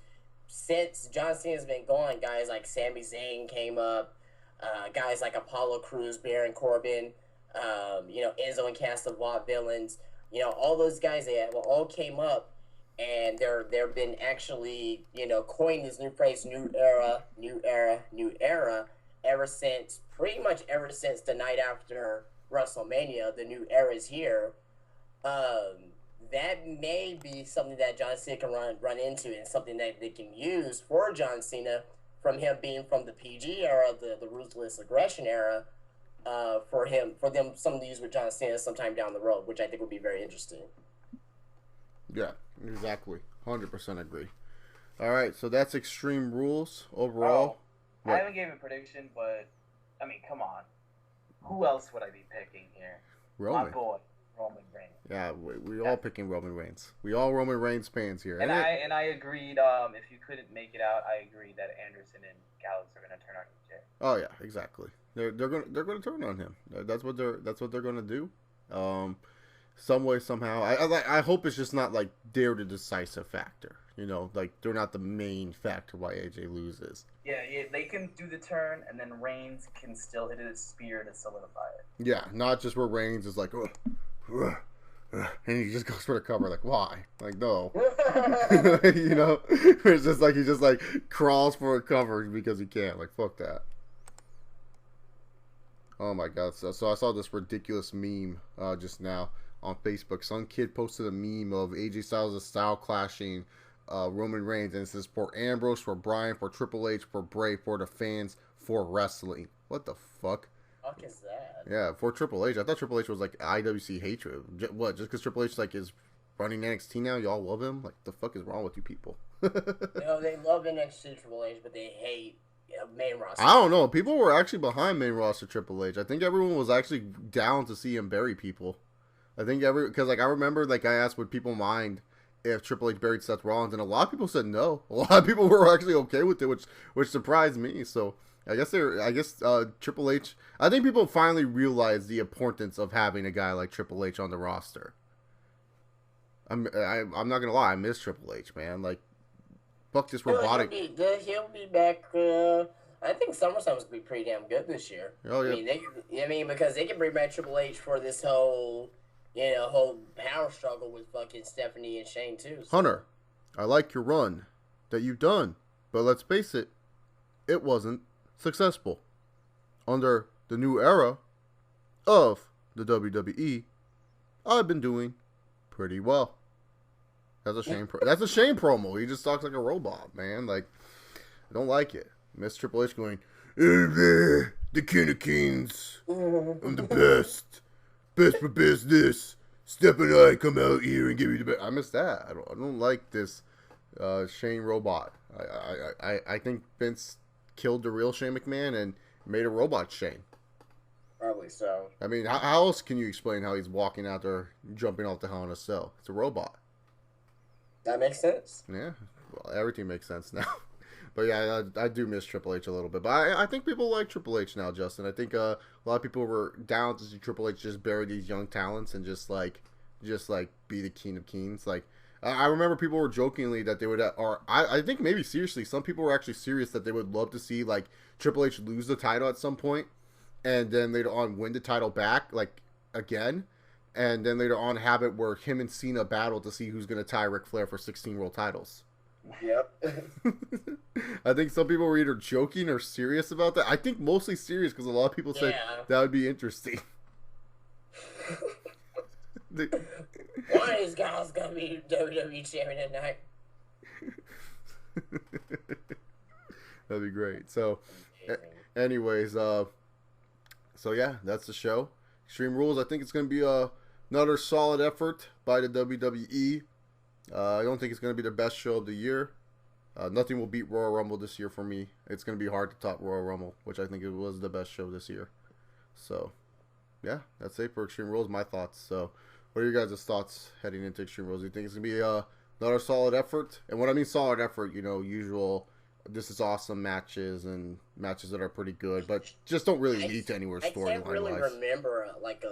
since John Cena's been gone, guys like Sami Zayn came up, guys like Apollo Crews, Baron Corbin, Enzo and Cass the Vaudevillains, all those guys, they all came up, and they've been actually, coining this new phrase, new era, pretty much ever since the night after WrestleMania. The new era is here. That may be something that John Cena can run into, and something that they can use for John Cena, from him being from the PG era, the ruthless aggression era, for them something to use with John Cena sometime down the road, which I think would be very interesting. Yeah, exactly. 100% agree. All right, so that's Extreme Rules overall. Oh, I haven't given a prediction, but I mean, come on. Who else would I be picking here? Roman. My boy, Roman Reigns. Yeah, we all picking Roman Reigns. We all Roman Reigns fans here. And I agreed. If you couldn't make it out, I agreed that Anderson and Gallows are gonna turn on each other. Oh yeah, exactly. They're gonna turn on him. That's what they're gonna do. Some way somehow. I hope it's just not like they're the decisive factor. You know, like they're not the main factor why AJ loses. Yeah, they can do the turn, and then Reigns can still hit his spear to solidify it. Yeah, not just where Reigns is like, and he just goes for the cover. Like, why? Like, no. You know, it's just like he just like crawls for a cover because he can't. Like, fuck that. Oh my god! So I saw this ridiculous meme just now on Facebook. Some kid posted a meme of AJ Styles' style clashing Roman Reigns, and it says for Ambrose, for Bryan, for Triple H, for Bray, for the fans, for wrestling. What the fuck? Fuck is that? Yeah, for Triple H. I thought Triple H was like IWC hatred. What? Just because Triple H like is running NXT now, y'all love him? Like, the fuck is wrong with you people? No, they love NXT Triple H, but they hate main roster. I don't know. People were actually behind main roster Triple H. I think everyone was actually down to see him bury people. I think because like I remember like I asked would people mind if Triple H buried Seth Rollins, and a lot of people said no. A lot of people were actually okay with it, which surprised me. So I guess Triple H. I think people finally realized the importance of having a guy like Triple H on the roster. I'm not gonna lie, I miss Triple H, man. Like, fuck this robotic. He'll be back. I think SummerSlam's gonna be pretty damn good this year. Oh yeah. I mean, because they can bring back Triple H for this whole power struggle with fucking Stephanie and Shane too. So. Hunter, I like your run that you've done, but let's face it, it wasn't successful. Under the new era of the WWE, I've been doing pretty well. That's a shame. That's a shame promo. He just talks like a robot, man. Like, I don't like it. Miss Triple H going, the King of Kings. I'm the best. Best for business. Step and I come out here and give you the best. I miss that. I don't like this Shane robot. I think Vince killed the real Shane McMahon and made a robot Shane. Probably so. I mean, how else can you explain how he's walking out there, jumping off the Hell in a Cell? It's a robot. That makes sense. Yeah, well, everything makes sense now. But yeah, I do miss Triple H a little bit. But I think people like Triple H now, Justin. I think a lot of people were down to see Triple H just bury these young talents and just be the King of Kings. Like, I remember people were jokingly that they would, or I think maybe seriously, some people were actually serious that they would love to see like Triple H lose the title at some point, and then later on win the title back like again, and then later on have it where him and Cena battle to see who's going to tie Ric Flair for 16 world titles. Yep. I think some people were either joking or serious about that. I think mostly serious because a lot of people said that would be interesting. One of these guys gonna be WWE champion tonight. That'd be great. So, anyways, so yeah, that's the show. Extreme Rules. I think it's gonna be another solid effort by the WWE. I don't think it's gonna be the best show of the year. Nothing will beat Royal Rumble this year for me. It's gonna be hard to top Royal Rumble, which I think it was the best show this year. So, yeah, that's it for Extreme Rules. My thoughts. So, what are your guys' thoughts heading into Extreme Rules? Do you think it's going to be another solid effort? And when I mean solid effort, usual, this is awesome matches and matches that are pretty good, but just don't really lead to anywhere storyline-wise. I can't really remember like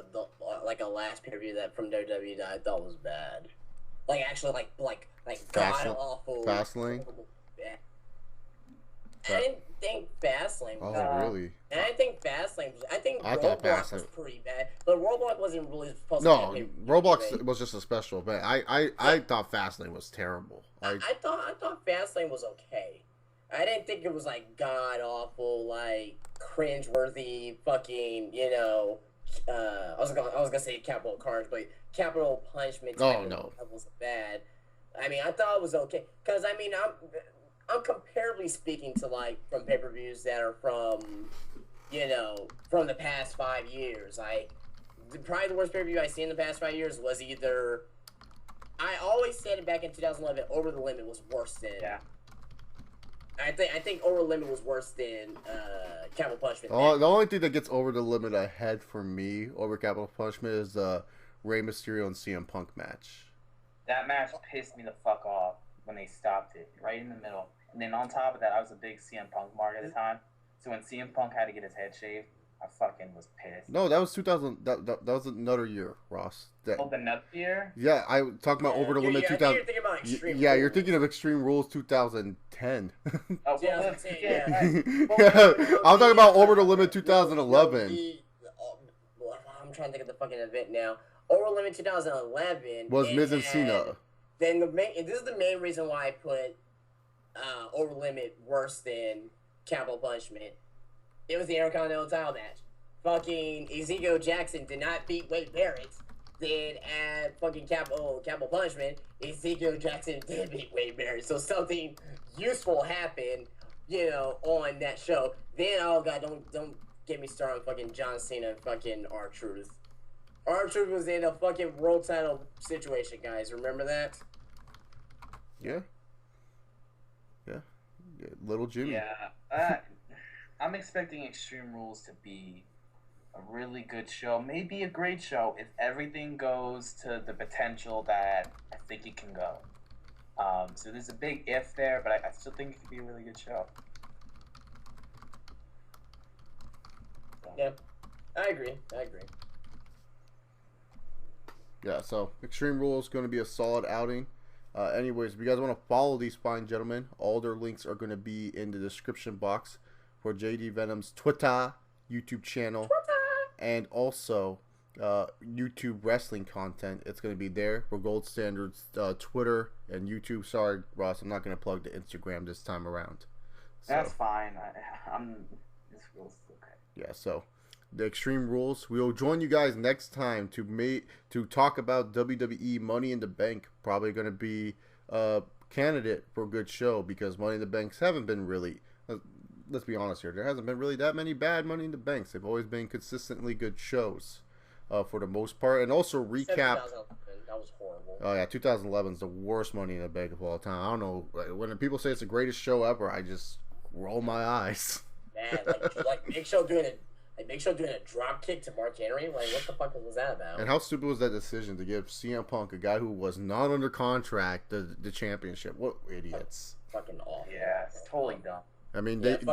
a last pay-per-view that from WWE that I thought was bad. Like, actually, like god-awful. Fastlane? Yeah. I didn't think Fastlane was bad. Oh, really? And I think Fastlane was... I thought Roadblock was pretty bad. But Roadblock wasn't really supposed to be... No, Roadblock was just a special, but I thought Fastlane was terrible. I thought Fastlane was okay. I didn't think it was, like, god-awful, like, cringe-worthy fucking, I was gonna say Capital Carnage, but Capital Punishment... Oh, no. That was bad. I mean, I thought it was okay. Because, I mean, I'm comparably speaking to, like, from pay-per-views that are from the past 5 years. Probably the worst pay-per-view I've seen in the past 5 years was either... I always said it back in 2011, Over the Limit was worse than I think Over the Limit was worse than Capital Punishment. The only thing that gets over the limit ahead for me over Capital Punishment is the Rey Mysterio and CM Punk match. That match pissed me the fuck off when they stopped it right in the middle. And then on top of that, I was a big CM Punk mark at the time. So when CM Punk had to get his head shaved, I fucking was pissed. No, that was 2000. That was another year, Ross. Another year? Yeah, I talking about Over the Limit 2000. You're thinking about Extreme yeah, Rules. You're thinking of Extreme Rules 2010. Oh, yeah. I'm talking about Over the Limit 2011. I'm trying to think of the fucking event now. Over the Limit 2011 was Miz and Cena. Then this is the main reason why I put Over the Limit worse than Capital Punishment. It was the Intercontinental title match. Fucking Ezekiel Jackson did not beat Wade Barrett. Then at fucking Capital Punishment, Ezekiel Jackson did beat Wade Barrett. So something useful happened, on that show. Then, oh god, don't get me started on fucking John Cena and fucking R-Truth. R-Truth was in a fucking world title situation, guys. Remember that? Yeah. Little Jimmy. Yeah. I'm expecting Extreme Rules to be a really good show, maybe a great show if everything goes to the potential that I think it can go. So there's a big if there, but I still think it could be a really good show. Yeah, I agree. Yeah, so Extreme Rules is going to be a solid outing. Anyways, if you guys want to follow these fine gentlemen, all their links are going to be in the description box for JD Venom's Twitter, YouTube channel, and also YouTube wrestling content. It's going to be there for Gold Standard's Twitter and YouTube. Sorry, Ross, I'm not going to plug the Instagram this time around. So, that's fine. This feels okay. Yeah, so the Extreme Rules. We will join you guys next time to talk about WWE Money in the Bank. Probably going to be a candidate for a good show because Money in the Banks haven't been really. Let's be honest here. There hasn't been really that many bad Money in the Banks. They've always been consistently good shows, for the most part. And also recap. That was horrible. Oh yeah, 2011 is the worst Money in the Bank of all time. I don't know. When people say it's the greatest show ever, I just roll my eyes. Man, like Big Show doing a drop kick to Mark Henry. Like, what the fuck was that about? And how stupid was that decision to give CM Punk, a guy who was not under contract, the championship? What idiots! Fucking awful. Yeah, it's totally dumb. I mean, it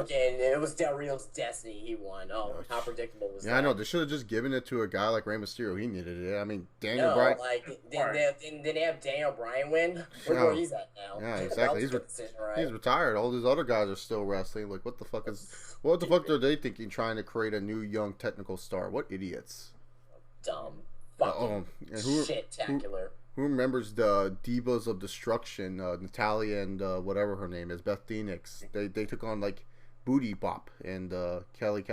was Del Rio's destiny. He won. Oh, how predictable was that? Yeah, I know. They should have just given it to a guy like Rey Mysterio. He needed it. I mean, Daniel Bryan. Did they have Daniel Bryan win? Where he's at now? Yeah, exactly. He's retired. All these other guys are still wrestling. Like, what the fuck are they thinking? Trying to create a new young technical star? What idiots? Dumb. Fucking shit-tacular. Who remembers the Divas of Destruction, Natalia and whatever her name is, Beth Phoenix? They took on like Booty Bop and Kelly.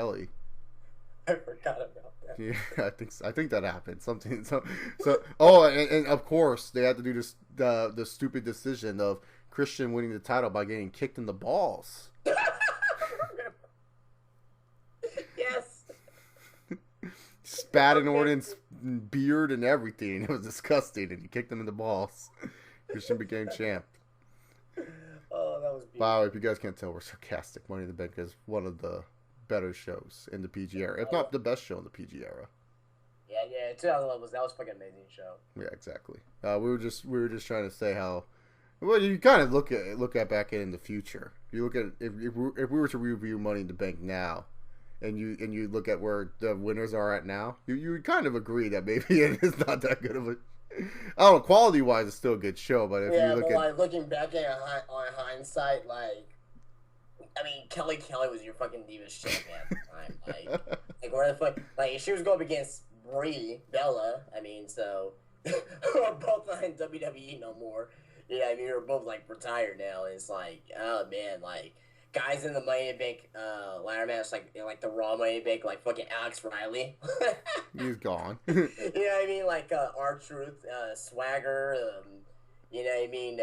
I forgot about that. Yeah, I think that happened. And of course they had to do this the stupid decision of Christian winning the title by getting kicked in the balls. Yes. Spat in Orton's beard and everything. It was disgusting, and he kicked him in the balls. Christian became champ. Oh, that was beautiful. By the way, if you guys can't tell, we're sarcastic. Money in the Bank is one of the better shows in the PG era, if not the best show in the PG era. Yeah, 2011 that was fucking amazing show. Yeah, exactly. We were just trying to say how. Well, you kind of look at back in the future. You look at if we were to review Money in the Bank now. And you look at where the winners are at now, you would kind of agree that maybe it is not that good of a. I don't know, quality wise, it's still a good show, but if you look at looking back on hindsight, I mean, Kelly was your fucking Divas champion at the time. Like where the fuck, like she was going up against Bella. I mean, so we're both not in WWE no more. Yeah, I mean, we're both like retired now. And it's like, oh man, like. Guys in the Money in the Bank ladder match, like the Raw Money in the Bank, like fucking Alex Riley. He's gone. You know what I mean? Like R-Truth, Swagger, you know what I mean?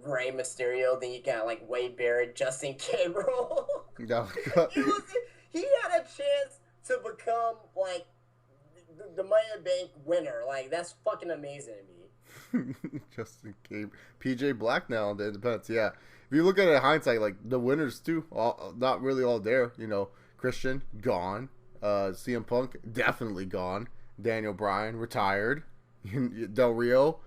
Rey Mysterio. Then you got like Wade Barrett, Justin Gabriel. No. he had a chance to become like the Money in the Bank winner. Like that's fucking amazing to me. Justin Gabriel, PJ Black now on the Independents. Yeah. if you look at it in hindsight, like the winners too, not really all there. You know, Christian gone, CM Punk definitely gone, Daniel Bryan retired, Del Rio,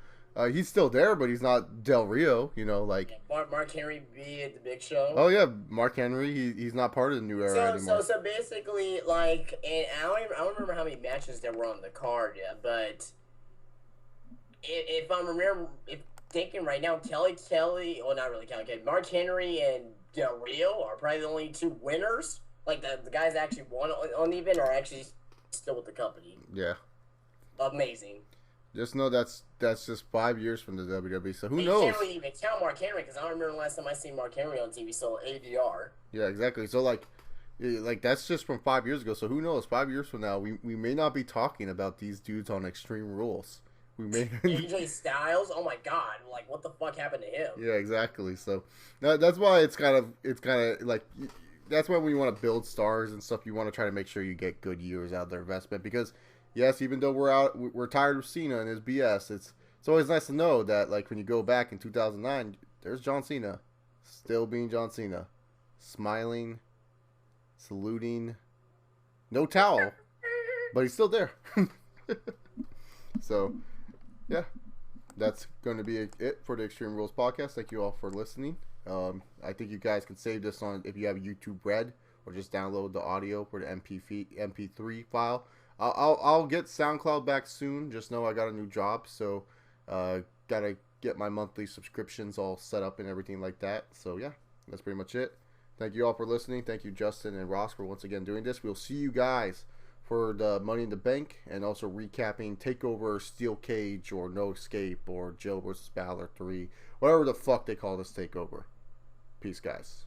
he's still there, but he's not Del Rio. You know, like Mark Henry be at the Big Show. Oh yeah, Mark Henry. He's not part of the New Era anymore. So basically, like, and I don't remember how many matches there were on the card yet, but if thinking right now, Kelly, well, not really Kelly, Mark Henry and Del Rio are probably the only two winners. Like the guys that actually won on the event are actually still with the company. Yeah. Amazing. Just know that's just 5 years from the WWE. So who knows? You can't really even count Mark Henry because I don't remember the last time I seen Mark Henry on TV. So ADR. Yeah, exactly. So like that's just from 5 years ago. So who knows? 5 years from now, we may not be talking about these dudes on Extreme Rules. We may AJ Styles. Oh my God! Like what the fuck happened to him? Yeah, exactly. So that's why it's kind of like that's why when you want to build stars and stuff, you want to try to make sure you get good years out of their investment because. Yes, even though we're tired of Cena and his BS, it's always nice to know that like when you go back in 2009, there's John Cena, still being John Cena, smiling, saluting, no towel, but he's still there. So, yeah, that's going to be it for the Extreme Rules podcast. Thank you all for listening. I think you guys can save this on if you have YouTube Red or just download the audio for the MP3 file. I'll get SoundCloud back soon. Just know I got a new job, so gotta get my monthly subscriptions all set up and everything like that. So yeah, that's pretty much it. Thank you all for listening. Thank you, Justin and Ross, for once again doing this. We'll see you guys for the Money in the Bank and also recapping TakeOver Steel Cage or No Escape or Joe vs. Balor 3, whatever the fuck they call this TakeOver. Peace, guys.